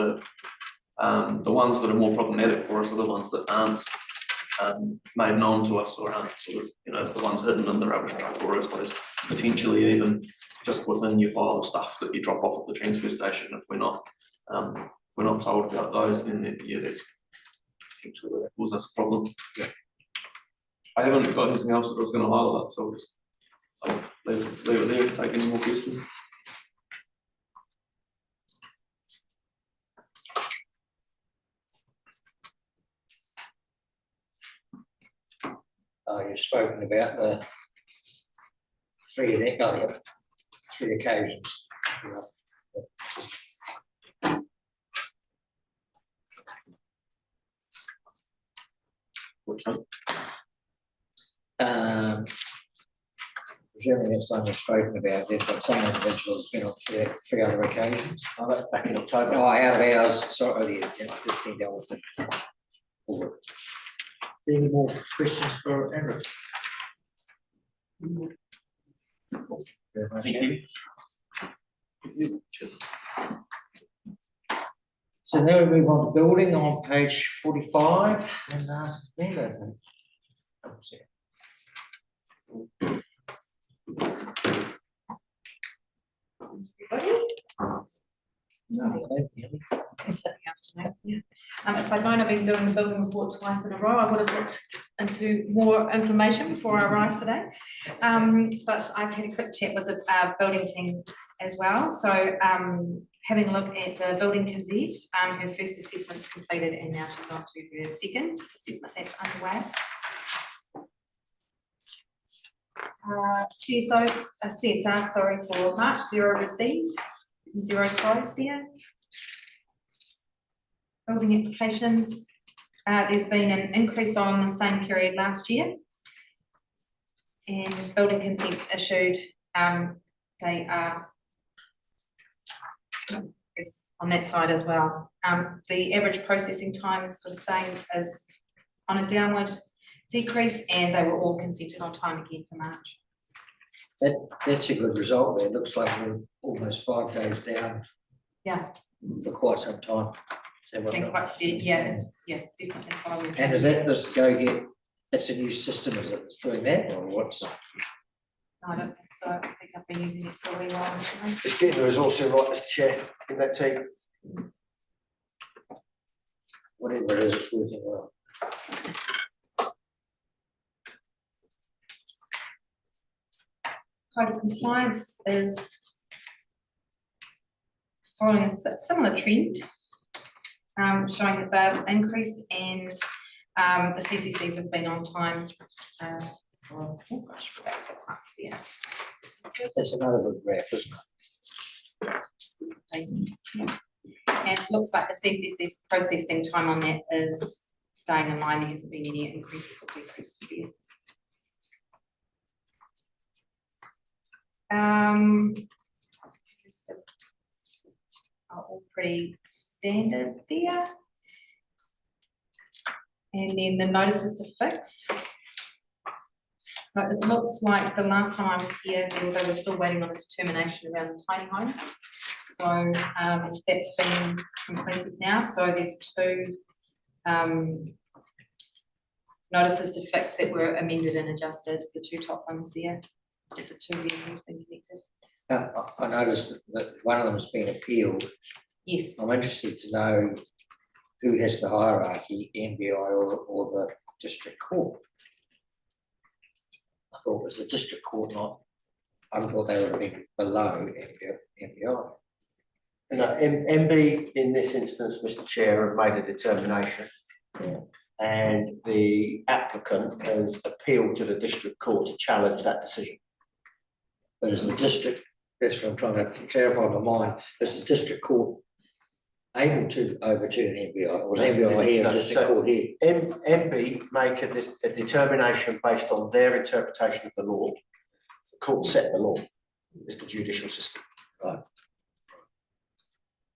are more problematic for us are the ones that aren't made known to us, or aren't sort of, it's the ones hidden in the rubbish truck, or I suppose potentially even just within your file of stuff that you drop off at the transfer station. If we're not told about those, then yeah, that's potentially that causes us a problem. Yeah. I haven't got anything else that I was going to highlight, so I'll leave it there, take any more questions. You've spoken about the three occasions. Which one? Presumably that's one you've spoken about, then, but some individuals been on three other occasions. Oh, that's back in October. Oh, out of hours, sorry, it's been dealt with. Forward. Any more questions for Andrew? Very much, Andy. So now we move on to building on page 45 and Nilo. If I'd known I've been doing the building report twice in a row, I would have looked into more information before I arrived today. But I've had a quick chat with the building team as well. So having a look at the building candidate, her first assessment's completed and now she's on to her second assessment that's underway. CSR, sorry, for March, 0 received, 0 closed there. Building applications, there's been an increase on the same period last year. And building consents issued, they are on that side as well. The average processing time is sort of same as on a downward decrease, and they were all consented on time again for March. That's a good result there. Looks like we're almost 5 days down. Yeah. For quite some time. It's been quite steady. Yeah, it's definitely following. And is that this go get? That's a new system, is it? That's doing that, or what's? No, I don't think so. I think I've been using it for a wee while. It's getting the resource in right, Mr. Chair, in that team. Whatever it is, it's working well. Code of compliance is following a similar trend, showing that they've increased and the CCCs have been on time for about 6 months. Yeah. That's another good graph, isn't it? And it looks like the CCC's processing time on that is staying in line. There hasn't been any increases or decreases there. Are all pretty standard there. And then the notices to fix. So it looks like the last time I was here, they were still waiting on a determination around the tiny homes. So that's been completed now. So there's 2 notices to fix that were amended and adjusted, the 2 top ones there. The 2 vehicles been connected. I noticed that one of them has been appealed. Yes. I'm interested to know who has the hierarchy, MBI or the district court. I thought it was the district court, not. I thought they would have been below MBI. No, MB in this instance, Mr. Chair, have made a determination. Yeah. And the applicant has appealed to the district court to challenge that decision. But is the district, that's what I'm trying to clarify in my mind, is the district court able to overturn MBI, or was MBI here, No, district so court here? MB make a determination based on their interpretation of the law. The court set the law, it's the judicial system. Right.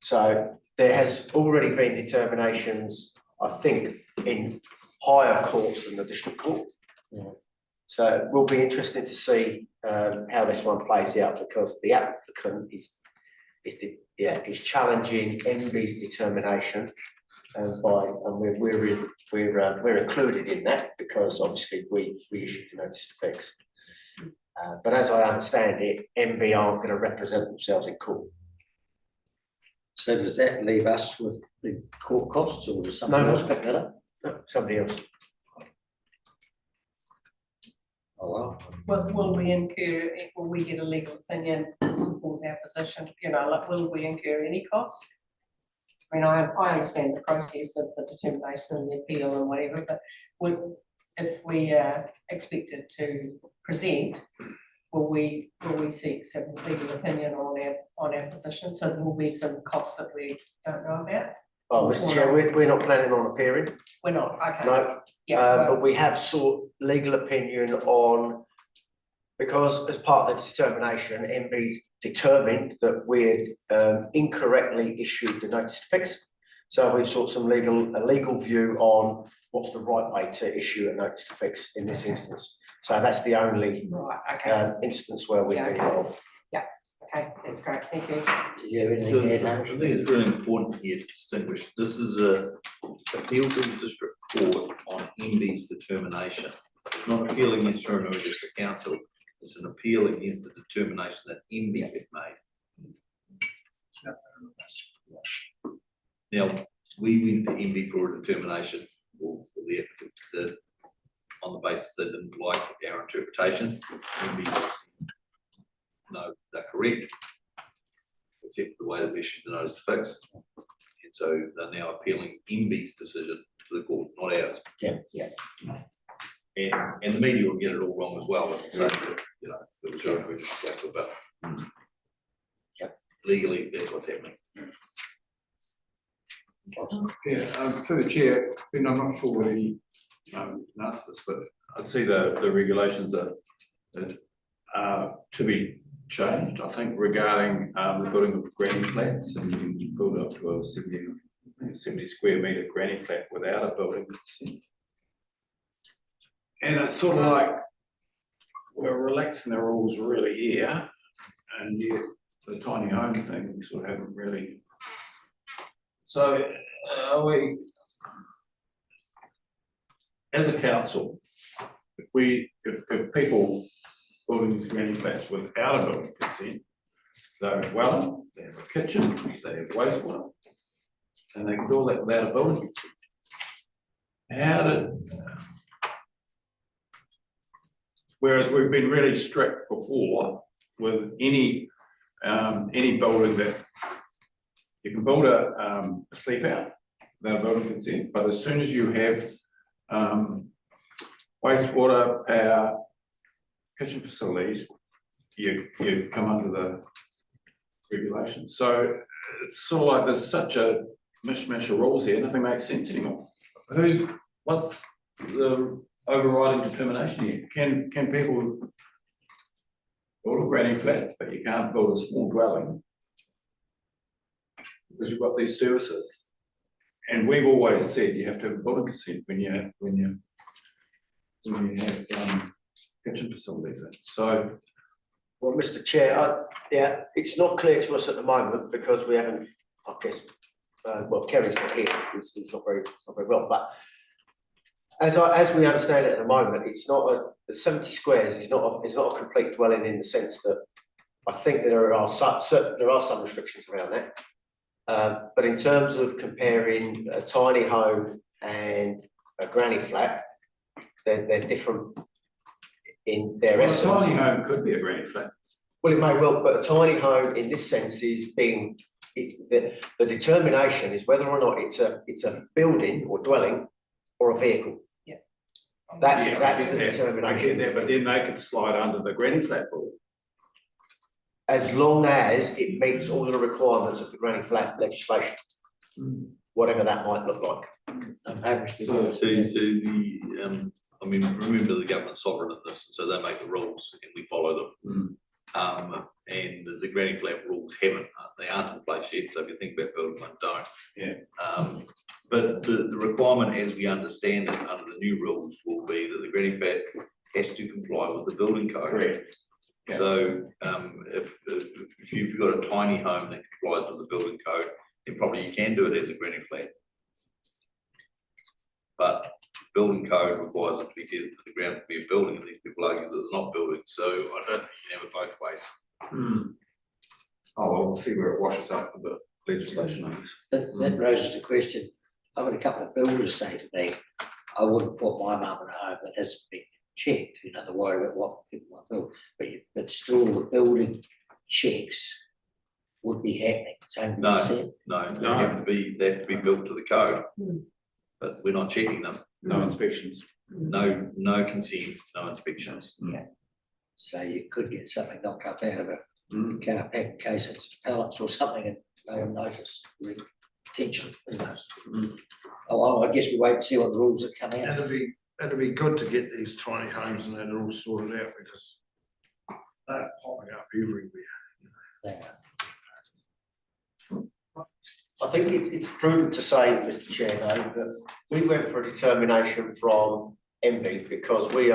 So there has already been determinations, I think, in higher courts than the district court. Yeah. So it will be interesting to see how this one plays out, because the applicant is challenging MB's determination, and we're included in that because obviously we issued the notice to fix. But as I understand it, MB aren't going to represent themselves in court. So does that leave us with the court costs, or does someone No. else pick that up? No, somebody else. Oh, well. Will we incur, will we get a legal opinion to support our position, you know, like, will we incur any costs? I mean, I understand the process of the determination and the appeal and whatever, but if we are expected to present, will we seek some legal opinion on our position? So there will be some costs that we don't know about? Oh, Mr. Chair, we're not planning on appearing, We're not, okay. no, Yeah, well, but we have sought legal opinion on, because as part of the determination, MB determined that we had incorrectly issued the notice to fix. So we've sought a legal view on what's the right way to issue a notice to fix in this instance. So that's the only right, okay, instance where we've been involved. okay, that's great, thank you. Do you have So, anything to I add, Hamish? think it's really important here to distinguish, this is a appeal to the district court on MB's determination. It's not appealing against Taranui District Council, it's an appeal against the determination that MB had made. Now, we went to MB for a determination, or the applicant did, on the basis they didn't like our interpretation. MB was, no, they're correct, except the way that we issued the notice to fix. And so they're now appealing MB's decision to the court, not ours. Yeah. And the media will get it all wrong as well, and say that, you know, it was Taranui District Council, but legally, that's what's happening. Yeah, through the chair, and I'm not sure whether you can answer this, but I see the regulations are to be changed, I think, regarding the building of granny flats, and you can build up to a 70 square metre granny flat without a building consent. And it's sort of like we're relaxing the rules really here, and yet the tiny home thing, we sort of haven't really. So we, as a council, if people building these granny flats without a building consent, they're dwelling, they have a kitchen, they have wastewater, and they can do all that without a building consent. How did, whereas we've been really strict before with any building that you can build a sleep out without a building consent, but as soon as you have wastewater, power, kitchen facilities, you come under the regulations. So it's sort of like there's such a mishmash of rules here, nothing makes sense anymore. What's the overriding determination here? Can people build a granny flat, but you can't build a small dwelling? Because you've got these services. And we've always said you have to have a building consent when you have kitchen facilities in. So, Well, Mr. Chair, yeah, it's not clear to us at the moment because we haven't, I guess, well, Kerry's not here, he's not very well, but as we understand it at the moment, it's not the 70 squares is not a complete dwelling in the sense that I think there are some restrictions around that. But in terms of comparing a tiny home and a granny flat, they're different in their essence. a tiny home could be a granny flat. Well, it may well, but a tiny home in this sense is the determination is whether or not it's a building or dwelling or a vehicle. Yeah. That's Yeah, the determination. But then they could slide under the granny flat rule. As long as it meets all the requirements of the granny flat legislation, whatever that might look like. I mean, remember the government's sovereign in this, so they make the rules and we follow them. And the granny flat rules they aren't in place yet, so if you think about building one, don't. Yeah. But the requirement, as we understand it under the new rules, will be that the granny flat has to comply with the building code. Correct. Yeah. So if you've got a tiny home that complies with the building code, then probably you can do it as a granny flat. But building code requires it to be tethered to the ground to be a building, and these people argue that they're not buildings, so I don't think you can have it both ways. Oh, well, we'll see where it washes up with the legislation, I guess. That raises a question. I've had a couple of builders say to me, I wouldn't put my mum at home that hasn't been checked, you know, the worry about what people might build, but still the building checks would be happening, same No. as said. No, they have to be built to the code. But we're not checking them, No inspections. no consent, no inspections. So you could get something knocked up out of a car pack in case it's pallets or something and no one noticed, potential, who knows? Oh, well, I guess we wait and see what the rules that come out. It'd be good to get these tiny homes and that all sorted out, because they're popping up everywhere. Yeah. I think it's prudent to say, Mr. Chair, though, that we went for a determination from MB because we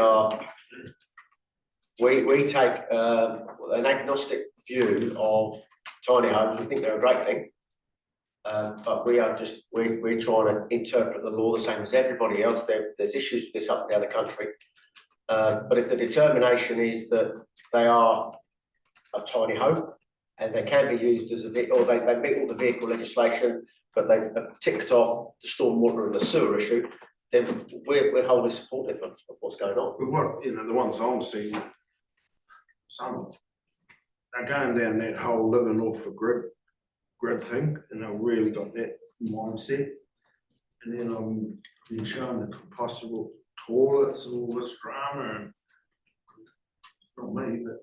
take an agnostic view of tiny homes. We think they're a great thing. But we're trying to interpret the law the same as everybody else. There's issues with this up and down the country. But if the determination is that they are a tiny home and they can be used as or they meet all the vehicle legislation, but they've ticked off the stormwater and the sewer issue, then we're wholly supportive of what's going on. But what, the ones I'm seeing, some, they're going down that whole living off the grid thing, and they've really got that mindset. And then I'm being shown the compostable toilets and all this drama, and not me, but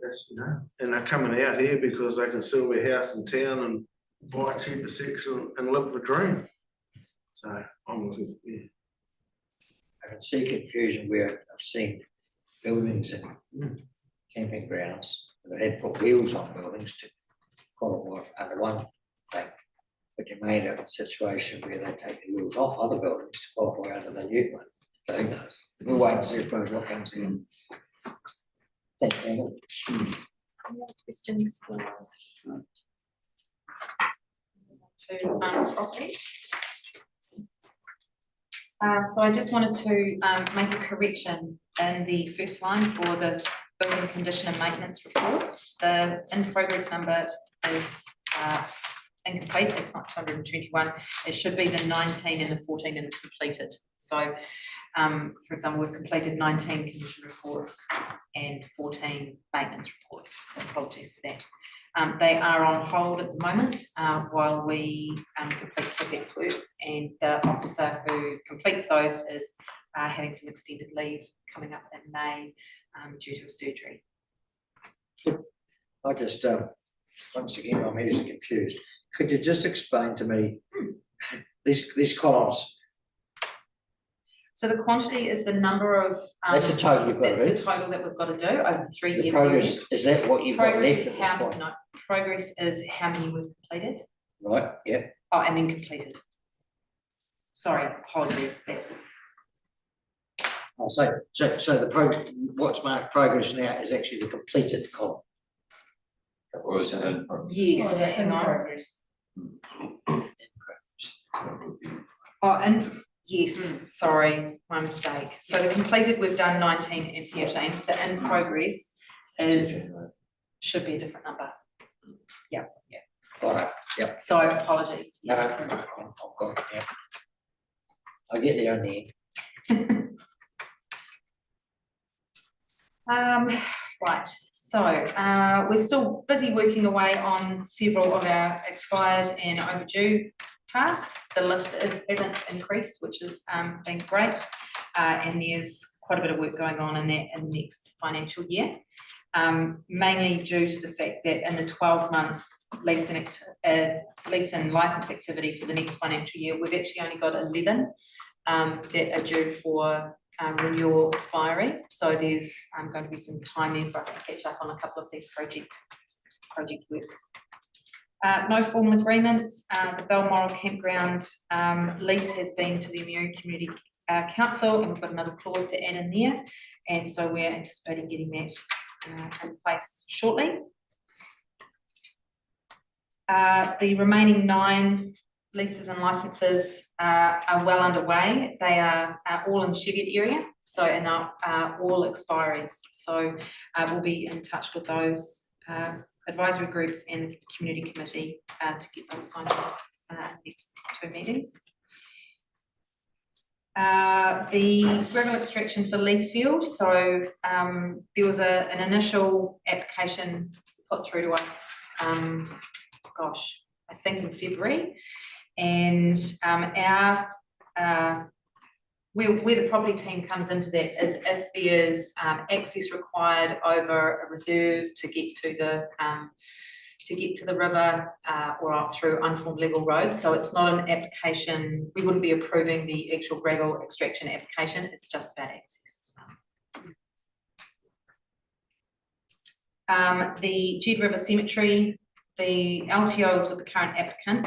that's, and they're coming out here because they can sell their house in town and buy a cheaper section and live the dream. So I'm looking, I can see confusion where I've seen buildings and camping grounds that had put wheels on buildings to qualify under one thing. But you may have a situation where they take the wheels off other buildings to qualify under the new one. So who knows? We'll wait and see if what comes in. Thank you. Any other questions for property? So I just wanted to make a correction in the first line for the building condition and maintenance reports. The in progress number is incomplete. It's not 221. It should be the 19 and the 14 and the completed. So for example, we've completed 19 condition reports and 14 maintenance reports, so apologies for that. They are on hold at the moment while we complete CapEx works, and the officer who completes those is having some extended leave coming up in May due to a surgery. I just, once again, I'm easily confused. Could you just explain to me these columns? So the quantity is the number of. That's the total you've got to That's read. the total that we've got to do over the 3 year The progress, period. is that what you've got Progress left is at this how, point? no, progress is how many we've completed. Right, yeah. Oh, and then completed. Sorry, apologies, that's. Oh, so the what's marked progress now is actually the completed column. Or is it in progress? Yes, Oh, hang on. progress. Oh, and yes, sorry, my mistake. So the completed, we've done 19 and 14. The in progress is, should be a different number. Yeah. All right, yeah. So apologies. No, I've got it, yeah. I'll get there in the end. Right, so we're still busy working away on several of our expired and overdue tasks. The list hasn't increased, which has been great, and there's quite a bit of work going on in that in the next financial year, mainly due to the fact that in the 12-month lease and license activity for the next financial year, we've actually only got 11 that are due for renewal expiry. So there's going to be some time there for us to catch up on a couple of these project works. No formal agreements. The Balmoral Campground lease has been to the Emu Community Council, and we've got another clause to add in there. And so we're anticipating getting that in place shortly. The remaining 9 leases and licenses are well underway. They are all in Cheviot area, so and are all expiries. So we'll be in touch with those advisory groups and community committee to get those signed off next 2 meetings. The gravel extraction for Leaf Field, so there was an initial application put through to us, gosh, I think in February, and where the property team comes into that is if there's access required over a reserve to get to the river or up through unformed legal roads. So it's not an application, we wouldn't be approving the actual gravel extraction application, it's just about access as well. The Jed River Cemetery, the LTO is with the current applicant.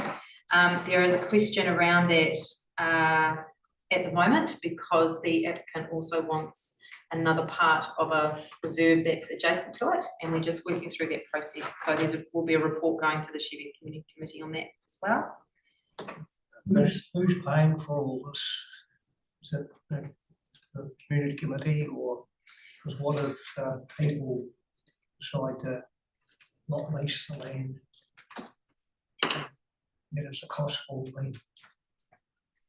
There is a question around that at the moment because the applicant also wants another part of a reserve that's adjacent to it, and we're just working through that process. So will be a report going to the Cheviot Community Committee on that as well. Who's paying for all this? Is it the community committee, or because what if people decide to not lease the land? That is a cost for me.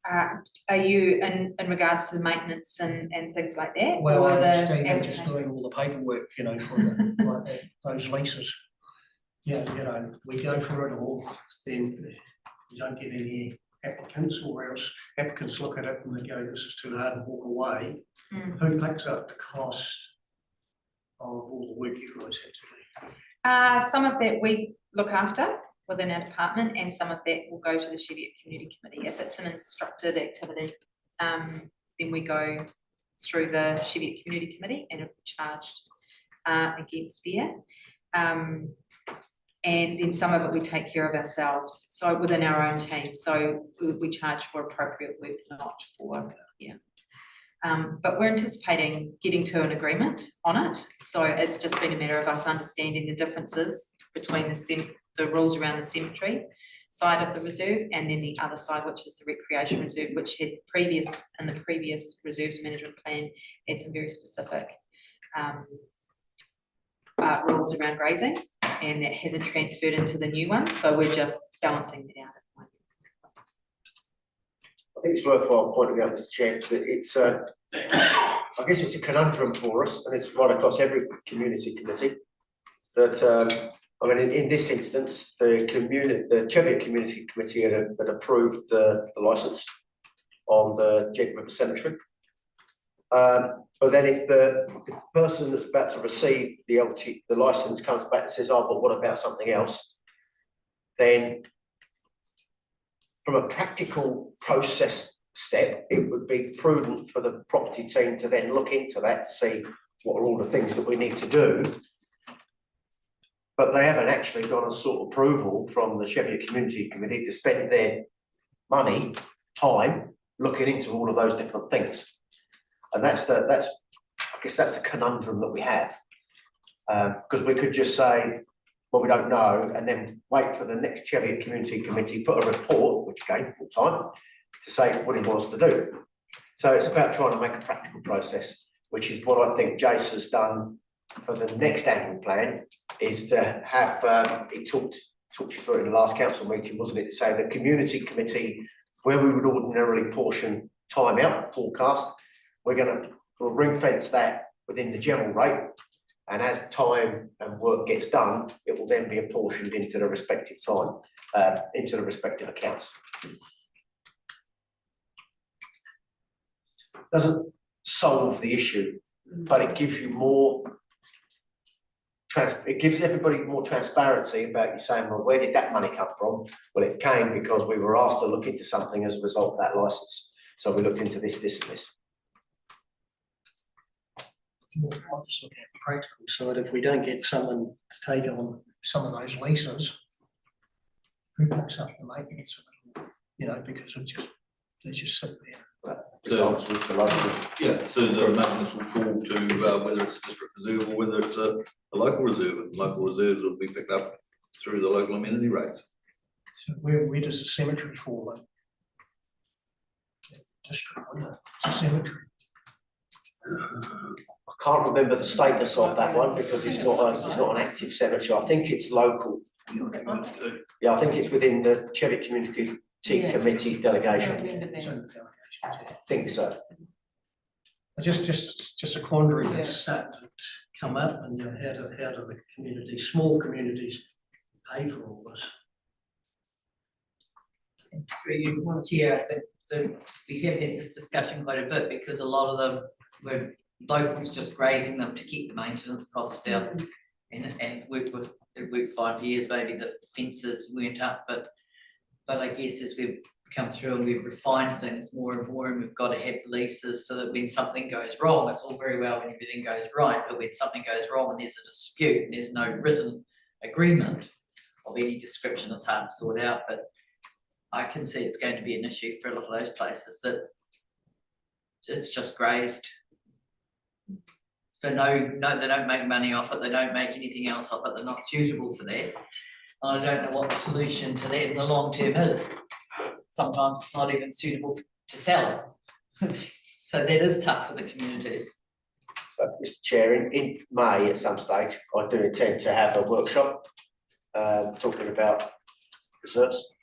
Are you in regards to the maintenance and things like that? Well, or I the understand you're just application? doing all the paperwork, you know, for the, like that, those leases. Yeah, you know, we go through it all, then you don't get any applicants, or else applicants look at it and they go, this is too hard, and walk away. Who picks up the cost of all the work you guys have to do? Some of that we look after within our department, and some of that will go to the Cheviot Community Committee. If it's an instructed activity, then we go through the Cheviot Community Committee and it'll be charged against there. And then some of it we take care of ourselves, so within our own team. So we charge for appropriate work, not for, yeah. But we're anticipating getting to an agreement on it. So it's just been a matter of us understanding the differences between the rules around the cemetery side of the reserve and then the other side, which is the recreation reserve, which had in the previous reserves management plan, had some very specific rules around grazing, and that hasn't transferred into the new one. So we're just balancing that out at the moment. I think it's worthwhile pointing out, Mr. Chair, that it's I guess it's a conundrum for us, and it's right across every community committee, that I mean, in this instance, the Cheviot Community Committee had approved the licence on the Jed River Cemetery. But then if the person that's about to receive the licence comes back and says, oh, but what about something else? Then from a practical process step, it would be prudent for the property team to then look into that to see what are all the things that we need to do. But they haven't actually got a sort of approval from the Cheviot Community Committee to spend their money, time, looking into all of those different things. And I guess that's the conundrum that we have. Because we could just say, well, we don't know, and then wait for the next Cheviot Community Committee, put a report, which again, full time, to say what he wants to do. So it's about trying to make a practical process, which is what I think Jace has done for the next annual plan, is to have, he talked you through it in the last council meeting, wasn't it, to say the community committee, where we would ordinarily portion time out, forecast, we'll ring fence that within the general rate, and as time and work gets done, it will then be apportioned into the respective time, into the respective accounts. Doesn't solve the issue, but it gives you more, it gives everybody more transparency about you saying, well, where did that money come from? Well, it came because we were asked to look into something as a result of that licence. So we looked into this, this, and this. I'll just look at the practical side. If we don't get someone to take on some of those leases, who picks up the maintenance of them? You know, because they just sit there. So the maintenance will fall to whether it's a district reserve or whether it's a local reserve, and local reserves will be picked up through the local amenity rates. So where does the cemetery fall in? District, isn't it? It's a cemetery. I can't remember the status of that one because it's not an active cemetery. I think it's local. Yeah, I think it's within the Cheviot Community Committee's delegation. It's in the delegation. I think so. Just a quandary that's starting to come up, and you know, how do the communities, small communities, pay for all this? Through you, Chair, I think that we have had this discussion quite a bit because a lot of them were locals just grazing them to keep the maintenance costs down. And it worked 5 years, maybe the fences weren't up, but I guess as we've come through and we've refined things more and more, and we've got to have leases so that when something goes wrong, it's all very well when everything goes right, but when something goes wrong and there's a dispute and there's no written agreement of any description, it's hard to sort out. But I can see it's going to be an issue for a lot of those places that it's just grazed. So no, they don't make money off it, they don't make anything else off it, they're not suitable for that. And I don't know what the solution to that in the long term is. Sometimes it's not even suitable to sell. So that is tough for the communities. So, Mr. Chair, in May at some stage, I do intend to have a workshop talking about reserves,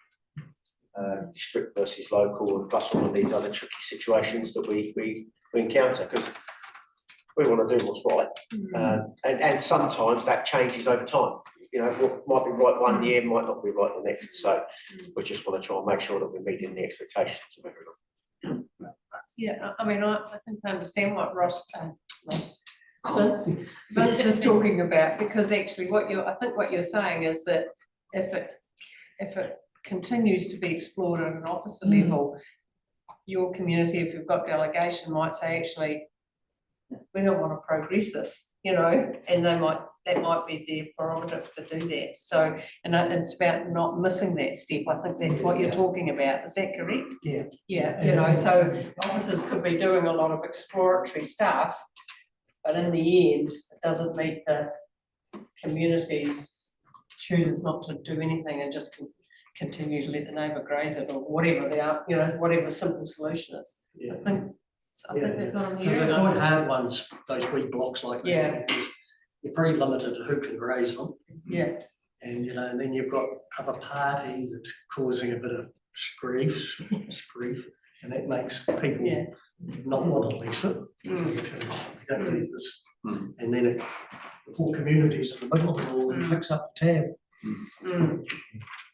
district versus local, and plus all of these other tricky situations that we encounter, because we want to do what's right, and sometimes that changes over time. You know, what might be right one year might not be right the next. So we just want to try and make sure that we're meeting the expectations of everyone. Yeah, I mean, I think I understand what Vince is talking about, because actually I think what you're saying is that if it continues to be explored at an officer level, your community, if you've got delegation, might say, actually, we don't want to progress this, you know, and that might be their prerogative to do that. So, and it's about not missing that step. I think that's what you're talking about. Is that correct? Yeah. Yeah, you know, so officers could be doing a lot of exploratory stuff, but in the end, it doesn't meet the community's chooses not to do anything and just continue to let the neighbour graze it, or whatever they are, you know, whatever the simple solution is. Yeah. I think that's what I'm Because hearing. they're quite hard ones, those wee blocks like that. Yeah. Because you're pretty limited to who can graze them. Yeah. And, you know, and then you've got other party that's causing a bit of grief, and that makes people not want to lease it. Because they don't need this. And then the poor communities in the middle of it all picks up the tab.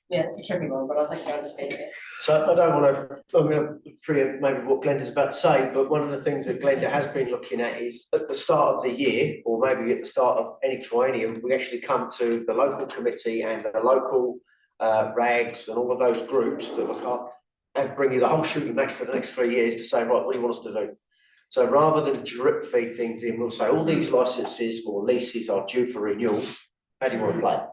Yeah, it's a tricky one, but I think I understand that. So I'm going to preempt maybe what Glenda's about to say, but one of the things that Glenda has been looking at is at the start of the year, or maybe at the start of any triennium, we actually come to the local committee and the local RAGs and all of those groups that look up and bring you the whole shooting match for the next 3 years to say, right, what do you want us to do? So rather than drip feed things in, we'll say all these licenses or leases are due for renewal. How do you want to play it?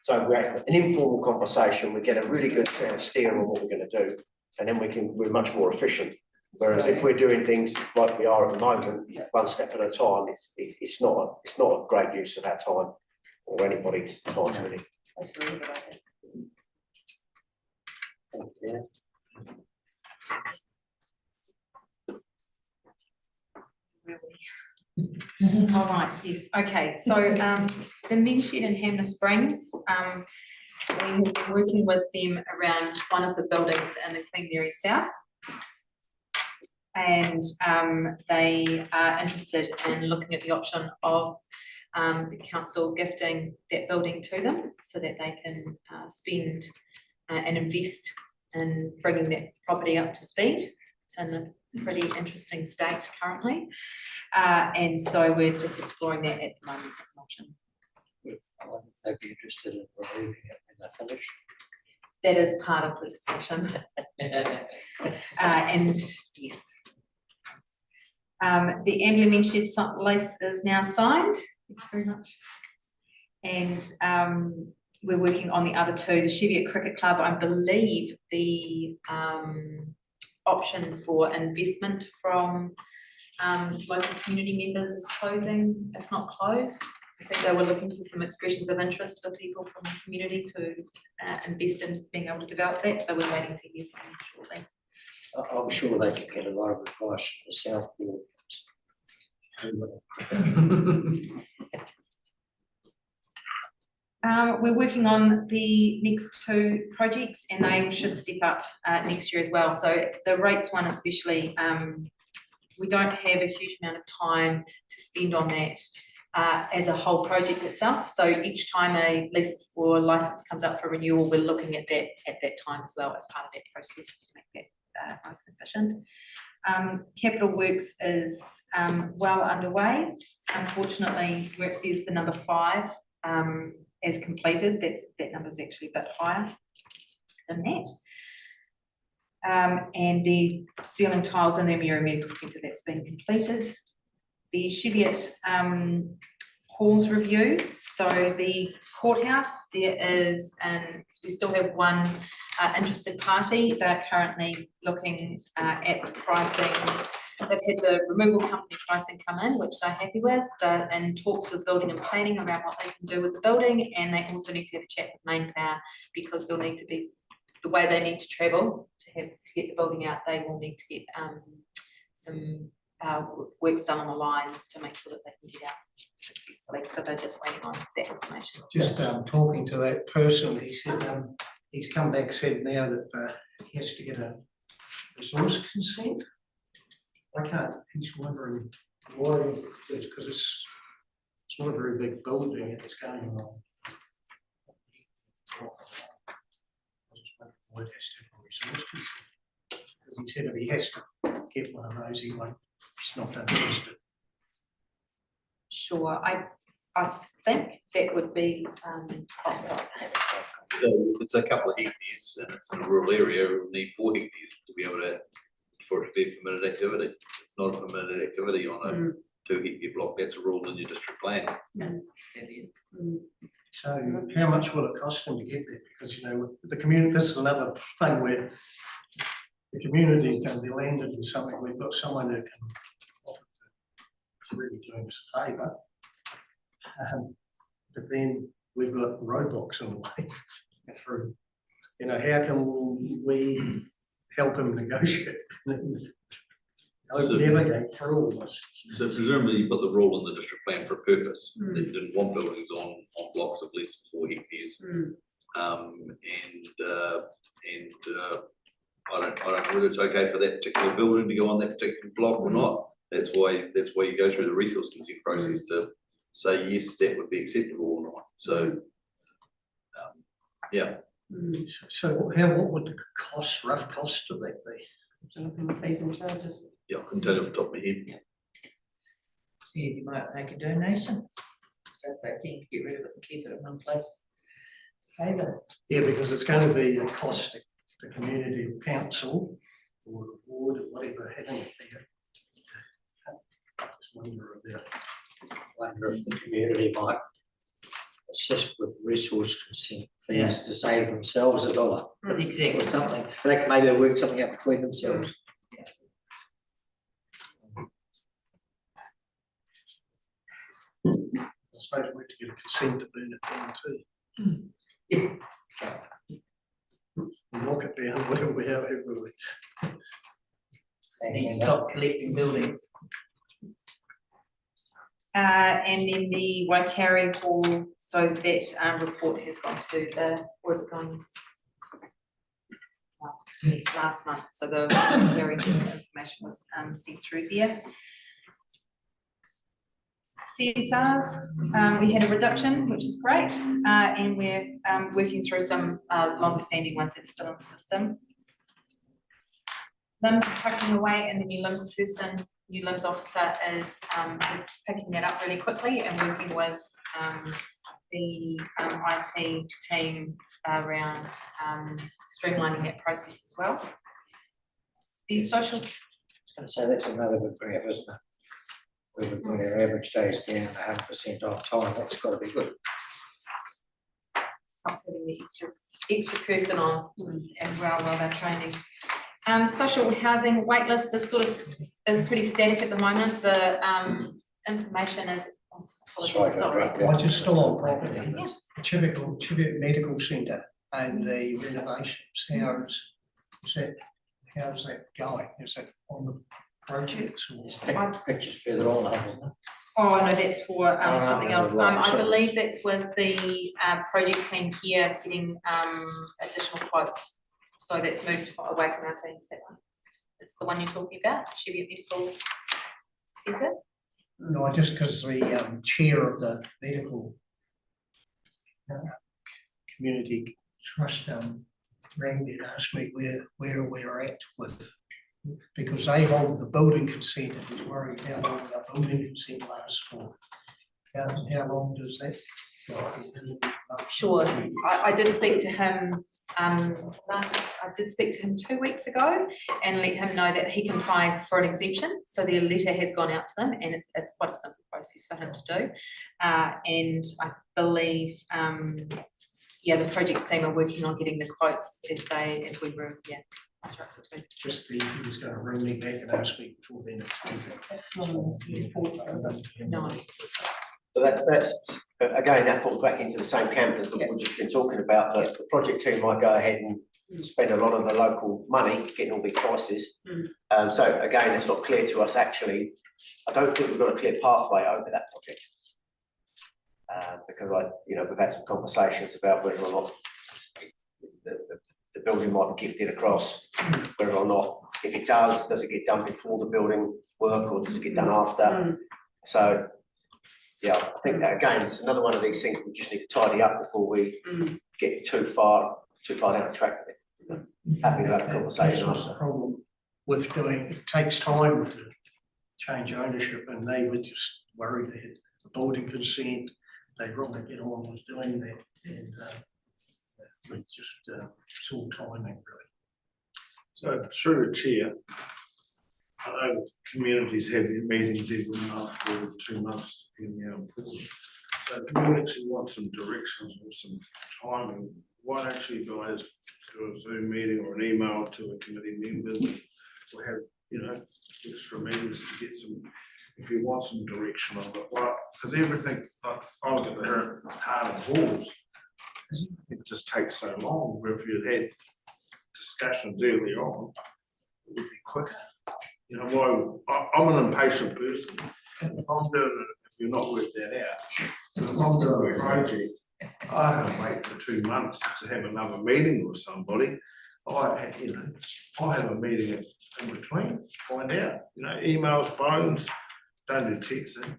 So we have an informal conversation, we get a really good steer on what we're going to do, and then we're much more efficient. Whereas if we're doing things like we are at the moment, one step at a time, it's not a great use of our time or anybody's time really. That's really good idea. All right, yes, okay, so the men shed in Hamner Springs, we have been working with them around one of the buildings in the Queen Mary South. And they are interested in looking at the option of the council gifting that building to them so that they can spend and invest in bringing that property up to speed. It's in a pretty interesting state currently. And so we're just exploring that at the moment as an option. They'd be interested in removing it when they're finished. That is part of the discussion. And yes. The Amberley Men Shed lease is now signed. Thank you very much. And we're working on the other two. The Cheviot Cricket Club, I believe the options for investment from local community members is closing, if not closed. I think they were looking for some expressions of interest for people from the community to invest in being able to develop that, so we're waiting to hear from them shortly. I'm sure they can get a lot of advice from the South Board. We're working on the next two projects and they should step up next year as well. So the rates one especially, we don't have a huge amount of time to spend on that as a whole project itself. So each time a lease or license comes up for renewal, we're looking at that time as well as part of that process to make that nice and efficient. Capital Works is well underway. Unfortunately, where it says the number 5 is completed, that number is actually a bit higher than that. And the ceiling tiles in the Amira Medical Centre, that's been completed. The Cheviot halls review, so the courthouse, there is, and we still have one interested party. They're currently looking at the pricing. They've had the removal company pricing come in, which they're happy with, and talks with building and planning around what they can do with the building, and they also need to have a chat with Main Power because they'll need to be, the way they need to travel to get the building out, they will need to get some works done on the lines to make sure that they can get out successfully. So they're just waiting on that information. Just talking to that person, he said he's come back, said now that he has to get a resource consent. I can't, he's wondering why, because it's not a very big building and it's going on. I just wondering why it has to have a resource consent. Because he said if he has to get one of those, he won't, he's not interested. Sure, I think that would be, oh, sorry. So if it's a couple of hectares and it's in a rural area, we'll need 4 hectares to be able to, for it to be a permitted activity. It's not a permitted activity on a 2 hectare block, that's a rule in your district plan. So how much will it cost them to get there? Because, you know, the community, this is another thing where the community is going to be landed in something. We've got someone who can offer to really doing us a favour. But then we've got roadblocks in the way through. You know, how can we help him negotiate? Navigate through all this. So presumably you put the rule in the district plan for a purpose, that you didn't want buildings on blocks of less than 4 hectares. I don't know whether it's okay for that particular building to go on that particular block or not. That's why you go through the resource consent process to say yes, that would be acceptable or not. So yeah. So what would the cost, rough cost of that be? So looking at fees and charges. Yeah, I couldn't tell you off the top of my head. Yeah, you might make a donation. That's okay, get rid of it and keep it in one place. Pay them. Yeah, because it's going to be a cost to the community council or the board or whatever having it there. I just wonder if the community might assist with resource consent fees to save themselves $1. Exactly. Or something. Like maybe they work something out between themselves. I suppose we have to get a consent to burn it down too. Knock it down, whatever we have, everywhere. Need to stop collecting buildings. And then the Waikari Hall, so that report has gone to the, or is it going last month, so the very good information was sent through there. CSRs, we had a reduction, which is great, and we're working through some longer standing ones that are still in the system. LIMS is picking away, and the new LIMS person, new LIMS officer is picking that up really quickly and working with the IT team around streamlining that process as well. The social. I was going to say that's another good graph, isn't it? We've got our average days down 100% off time. That's got to be good. Having the extra person on as well while they're training. Social housing waitlist is pretty static at the moment. The information is Apologies, sorry. Yeah. I just still on property, Yeah. Cheviot Medical Centre and the renovations, how's that going? Is it on the projects or? Pictures further on, isn't it? Oh, no, that's for Oh, something no, else. right, I sorry. believe that's with the project team here getting additional quotes. So that's moved away from our team, is that one? It's the one you're talking about, Cheviot Medical Centre? No, just because the chair of the medical community trust rang me and asked me where we're at with, because they hold the building consent and was worried how long the building consent lasts for. How long does that? Sure, I did speak to him, I did speak to him 2 weeks ago and let him know that he can apply for an exemption. So the letter has gone out to them and it's quite a simple process for him to do. And I believe, yeah, the projects team are working on getting the quotes as we were, yeah. instructed to. Just he was going to ring me back and ask me before then. That's not on the report, is it? No. So that's, again, that falls back into the same camp as what we've just been talking about, that the project team might go ahead and spend a lot of the local money getting all these prices. So again, it's not clear to us actually, I don't think we've got a clear pathway over that project. Because we've had some conversations about whether or not the building might be gifted across, whether or not, if it does it get done before the building work or does it get done after? So, yeah, I think that again, it's another one of these things we just need to tidy up before we get too far down the track with it. Happy to have a conversation That's the after. problem with doing, it takes time to change ownership and they were just worried they had the building consent, they'd rather get on with doing that and it's just, it's all timing really. So through the chair, I know communities have their meetings every month or 2 months, depending how important. So if you actually want some directions or some timing, why don't you guys do a Zoom meeting or an email to the committee members or have, extra meetings to get some, if you want some direction on it, well, because everything, I look at the hard and halls, it just takes so long, where if you'd had discussions early on, it would be quicker. I'm an impatient person. If I'm doing it, if you're not worked that out, if I'm doing a project, I have to wait for 2 months to have another meeting with somebody. I have a meeting in between, find out, emails, phones, don't do texting.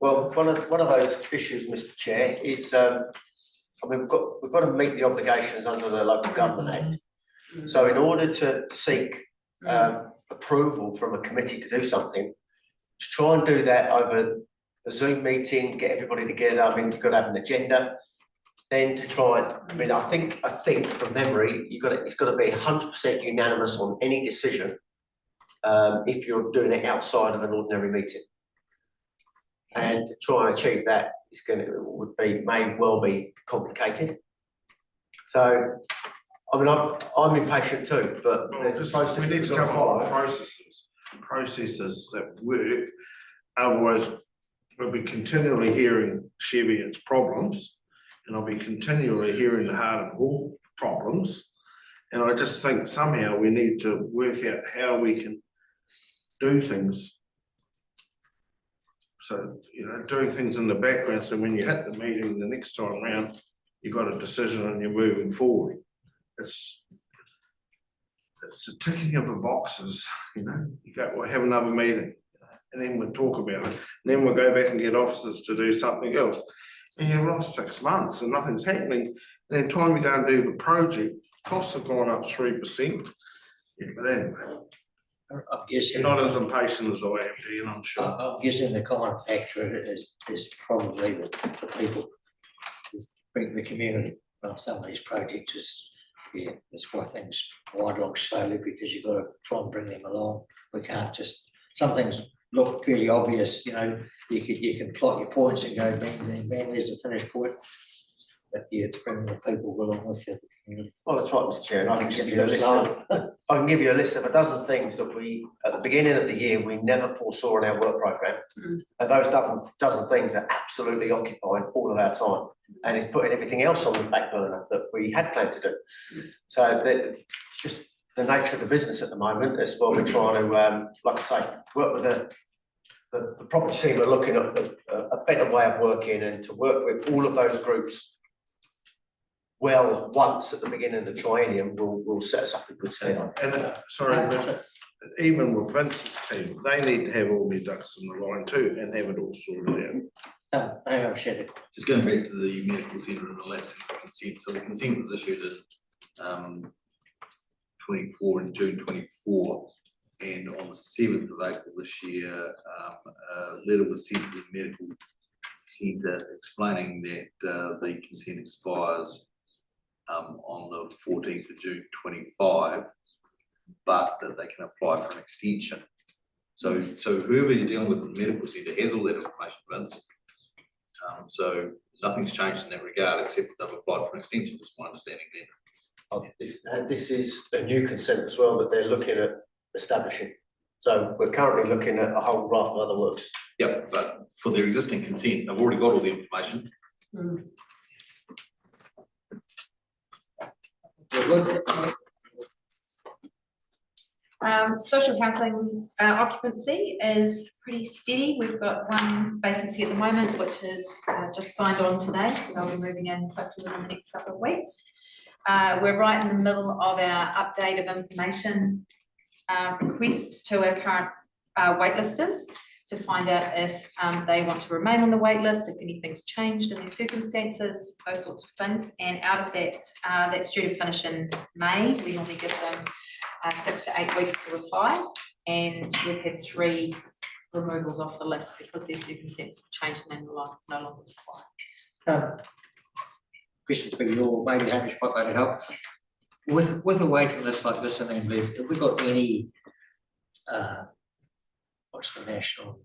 Well, one of those issues, Mr. Chair, is we've got to meet the obligations under the Local Government Act. So in order to seek approval from a committee to do something, to try and do that over a Zoom meeting, get everybody together, you've got to have an agenda. Then to try and, I think from memory, it's got to be 100% unanimous on any decision if you're doing it outside of an ordinary meeting. And to try and achieve that may well be complicated. So, I'm impatient too, but there's a process. We need to come up with processes that work. Otherwise, we'll be continually hearing Cheviot's problems, and I'll be continually hearing the Hard and Hall problems. And I just think somehow we need to work out how we can do things. So, doing things in the background, so when you hit the meeting the next time round, you've got a decision and you're moving forward. It's a ticking of the boxes, you go, we'll have another meeting, and then we'll talk about it, and then we'll go back and get officers to do something else. And you've lost 6 months and nothing's happening. And then time you go and do the project, costs have gone up 3%. Yeah, but anyway, I'm guessing. you're not as impatient as I am, Ian, I'm sure. I'm guessing the common factor is probably the people, bring the community on some of these projects is, that's why things wind along slowly, because you've got to try and bring them along. We can't just, some things look fairly obvious, you can plot your points and go bang, bang, bang, there's a finished point. But it's bringing the people along with you, the Well, that's right, Mr. Chair, and I can give you a list of, I can give you a list of a dozen things that we, at the beginning of the year, we never foresaw in our work programme. And those dozen things are absolutely occupying all of our time, and it's putting everything else on the back burner that we had planned to do. So it's just the nature of the business at the moment. That's why we're trying to, like I say, work with the property team are looking at a better way of working and to work with all of those groups well once at the beginning of the triennium will set us up a good stead. And sorry, but even with Vince's team, they need to have all their ducks in the line too and have it all sorted out. Hang on, Shed. Just going back to the medical centre and the lapsing of consent, so the consent was issued in 24 in June 24, and on the 7th of April this year, a letter was sent to the medical centre explaining that the consent expires on the 14th of June 25, but that they can apply for an extension. So whoever you're dealing with in the medical centre has all that information, Vince. So nothing's changed in that regard, except that they've applied for an extension, is my understanding then. This is a new consent as well that they're looking at establishing. So we're currently looking at a whole raft of other works. Yep, but for their existing consent, they've already got all the information. Social housing occupancy is pretty steady. We've got one vacancy at the moment, which is just signed on today, so they'll be moving in hopefully within the next couple of weeks. We're right in the middle of our update of information requests to our current waitlisters to find out if they want to remain on the wait list, if anything's changed in their circumstances, those sorts of things. And out of that, that's due to finish in May. We normally give them 6 to 8 weeks to reply, and we've had 3 removals off the list because their circumstances have changed and they're no longer required. Question for you, or maybe Hamish might be able to help. With a waiting list like this in England, have we got any what's the national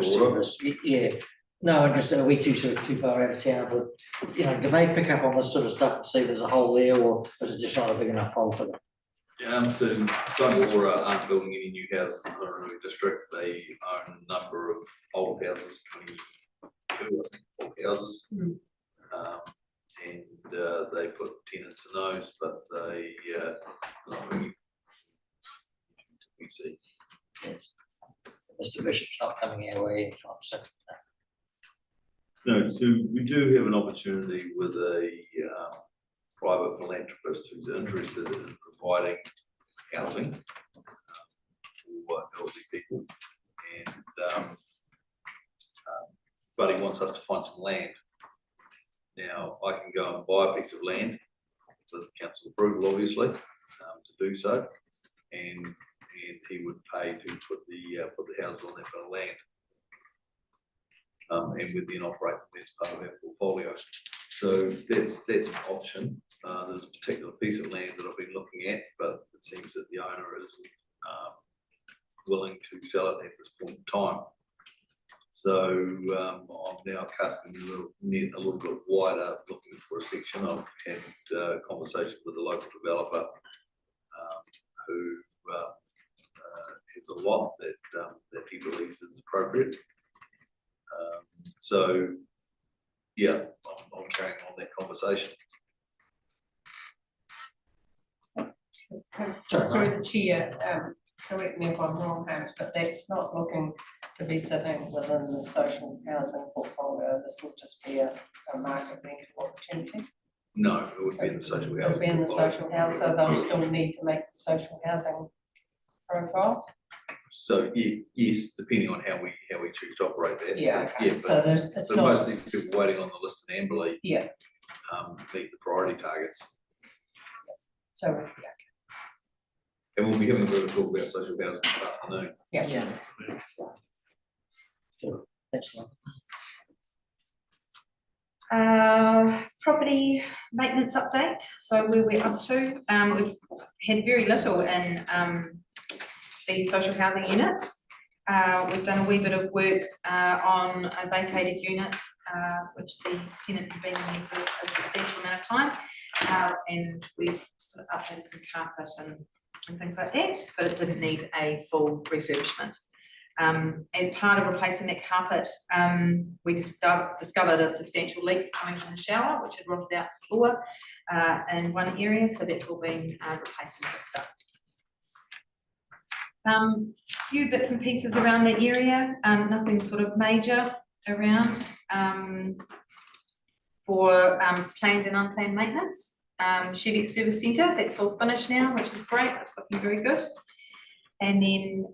service? Yeah, no, I'm just, are we too far out of town? But do they pick up on this sort of stuff and see there's a hole there, or is it just not a big enough hole for them? So Dunmore aren't building any new houses in the Horonui district. They own a number of old houses, 22 I think, old houses. And they put tenants in those, but they not really. We see. Yes. Mr. Bishop's not coming our way anytime soon. No, so we do have an opportunity with a private philanthropist who's interested in providing housing for elderly people, and but he wants us to find some land. Now, I can go and buy a piece of land with council approval, obviously, to do so, and he would pay to put the houses on that bit of land, and would then operate them as part of our portfolio. So that's an option. There's a particular piece of land that I've been looking at, but it seems that the owner isn't willing to sell it at this point in time. So I'm now casting the net a little bit wider, looking for a section. I've had conversations with a local developer who has a lot that he believes is appropriate. So yeah, I'm carrying on that conversation. Just through the chair, correct me if I'm wrong, Hamish, but that's not looking to be sitting within the social housing portfolio. This would just be a market rental opportunity. No, it would be in the social housing. It would be in the portfolio. social housing, so they'll still need to make the social housing profile. So yes, depending on how we choose to operate that. Yeah, okay. Yeah, So there's, it's so not. most of these people waiting on the list in Amberley Yeah. meet the priority targets. So, yeah. And we'll be having a bit of talk about social housing this afternoon. Yeah. So, thanks a lot. Property maintenance update, so where we're up to, we've had very little in the social housing units. We've done a wee bit of work on a vacated unit which the tenant had been in there for a substantial amount of time. And we've sort of updated some carpet and things like that, but it didn't need a full refurbishment. As part of replacing that carpet, we discovered a substantial leak coming from the shower, which had rotted out the floor in one area, so that's all been replaced and fixed up. Few bits and pieces around the area, nothing sort of major around for planned and unplanned maintenance. Cheviot Service Centre, that's all finished now, which is great, that's looking very good. And then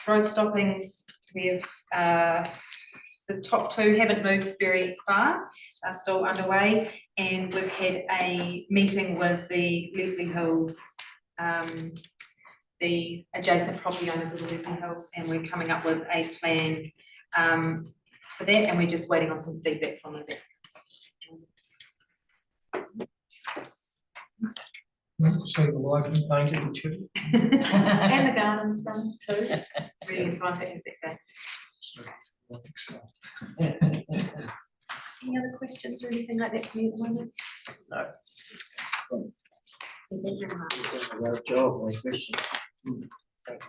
road stoppings, we've the top two haven't moved very far, are still underway, and we've had a meeting with the Leslie Hills, the adjacent property owners of the Leslie Hills, and we're coming up with a plan for that, and we're just waiting on some feedback from those applicants. So the life and painted too. And the garden's done too. Really in time to Anzac Day. Any other questions or anything like that for me at the moment? No. Thank you very much. You've done a great job, my question. Thank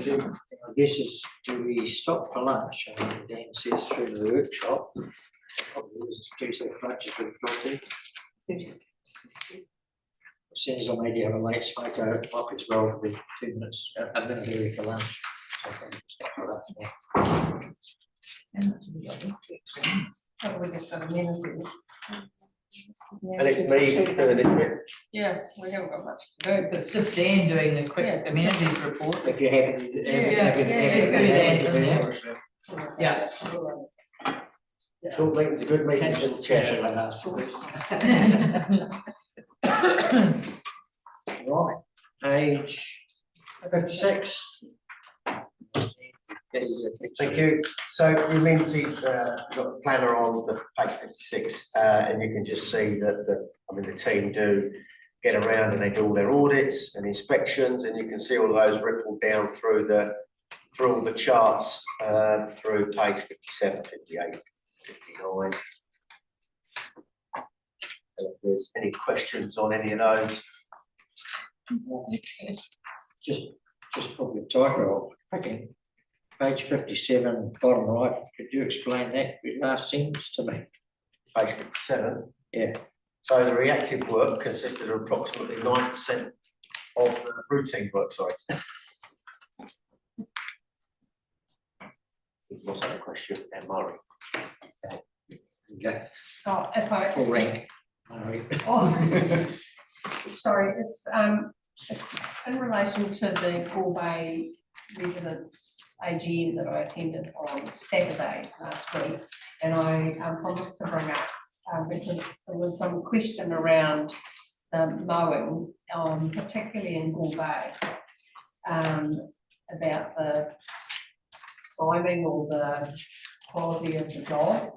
you. I guess is, do we stop for lunch? I mean, Dan says through the workshop, probably there's two sort of lunches we've got there. As soon as I maybe have a late smoke, I might as well be 2 minutes, a minute early for lunch. So I think we'll stop for lunch now. Oh, we just got amenities. And it's me doing this bit. Yeah, we haven't got much to do. It's just Dan doing the quick amenities report. If you're happy to Yeah. Short meeting's a good meeting, Just just chat chair. like that. Right, page 56. Yes, thank you. So the amenities, we've got the planner on the page 56, and you can just see that the team do get around and they do all their audits and inspections, and you can see all of those rippled down through all the charts through page 57, 58, 59. If there's any questions on any of those. Just probably typo, okay. Page 57, bottom right, could you explain that last sentence to me? Page 57. Yeah. So the reactive work consisted of approximately 9% of the routine work, sorry. What's that question, Anne Murray? Okay. Oh, if I, Full rank. sorry, it's in relation to the Gore Bay residents AGM that I attended on Saturday last week, and I promised to bring up because there was some question around the mowing, particularly in Gore Bay, about the timing or the quality of the job,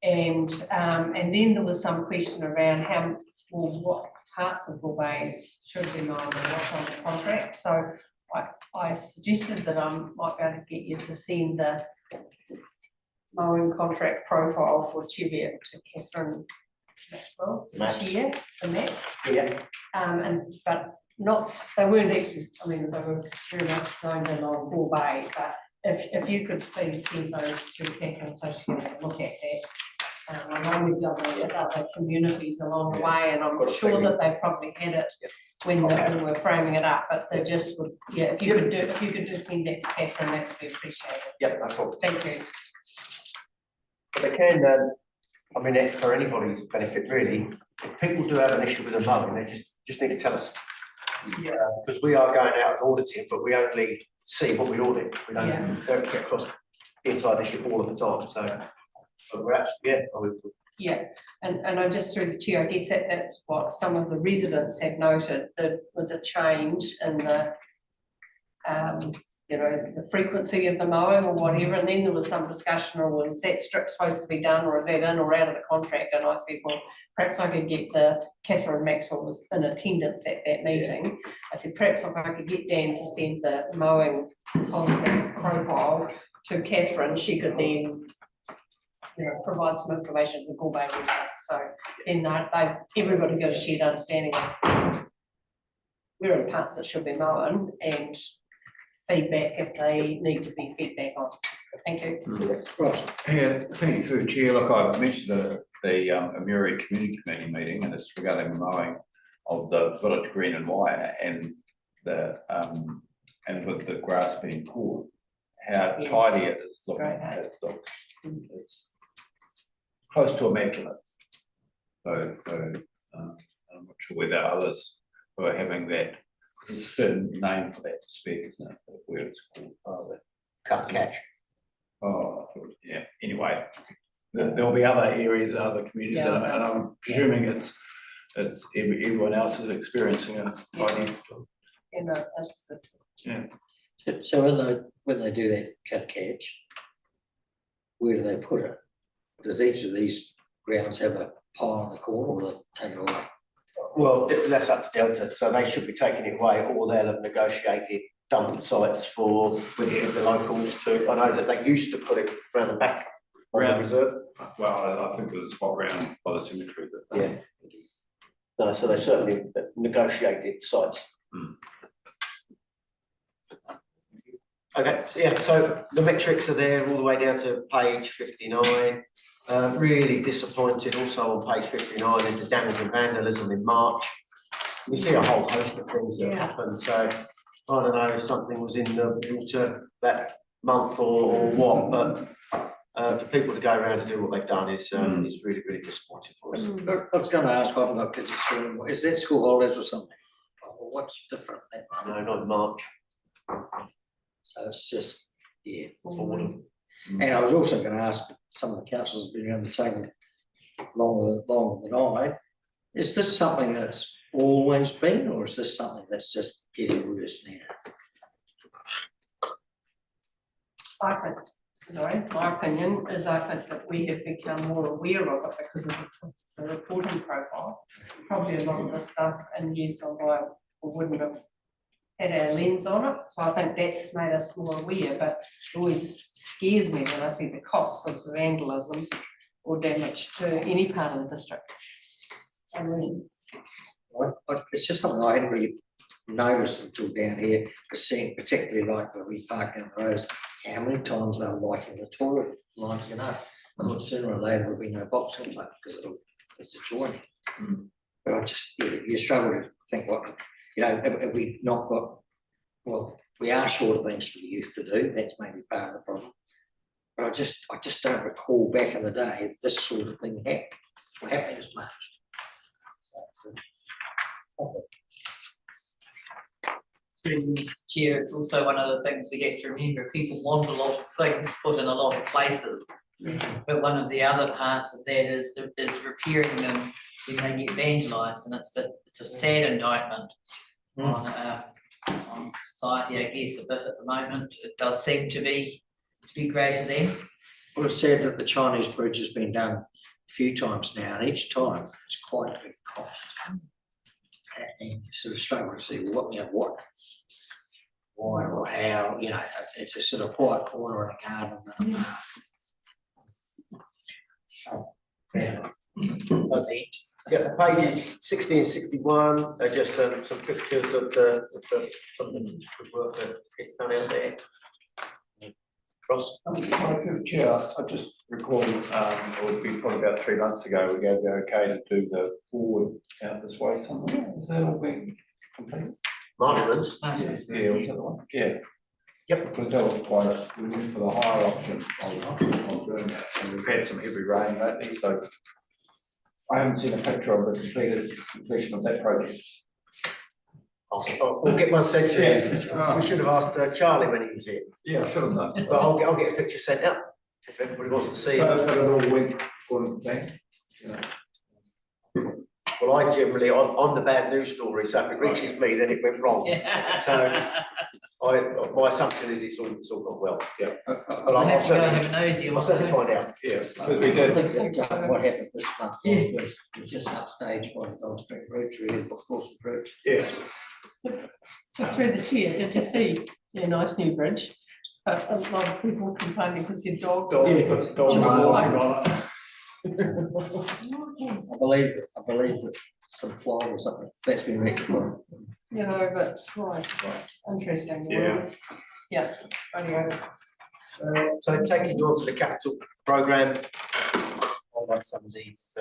and then there was some question around what parts of Gore Bay should be mowed and what's on the contract. So I suggested that I might be able to get you to send the mowing contract profile for Cheviot to Catherine Maxwell, the chair, the map. Yeah. But they weren't actually, I mean, they were very much zoned in on Gore Bay, but if you could please send those to Catherine so she can have a look at that. I know we've done that with other communities along the way, and I'm sure that they probably had it when we were framing it up, but they just would, yeah, if you could just send that to Catherine, that would be appreciated. Yep, no problem. Thank you. But they can, I mean, for anybody's benefit really, if people do have an issue with the mowing, they just need to tell us. Yeah. Because we are going out and auditing, but we only see what we audit. We don't get across the entire issue all of the time, so. But we're actually, Yeah, and I just through the chair, I guess that's what some of the residents have noted, that was a change in the the frequency of the mowing or whatever, and then there was some discussion on, well, is that strip supposed to be done, or is that in or out of the contract? And I said, well, perhaps I could get Catherine Maxwell was in attendance at that meeting. I said, perhaps if I could get Dan to send the mowing contract profile to Catherine, she could then provide some information to the Gore Bay residents, so in that, everybody got a shared understanding of where are the parts that should be mown and feedback if they need to be fed back on. Thank you. Ross, Yeah, thank you through the chair. Look, I mentioned the Amuri Community Committee meeting, and it's regarding the mowing of the village green and wire and and with the grass being pulled, how Yeah. tidy it is. It's great, hey? It looks, it's close to immaculate. So, I'm not sure whether others who are having that, there's a certain name for that spec, isn't it? Where it's called, cut catch. oh, yeah, anyway. There'll be other areas, other communities, Yeah. and I'm presuming it's everyone else is experiencing a tidy. And that's good. Yeah. So when they do that cut catch, where do they put it? Does each of these grounds have a pile in the corner, or they take it away? Well, that's up to Delta, so they should be taking it away, or they'll have negotiated dump sites for with the locals to, I know that they used to put it around the back of the reserve. Well, I think there's a spot around by the cemetery that. Yeah. No, so they certainly negotiated sites. Okay, so yeah, so the metrics are there all the way down to page 59. Really disappointed also on page 59 is the damage and vandalism in March. You see a whole host of things that have happened, so I don't know if something was in the water that month or what, but for people to go around and do what they've done is really, really disappointing for us. I was going to ask, I haven't got kids at school anymore. Is that school holidays or something? Or what's different that month? No, not in March. So it's just, yeah. It's autumn. And I was also going to ask, some of the councillors have been around the table longer than I, is this something that's always been, or is this something that's just getting worse now? My opinion is I think that we have become more aware of it because of the reporting profile. Probably a lot of the stuff in years gone by we wouldn't have had our lens on it, so I think that's made us more aware, but it always scares me when I see the costs of the vandalism or damage to any part of the district. It's just something I hadn't really noticed until down here, seeing particularly like when we park down the roads, how many times they're lighting the toilet lines, I thought sooner or later there'll be no boxing plate because it's adjoining. But I just, you struggle to think what, have we not got, well, we are short of things for the youth to do, that's maybe part of the problem. But I just don't recall back in the day, this sort of thing happening as much. Mr. Chair, it's also one of the things we have to remember, people want a lot of things put in a lot of places. But one of the other parts of that is repairing them when they get vandalised, and it's a sad indictment on society, I guess, a bit at the moment. It does seem to be greater than. Well, it's sad that the Chinese bridge has been done a few times now, and each time it's quite a big cost. And you sort of struggle to see what, why or how, it's a sort of quiet corner in a garden. Yeah, pages 60 and 61 are just some pictures of some of the good work that gets done out there. Ross? Chair, I just recall, it would be probably about 3 months ago, we gave the okay to do the forward out this way somewhere. Has that all been completed? Marshlands? Yeah, was that the one? Yeah. Yep. Because that was quite we went for the higher option of doing that, and we've had some heavy rain lately, so I haven't seen a picture of the completion of that project. I'll get one sent to you. We should have asked Charlie when he was here. Yeah, I should have done. But I'll get a picture sent out if anybody wants to see it. Well, I generally, I'm the bad news story, so if it reaches me, then it went wrong. So my assumption is it's all gone well, yeah. But I'll certainly find out. Yeah, we did. I think that what happened this month was just upstaged by the Don Street Bridge, really, the Wilson Bridge. Yeah. Just through the chair, did you see the nice new bridge? But a lot of people complaining because their dog. I believe that some fly or something, that's been rectified. You know, but, right, interesting. Yeah. Yeah, anyway. So taking you on to the capital programme. Like some of these,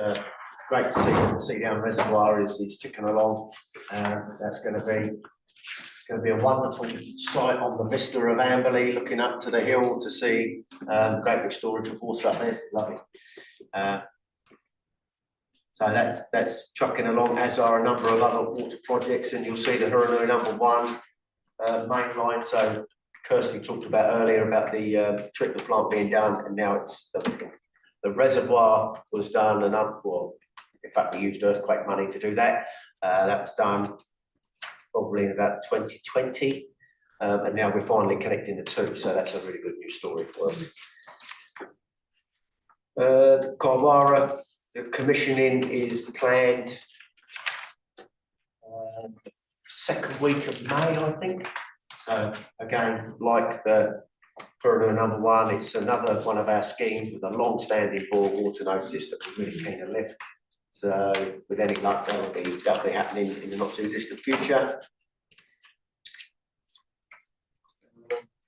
great to see the Sea Down Reservoir is ticking along. That's going to be, it's going to be a wonderful sight on the vista of Amberley, looking up to the hill to see great big storage of water up there. It's lovely. So that's trucking along, as are a number of other water projects, and you'll see the Hurunui #1 main line. So Kirsty talked about earlier about the treatment plant being done, and now it's the reservoir was done, and well, in fact, we used earthquake money to do that. That was done probably in about 2020, and now we're finally connecting the two. So that's a really good news story for us. Kaiwara, the commissioning is planned the second week of May, I think. So again, like the Hurunui #1, it's another one of our schemes with a long-standing boil water notice that we're really keen to lift. So with any luck, that'll be happening in the not too distant future.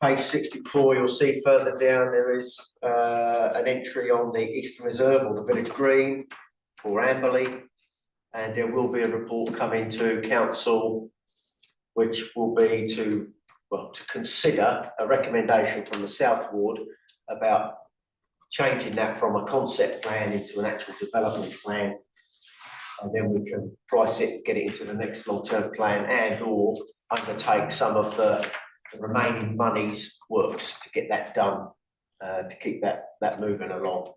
Page 64, you'll see further down there is an entry on the Eastern Reserve or the Village Green for Amberley, and there will be a report coming to council, which will be to consider a recommendation from the South Ward about changing that from a concept plan into an actual development plan, and then we can price it, get it into the next long-term plan, and or undertake some of the remaining monies works to get that done, to keep that moving along.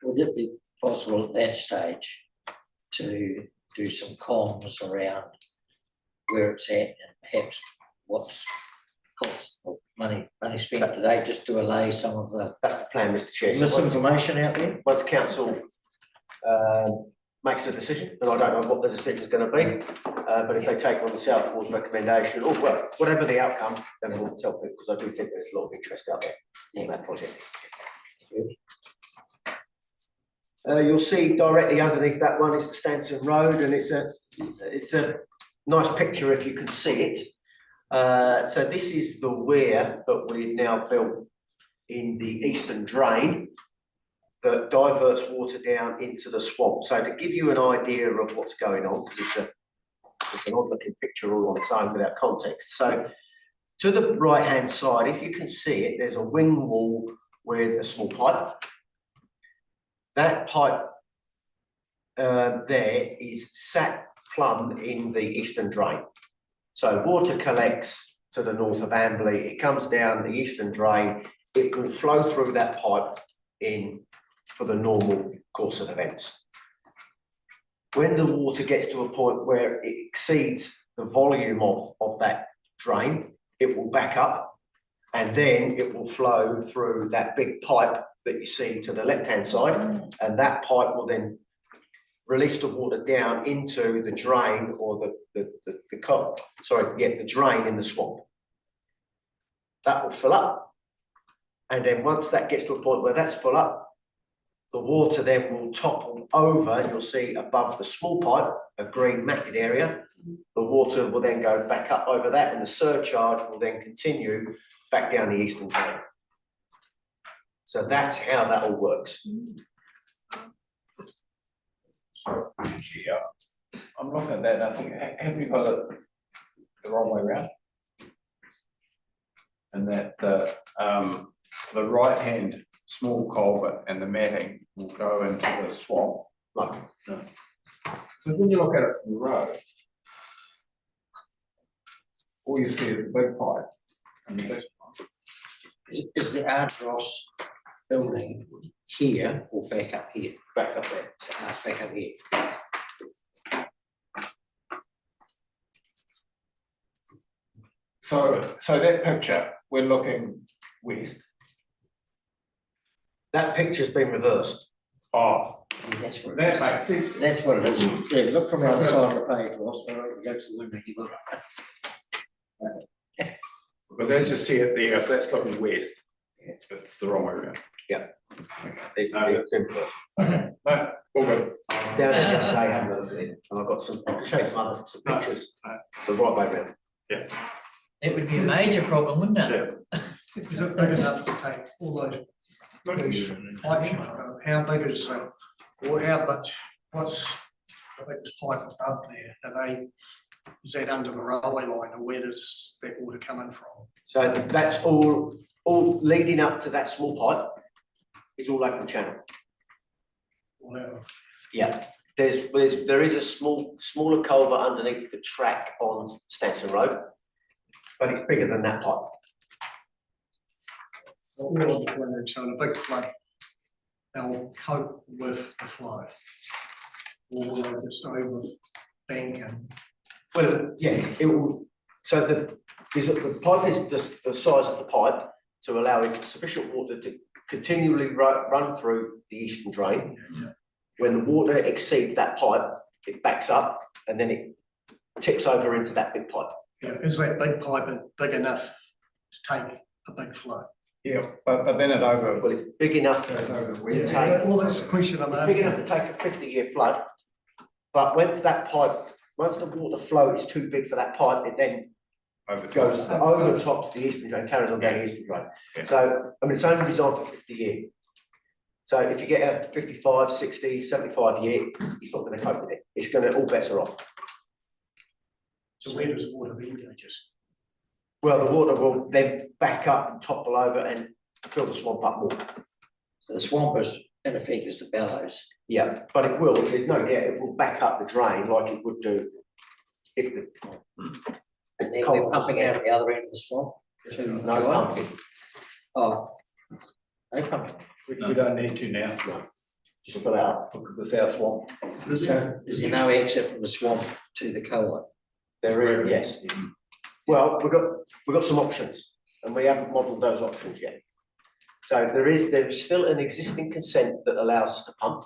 Would it be possible at that stage to do some comms around where it's at and perhaps what's costs of money spent today, just to allay some of the. That's the plan, Mr. Chair. Misinformation out there? Once council makes a decision, and I don't know what the decision is going to be, but if they take on the South Ward's recommendation, or well, whatever the outcome, then we'll tell people, because I do think there's a lot of interest out there in that project. You'll see directly underneath that one is the Stanton Road, and it's a nice picture if you can see it. So this is the weir that we've now built in the eastern drain that diverts water down into the swamp. So to give you an idea of what's going on, because it's an odd looking picture all on its own without context. So to the right hand side, if you can see it, there's a wing wall with a small pipe. That pipe there is sat plumb in the eastern drain. So water collects to the north of Amberley, it comes down the eastern drain, it will flow through that pipe in for the normal course of events. When the water gets to a point where it exceeds the volume of that drain, it will back up, and then it will flow through that big pipe that you see to the left-hand side, and that pipe will then release the water down into the drain or the drain in the swamp. That will fill up, and then once that gets to a point where that's full up, the water then will topple over, and you'll see above the small pipe, a green matted area. The water will then go back up over that, and the surcharge will then continue back down the eastern drain. So that's how that all works. I'm looking at that and I think, have we got it the wrong way around? And that the right hand small culvert and the matting will go into the swamp. No. No. So when you look at it from the road, all you see is a big pipe and the big pipe. Is the Ardross building here or back up here? Back up there. Back up here. So that picture, we're looking west. That picture's been reversed. Oh, That's what it that is. makes sense. That's what it is. Yeah, look from the other side of the page, Ross. Go to the window. We've Because as you see it there, if that's looking west, it's the wrong way around. It's No. No, all good. I was down there the other day having a look at it, and I've got some, I can show you some pictures, the right way round. It would be a major problem, wouldn't it? Is it big enough to take all those big pipes? How big is the, or how much, what's the biggest pipe above there? Are they, is that under the railway line, or where does that water come in from? So that's all leading up to that small pipe is all open channel. All out? Yeah, there is a smaller culvert underneath the track on Stanton Road, but it's bigger than that pipe. So in a big flood, they'll cope with the flow. Or they'll just over bank and. Well, yes, it will, so the pipe is the size of the pipe to allow it sufficient water to continually run through the eastern drain. When the water exceeds that pipe, it backs up and then it tips over into that big pipe. Yeah, is that big pipe big enough to take a big flow? Yeah, but then it over. Well, it's big enough to take. Well, that's the question I'm It's asking. big enough to take a 50-year flood, but once the water flow is too big for that pipe, it then goes overtops the eastern drain, carries on down the eastern drain. Yeah. So, I mean, it's only designed for 50 year. So if you get a 55, 60, 75 year, it's not going to cope with it. It's going to, all bets are off. So where does water then go? Just. Well, the water will then back up and topple over and fill the swamp up more. So the swamp is, in effect, is the bellows. Yeah, but it will, there's no, it will back up the drain like it would do if the. And then we're pumping out the other end of the swamp. No pumping. Oh. No pumping. We don't need to now. Just fill out. With our swamp. So is there no exit from the swamp to the co-op? There is, yes. Well, we've got some options and we haven't modelled those options yet. So there is still an existing consent that allows us to pump,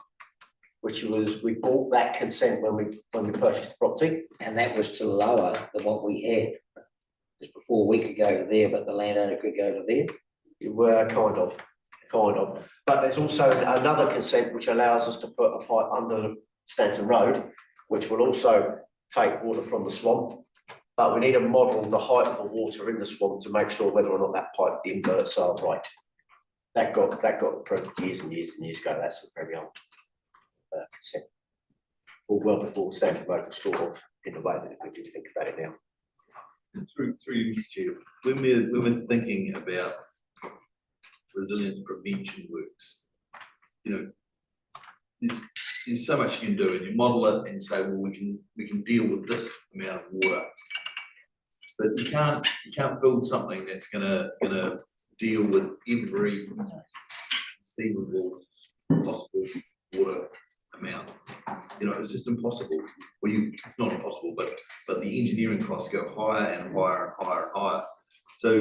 which was, we bought that consent when we purchased the property. And that was to lower than what we had. Just before we could go to there, but the landowner could go to there. Well, kind of. But there's also another consent which allows us to put a pipe under Stanton Road, which will also take water from the swamp. But we need to model the height of the water in the swamp to make sure whether or not that pipe inverts are right. That got approved years and years and years ago. That's a very old consent. Well before Stanton Road was thought of in a way that we do think about it now. Through you, Mr. Chair, when we're thinking about resilience prevention works, you know, there's so much you can do, and you model it and say, well, we can deal with this amount of water, but you can't build something that's gonna deal with every conceivable possible water amount. You know, it's just impossible. Well, it's not impossible, but the engineering costs go higher and higher and higher and higher. So,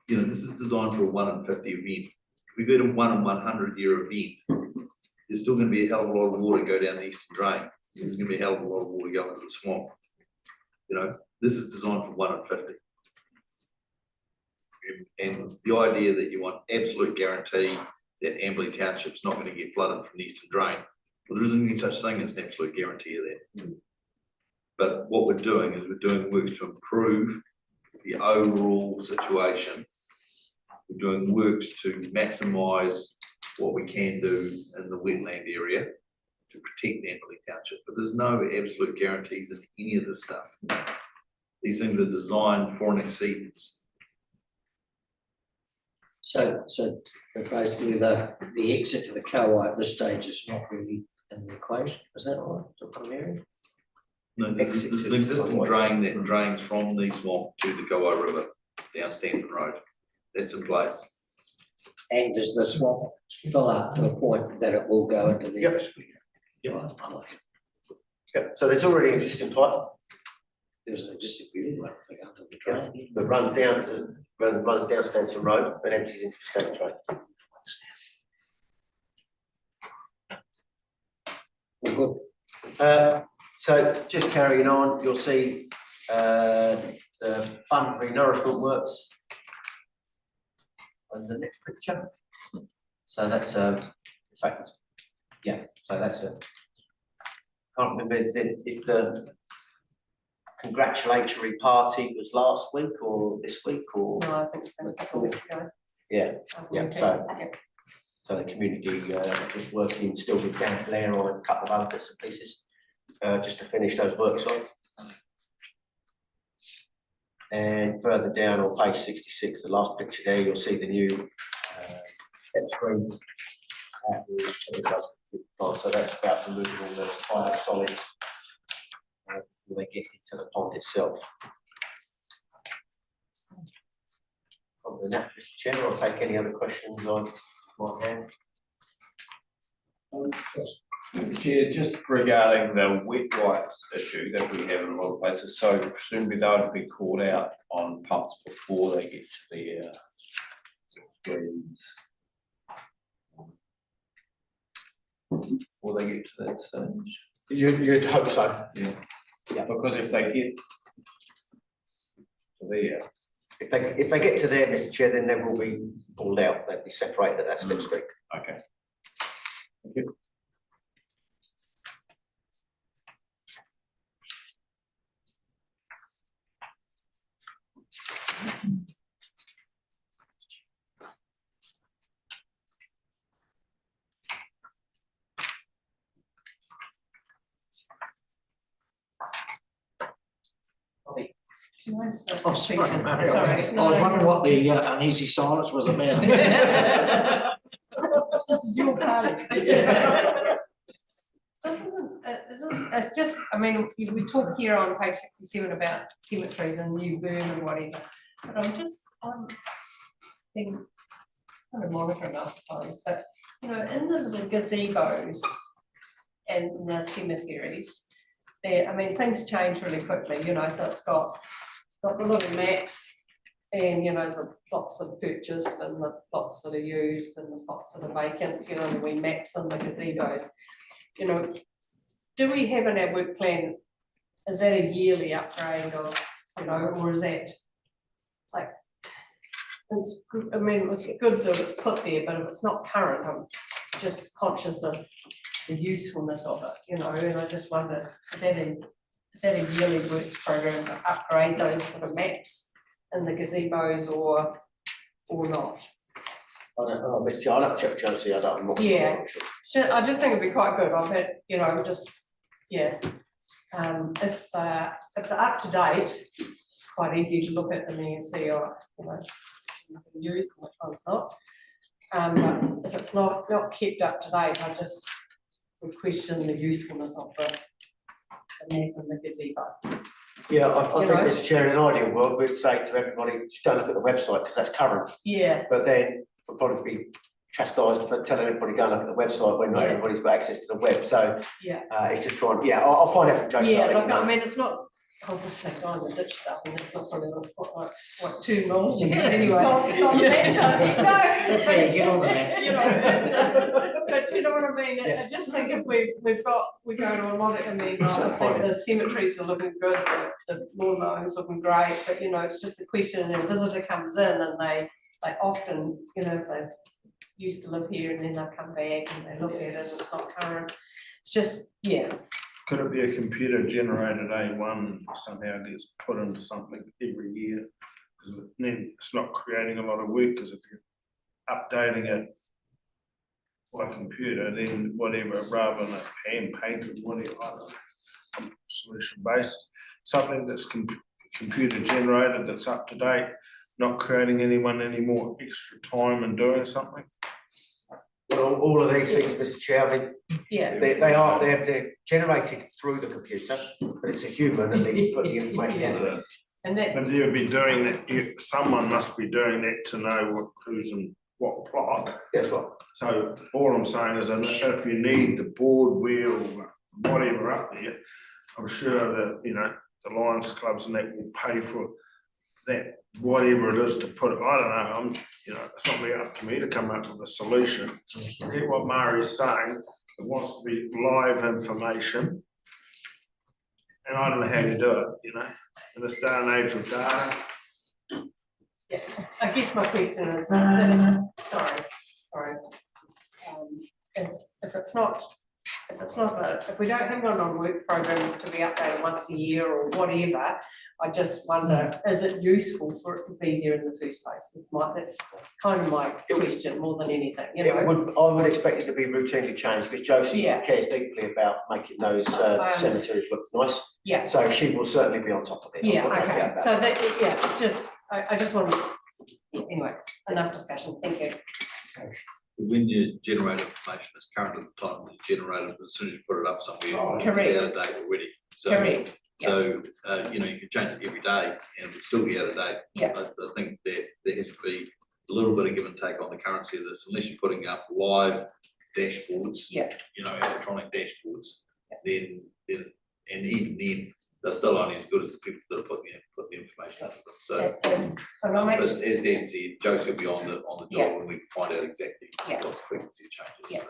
you know, this is designed for a 1 in 50 event. If we go to 1 in 100 year event, there's still going to be a hell of a lot of water go down the eastern drain. There's going to be a hell of a lot of water go into the swamp. You know, this is designed for 1 in 50. And the idea that you want absolute guarantee that Amberley Township's not going to get flooded from the eastern drain, well, there isn't any such thing as an absolute guarantee of that. But what we're doing is we're doing works to improve the overall situation. We're doing works to maximise what we can do in the wetland area to protect Amberley Township. But there's no absolute guarantees in any of this stuff. These things are designed for an exceedance. So basically the exit to the co-op at this stage is not really in the equation, is that right, Dr. Mary? No, there's an existing drain that drains from the swamp to the Goa River down Stanton Road. That's in place. And does the swamp fill up to a point that it will go into the? Yep. Yeah, so there's already existing pipe There's an existing building right under the drain. that runs down Stanton Road and empties into the Stanton Drain. All good. So just carrying on, you'll see the fund renourishment works on the next picture. So that's, in fact, yeah, so that's a, can't remember if the congratulatory party was last week or this week or, No, I think it's been a couple of weeks ago. yeah, yeah, Okay. so. So the community is working still with Dan Blair on a couple of other bits and pieces, just to finish those works off. And further down on page 66, the last picture there, you'll see the new step screen. So that's about removing all the fire solids before they get into the pond itself. Other than that, Mr. Chair, I'll take any other questions on my hand. Chair, just regarding the wet wipes issue that we have in a lot of places, so presumably they'll be called out on pumps before they get to the screens. Before they get to that stage. You'd hope so. Yeah. Yeah. Because if they get to there. If they get to there, Mr. Chair, then they will be pulled out, they'll be separated at that slipstream. Okay. Thank you. Oh, sorry, Mario. Sorry. I was wondering what the uneasy silence was about. This is your party. It's just, I mean, we talk here on page 67 about cemeteries and new boom and whatever, but I'm being kind of monitoring, I suppose, but, you know, in the gazebos and in the cemeteries, there, I mean, things change really quickly, you know, so it's got the little maps and, you know, the plots that are purchased and the plots that are used and the plots that are vacant, you know, the wee maps and the gazebos. You know, do we have in our work plan, is that a yearly upgrade or, you know, or is that like, it's, I mean, it was good that it's put there, but if it's not current, I'm just conscious of the usefulness of it, you know, and I just wonder, is that a yearly works program to upgrade those sort of maps in the gazebos or not? I don't know, Mr. Chair, I'll have to check Chelsea, I'm not. Yeah. sure. I just think it'd be quite good, I've had, you know, just, yeah. If they're up to date, it's quite easy to look at them and you see, oh, you know, nothing used, which one's not. But if it's not kept up to date, I just would question the usefulness of the map and the gazebo. Yeah, I You think, know? Mr. Chair, in an ideal world, we'd say to everybody, just go look at the website, because that's current, Yeah, but then we'll probably be chastised for telling everybody go look at the website when not Yeah. everybody's got access to the web, so yeah, it's just trying, yeah, I'll find out from Jason. yeah, I'll let look, you know. I mean, it's not, I was gonna say go on the ditch stuff, and it's not probably what too knowledgeable, but anyway. Let's say, get on that. You know, it's, but you know what I mean, I Yes. just think if we go to a lot of, I mean, I think the cemeteries are looking good, the lawn mowing's looking great, but you know, it's just a question, and a visitor comes in and they often, you know, they used to live here and then they come back and they look at it and it's not current, it's just, yeah. Could it be a computer generated A1 somehow gets put into something every year? Because then it's not creating a lot of work, because if you're updating it by computer, then whatever, rather than a hand painted, whatever, I don't know, solution based, something that's computer generated, that's up to date, not creating anyone any more extra time and doing something. Well, all of these things, Mr. Chair, I mean, Yeah. they're generated through the computer, but it's a human that needs to put the information into it. And that, But you'd be doing that, someone must be doing that to know who's in what plot. That's right. So all I'm saying is that if you need the board wheel or whatever up there, I'm sure that, you know, the Lions clubs and that will pay for that, whatever it is to put it. I don't know, you know, it's not really up to me to come up with a solution. I get what Mari's saying, it wants to be live information. And I don't know how you do it, you know, in this day and age of data. yeah, I guess my question is, sorry. If we don't have one on work program to be updated once a year or whatever, I just wonder, is it useful for it to be there in the first place? That's kind of my question more than anything, you know? I would expect it to be routinely changed, because Josie Yeah. cares deeply about making those I cemeteries look nice. Yeah, So she will certainly be on top of it. I've yeah, got no doubt okay, about so it. that, yeah, it's just, I just want, anyway, enough discussion, thank you. When you generate information, it's current at the time you generate it, as soon as you put it up somewhere, it's Correct. out of date already. So, Correct, so, you know, you can change it every day and it would still be out of date. Yeah. I think that there has to be a little bit of give and take on the currency of this, unless you're putting up live dashboards. Yeah. You know, electronic dashboards, then, and even then, they're still only as good as the people that put the information up. So, so no but makes, as Dan said, Josie will be on the Yeah. job when we find out exactly Yeah. what the frequency of changes. Yeah.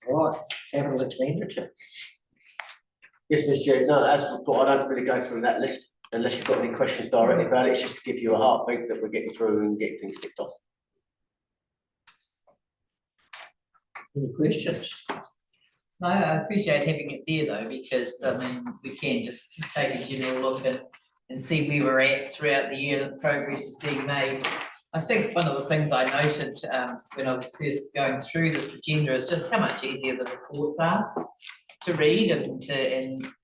Right, capital expenditure. Yes, Ms. Chair, no, as before, I don't really go through that list unless you've got any questions directly about it. It's just to give you a heartbeat that we're getting through and getting things ticked off. Any questions? No, I appreciate having it there though, because I mean, we can just take a general look and see where we're at throughout the year, that progress is being made. I think one of the things I noted when I was first going through this agenda is just how much easier the reports are to read and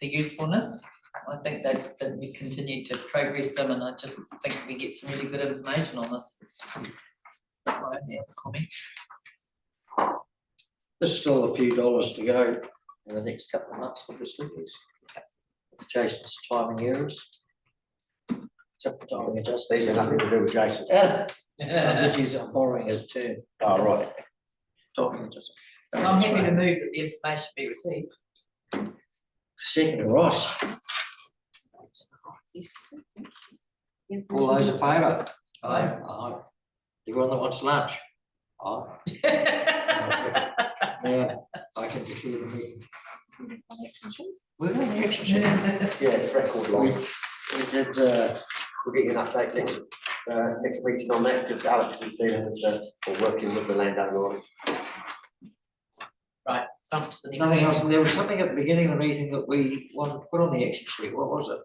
the usefulness. I think that we continue to progress them, and I just think we get some really good information on this. That's what I have to comment. There's still a few dollars to go in the next couple of months, obviously. With Jason's timing errors. Except for timing adjustments. These are nothing to do with Jason. This is borrowing his term. Oh, right. Timing adjustments. I'm happy to move that the information be received. Second, Ross. All those in favour? Aye. Aye. Everyone that wants lunch? Aye. Yeah, I can declare the meeting. We're going to action sheet. Yeah, it's record long. We did, We'll get you an update next meeting on that, because Alex is dealing with or working with the landowner on it. Right, bump to the next. nothing else. There was something at the beginning of the meeting that we wanted to put on the action sheet. What was it?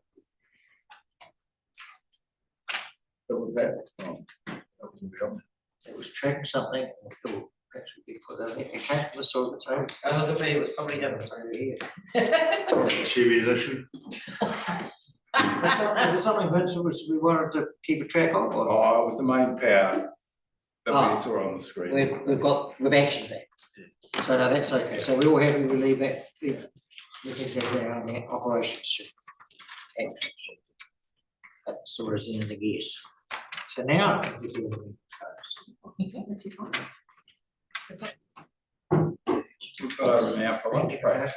What was that? It was tracking something. I thought perhaps we could put that in. It came from the sort of the table. Oh, look at me, it was probably done. Over here. Serious issue. There's something, Vince, which we wanted to keep a track of, or Oh, it was the main power that Ah. we saw on the screen. we've actioned that. So no, that's okay. So we're all happy to leave that, we think that's our operations should. That's the reason in the gears. So now. We've got over an hour for lunch break.